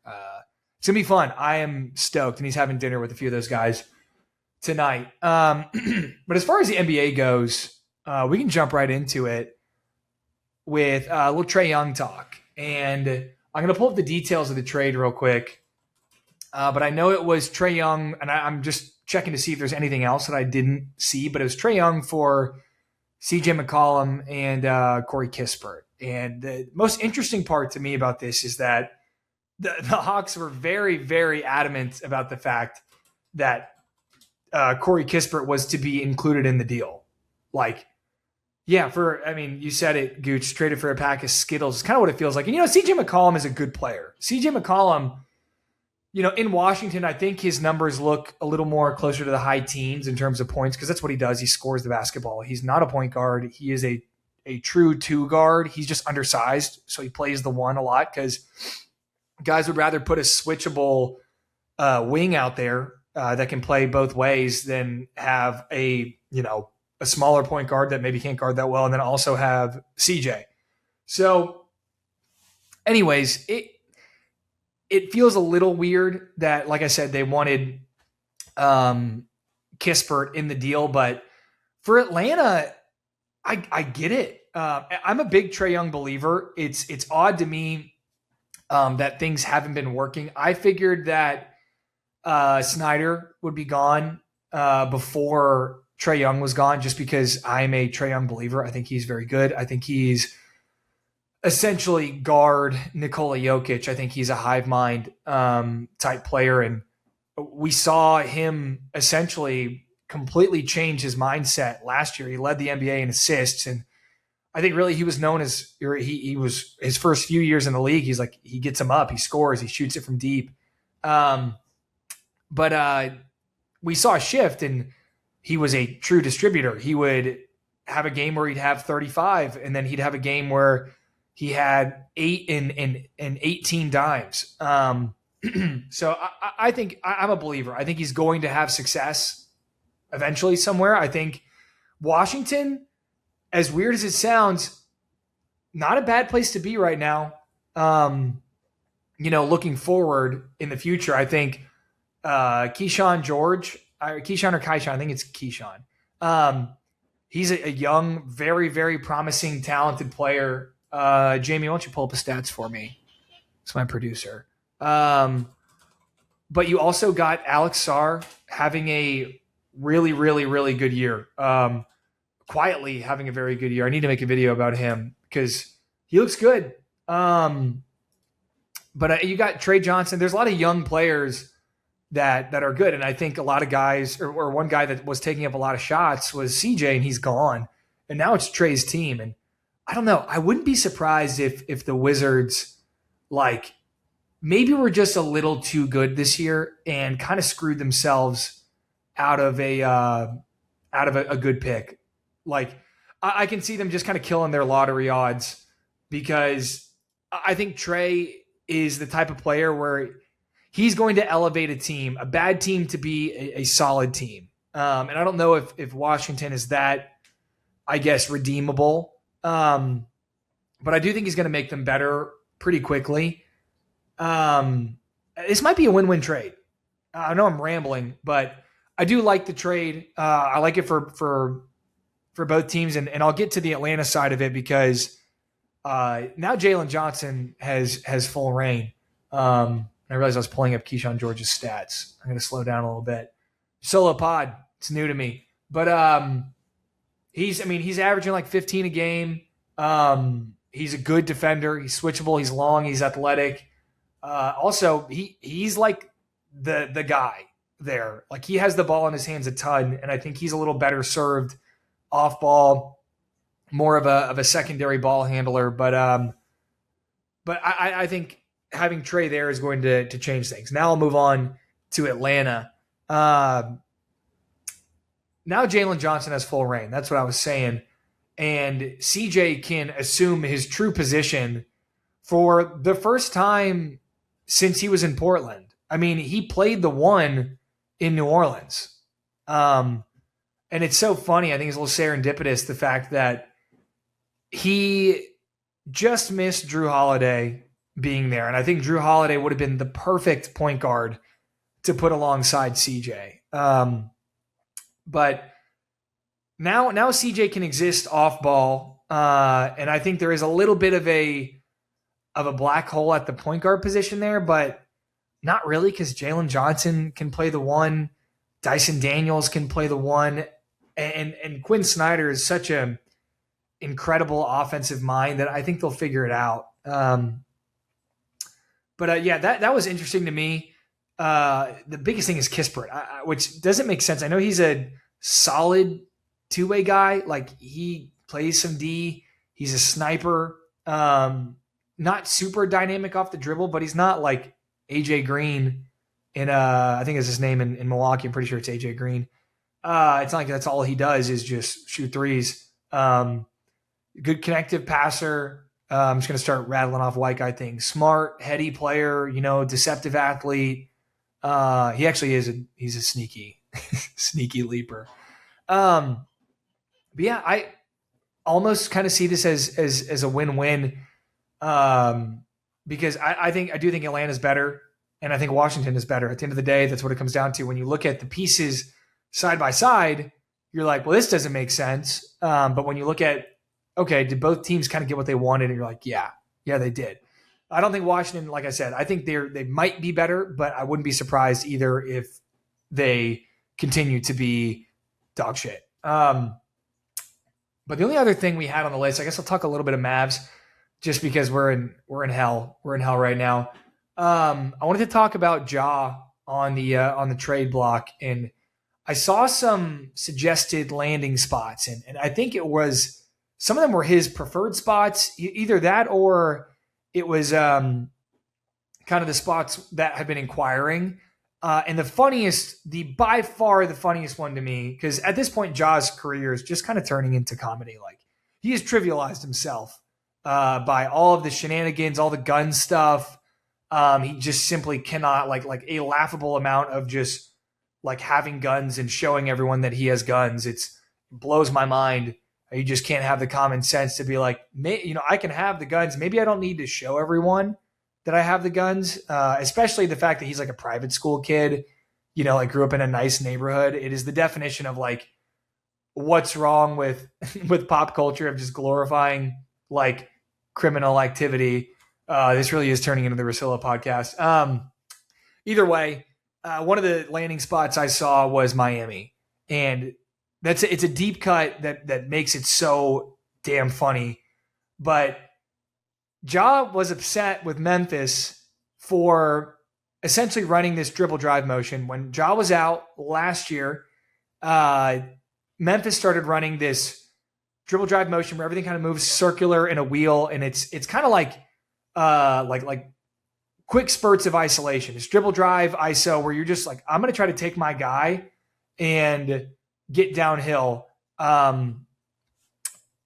It's going to be fun. I am stoked, and he's having dinner with a few of those guys tonight. But as far as the NBA goes, we can jump right into it with a little Trae Young talk. And I'm going to pull up the details of the trade real quick. But I know it was Trae Young, and I'm just checking to see if there's anything else that I didn't see. But it was Trae Young for CJ McCollum and Corey Kispert. And the most interesting part to me about this is that the Hawks were very, very adamant about the fact that Corey Kispert was to be included in the deal. Like, yeah, you said it, Gooch, traded for a pack of Skittles. It's kind of what it feels like. And, CJ McCollum is a good player. CJ McCollum, in Washington, I think his numbers look a little more closer to the high teens in terms of points because that's what he does. He scores the basketball. He's not a point guard. He is a true two guard. He's just undersized, so he plays the one a lot because guys would rather put a switchable wing out there that can play both ways than have a smaller point guard that maybe can't guard that well, and then also have CJ. So anyways, it feels a little weird that, like I said, they wanted Kispert in the deal, but for Atlanta, I get it. I'm a big Trae Young believer. It's odd to me that things haven't been working. I figured that Snyder would be gone before Trae Young was gone, just because I'm a Trae Young believer. I think he's very good. I think he's essentially guard Nikola Jokic. I think he's a hive mind type player, and we saw him essentially completely change his mindset last year. He led the NBA in assists, and I think really he was known as he was his first few years in the league. He's like, he gets him up, he scores, he shoots it from deep. But we saw a shift, and he was a true distributor. He would have a game where he'd have 35, and then he'd have a game where he had 8 and 18 dimes. So I think I'm a believer. I think he's going to have success eventually somewhere. I think Washington, as weird as it sounds, not a bad place to be right now. Looking forward in the future, I think Keyshawn or Keyshawn, I think it's Keyshawn. He's a young, very, very promising, talented player. Jamie, why don't you pull up the stats for me? It's my producer. But you also got Alex Sarr having a really, really, really good year. Quietly having a very good year. I need to make a video about him because he looks good. But you got Trey Johnson. There's a lot of young players that are good. And I think a lot of guys, or one guy that was taking up a lot of shots was CJ, and he's gone. And now it's Trey's team. And I don't know. I wouldn't be surprised if the Wizards, maybe were just a little too good this year and kind of screwed themselves out of a good pick. I can see them just kind of killing their lottery odds, because I think Trae is the type of player where he's going to elevate a team, a bad team, to be a solid team. And I don't know if Washington is that, I guess, redeemable. But I do think he's going to make them better pretty quickly. This might be a win-win trade. I know I'm rambling, but I do like the trade. I like it for both teams, and I'll get to the Atlanta side of it because now Jalen Johnson has full reign. I realized I was pulling up Keyshawn George's stats. I'm going to slow down a little bit. Solo pod. It's new to me. But he's averaging like 15 a game. He's a good defender. He's switchable. He's long. He's athletic. Also, he's like the guy there. Like, he has the ball in his hands a ton, and I think he's a little better served off ball, more of a secondary ball handler. But I think having Trae there is going to change things. Now I'll move on to Atlanta. Now Jalen Johnson has full reign. That's what I was saying. And CJ can assume his true position for the first time since he was in Portland. I mean, he played the one in New Orleans. And it's so funny. I think it's a little serendipitous, the fact that he just missed Drew Holiday being there. And I think Drew Holiday would have been the perfect point guard to put alongside CJ. But now CJ can exist off ball. And I think there is a little bit of a black hole at the point guard position there, but not really, because Jalen Johnson can play the one. Dyson Daniels can play the one. And Quinn Snyder is such an incredible offensive mind that I think they'll figure it out. But that was interesting to me. The biggest thing is Kispert, which doesn't make sense. I know he's a solid two-way guy. Like, he plays some D. He's a sniper. Not super dynamic off the dribble, but he's not like AJ Green in I think is his name in Milwaukee. I'm pretty sure it's AJ Green. It's not like that's all he does is just shoot threes. Good connective passer. I'm just going to start rattling off white guy things. Smart, heady player, deceptive athlete. He actually he's a sneaky, sneaky leaper. But yeah, I almost kind of see this as a win-win. Because I do think Atlanta's better, and I think Washington is better. At the end of the day, that's what it comes down to. When you look at the pieces side by side, you're like, well, this doesn't make sense. But when you look at, okay, did both teams kind of get what they wanted? And you're like, yeah, they did. I don't think Washington, like I said, I think they might be better, but I wouldn't be surprised either if they continue to be dog shit. But the only other thing we had on the list, I guess I'll talk a little bit of Mavs, just because we're in hell. We're in hell right now. I wanted to talk about Ja on the trade block, and I saw some suggested landing spots, and I think it was some of them were his preferred spots, either that or it was kind of the spots that have been inquiring. And by far the funniest one to me, because at this point Ja's career is just kind of turning into comedy. Like, he has trivialized himself by all of the shenanigans, all the gun stuff. He just simply cannot, like a laughable amount of just like having guns and showing everyone that he has guns. It blows my mind. You just can't have the common sense to be like, I can have the guns. Maybe I don't need to show everyone that I have the guns, especially the fact that he's like a private school kid, like grew up in a nice neighborhood. It is the definition of like, what's wrong with pop culture of just glorifying like criminal activity. This really is turning into the Russillo podcast. Either way, one of the landing spots I saw was Miami, and it's a deep cut that makes it so damn funny. But Ja was upset with Memphis for essentially running this dribble drive motion. When Ja was out last year, Memphis started running this dribble drive motion where everything kind of moves circular in a wheel, and it's kind of like quick spurts of isolation. It's dribble drive ISO where you're just like, I'm going to try to take my guy and get downhill and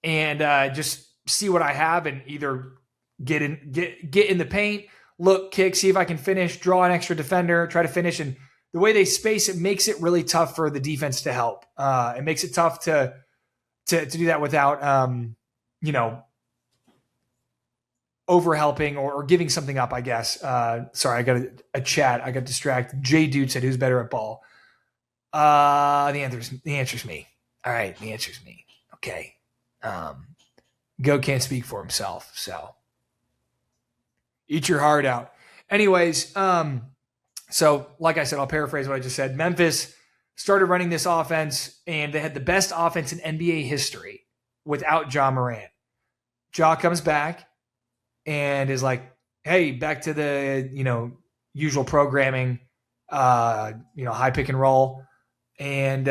just see what I have, and either get in the paint, look, kick, see if I can finish, draw an extra defender, try to finish. And the way they space it makes it really tough for the defense to help. It makes it tough to do that without over helping or giving something up, I guess. Sorry, I got a chat. I got distracted. Jay Dude said, who's better at ball? The answer's me. All right, the answer's me. Okay. Go can't speak for himself, so eat your heart out. Anyways, so like I said, I'll paraphrase what I just said. Memphis started running this offense, and they had the best offense in NBA history without Ja Morant. Ja comes back and is like, hey, back to the, usual programming, high pick and roll. And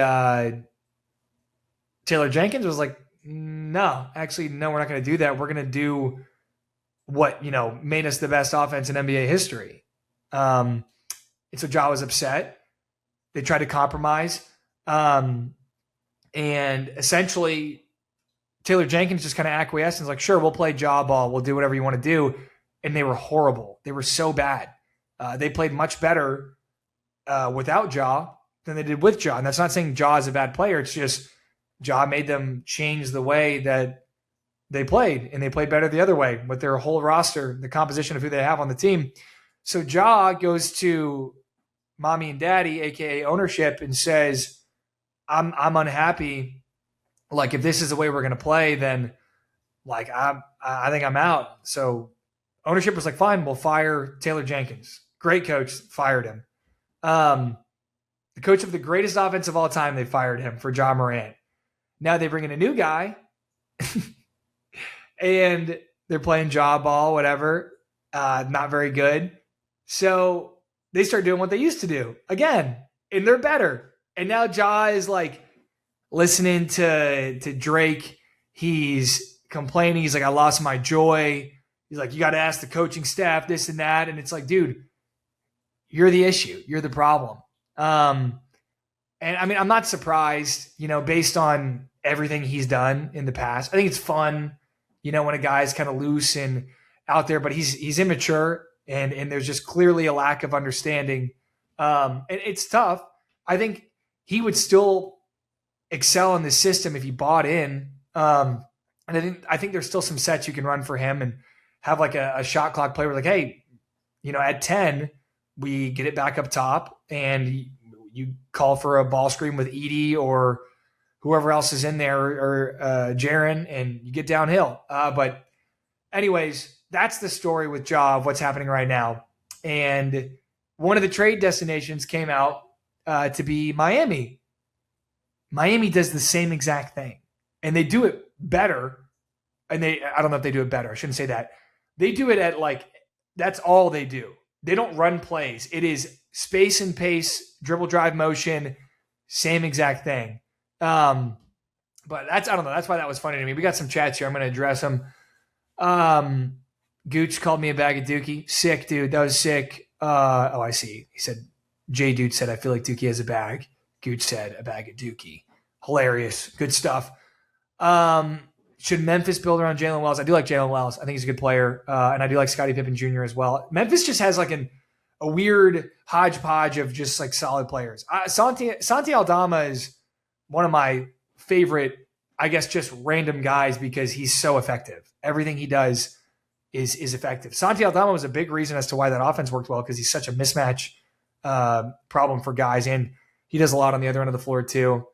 Taylor Jenkins was like, no, actually, no, we're not going to do that. We're going to do what, made us the best offense in NBA history. And so Ja was upset. They tried to compromise. And essentially, Taylor Jenkins just kind of acquiesced and was like, sure, we'll play Ja ball. We'll do whatever you want to do. And they were horrible. They were so bad. They played much better without Ja than they did with Ja. And that's not saying Ja is a bad player. It's just Ja made them change the way that they played. And they played better the other way with their whole roster, the composition of who they have on the team. So Ja goes to mommy and daddy, aka ownership, and says, I'm unhappy. Like, if this is the way we're going to play, then like I think I'm out. So ownership was like, fine, we'll fire Taylor Jenkins. Great coach, fired him. The coach of the greatest offense of all time, they fired him for Ja Morant. Now they bring in a new guy, and they're playing Ja ball, whatever. Not very good. So they start doing what they used to do again, and they're better. And now Ja is like listening to Drake. He's complaining. He's like, I lost my joy. He's like, you got to ask the coaching staff this and that. And it's like, dude, you're the issue. You're the problem. And I mean, I'm not surprised, based on everything he's done in the past. I think it's fun, when a guy's kind of loose and out there, but he's immature, and there's just clearly a lack of understanding. And it's tough. I think he would still excel in this system if he bought in. And I think there's still some sets you can run for him and have like a shot clock play where like, hey, at 10, we get it back up top and you call for a ball screen with Edie or whoever else is in there or Jaren, and you get downhill. But anyways, that's the story with Ja of what's happening right now. And one of the trade destinations came out to be Miami. Miami does the same exact thing, and they do it better. And I don't know if they do it better. I shouldn't say that. They do it at that's all they do. They don't run plays. It is space and pace, dribble, drive, motion, same exact thing. But I don't know. That's why that was funny to me. We got some chats here. I'm going to address them. Gooch called me a bag of Dookie. Sick, dude. That was sick. I see. He said, J Dude said, I feel like Dookie has a bag. Gooch said, a bag of Dookie. Hilarious. Good stuff. Should Memphis build around Jalen Wells? I do like Jalen Wells. I think he's a good player. And I do like Scottie Pippen Jr. as well. Memphis just has like a weird hodgepodge of just like solid players. Santi Aldama is one of my favorite, I guess, just random guys because he's so effective. Everything he does is effective. Santi Aldama was a big reason as to why that offense worked well because he's such a mismatch problem for guys. And he does a lot on the other end of the floor too.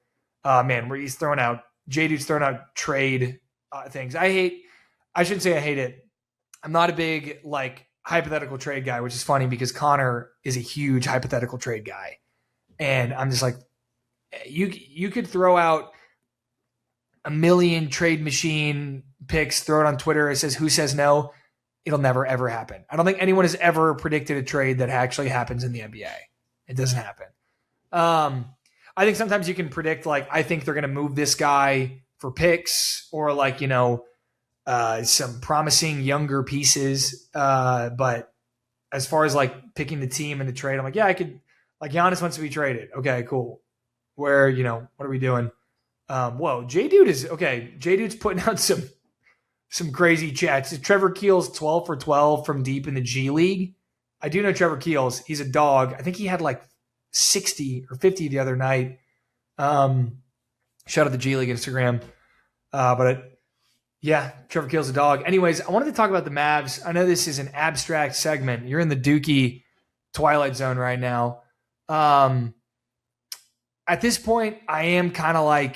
Where he's throwing out, J-Dude's throwing out trade things. I shouldn't say I hate it. I'm not a big hypothetical trade guy, which is funny because Connor is a huge hypothetical trade guy. And I'm just like, you could throw out a million trade machine picks, throw it on Twitter. It says, who says no? It'll never, ever happen. I don't think anyone has ever predicted a trade that actually happens in the NBA. It doesn't happen. I think sometimes you can predict, I think they're going to move this guy for picks or some promising younger pieces. But as far as picking the team and the trade, I'm like, yeah, I could, Giannis wants to be traded. Okay, cool. Where, what are we doing? Whoa, J-Dude's putting out some crazy chats. Trevor Keels 12 for 12 from deep in the G League. I do know Trevor Keels. He's a dog. I think he had 60 or 50 the other night. Shout out the G League Instagram. Trevor Keels a dog. Anyways, I wanted to talk about the Mavs. I know this is an abstract segment. You're in the Dookie Twilight Zone right now. At this point, I am kind of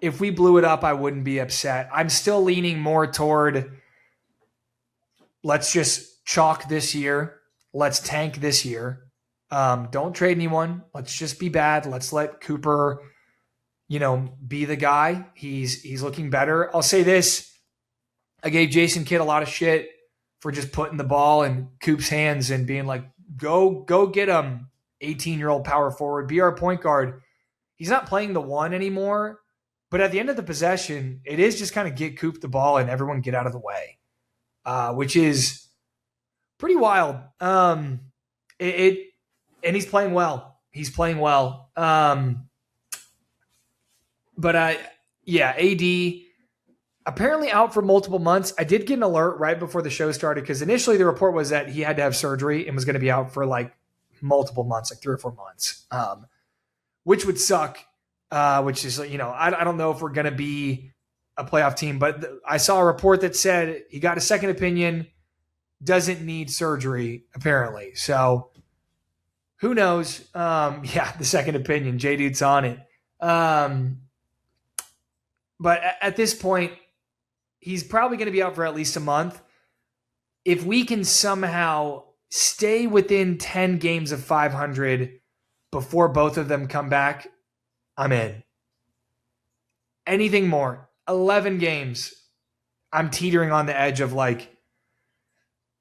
if we blew it up, I wouldn't be upset. I'm still leaning more toward let's just chalk this year. Let's tank this year. Don't trade anyone. Let's just be bad. Let's let Cooper, be the guy. He's looking better. I'll say this. I gave Jason Kidd a lot of shit for just putting the ball in Coop's hands and being like, go get him, 18-year-old power forward, be our point guard. He's not playing the one anymore, but at the end of the possession, it is just kind of get Coop the ball and everyone get out of the way, which is pretty wild. And he's playing well. He's playing well. But AD apparently out for multiple months. I did get an alert right before the show started because initially the report was that he had to have surgery and was going to be out for like multiple months, like 3 or 4 months, which would suck. Which is, I don't know if we're going to be a playoff team, but I saw a report that said he got a second opinion, doesn't need surgery, apparently. So who knows? The second opinion, J-Dude's on it. But at this point, he's probably going to be out for at least a month. If we can somehow stay within 10 games of 500 before both of them come back, I'm in. Anything more, 11 games, I'm teetering on the edge of like,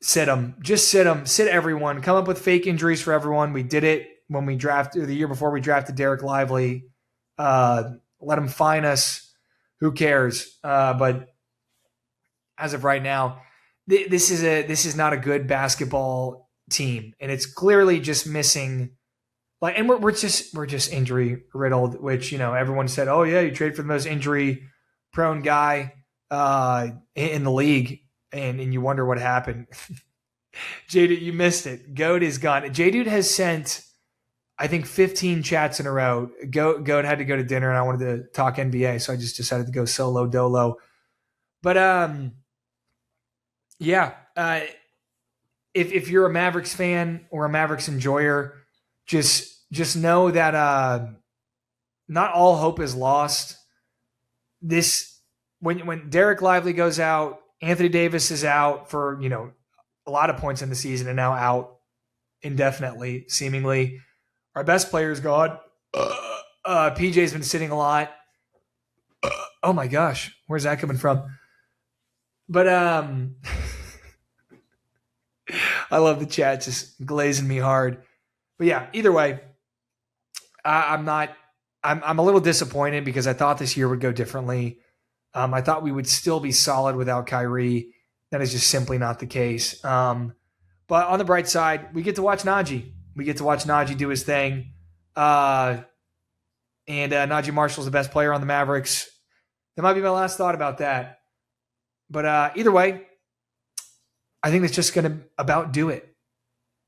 sit them. Just sit them. Sit everyone. Come up with fake injuries for everyone. We did it when we drafted, the year before we drafted Derek Lively. Let them fine us. Who cares? But as of right now, this is not a good basketball team, and it's clearly just missing. And we're just injury riddled, which everyone said, oh yeah, you trade for the most injury prone guy in the league, and you wonder what happened. J-Dude, you missed it. Goat is gone. J-Dude has sent, I think, 15 chats in a row. Goat had to go to dinner, and I wanted to talk NBA, so I just decided to go solo dolo. But if you're a Mavericks fan or a Mavericks enjoyer, just know that not all hope is lost. When Derek Lively goes out, Anthony Davis is out for a lot of points in the season and now out indefinitely, seemingly. Our best player's gone. PJ's been sitting a lot. Oh my gosh, where's that coming from? But I love the chat just glazing me hard. But yeah, either way, I'm a little disappointed because I thought this year would go differently. I thought we would still be solid without Kyrie. That is just simply not the case. But on the bright side, we get to watch Najee. We get to watch Najee do his thing. And Najee Marshall's the best player on the Mavericks. That might be my last thought about that. But either way, I think that's just going to about do it.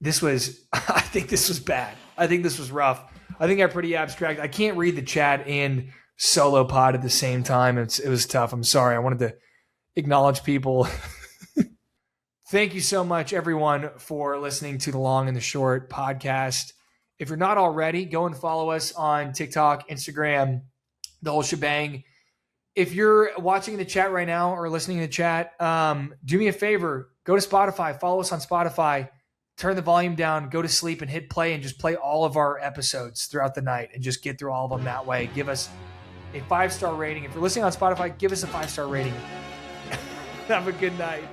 I think this was bad. I think this was rough. I think I'm pretty abstract. I can't read the chat and solo pod at the same time. It was tough. I'm sorry. I wanted to acknowledge people. Thank you so much, everyone, for listening to the Long and the Short podcast. If you're not already, go and follow us on TikTok, Instagram, the whole shebang. If you're watching in the chat right now or listening in the chat, do me a favor. Go to Spotify. Follow us on Spotify. Turn the volume down. Go to sleep and hit play and just play all of our episodes throughout the night and just get through all of them that way. Give us a 5-star rating. If you're listening on Spotify, give us a 5-star rating. Have a good night.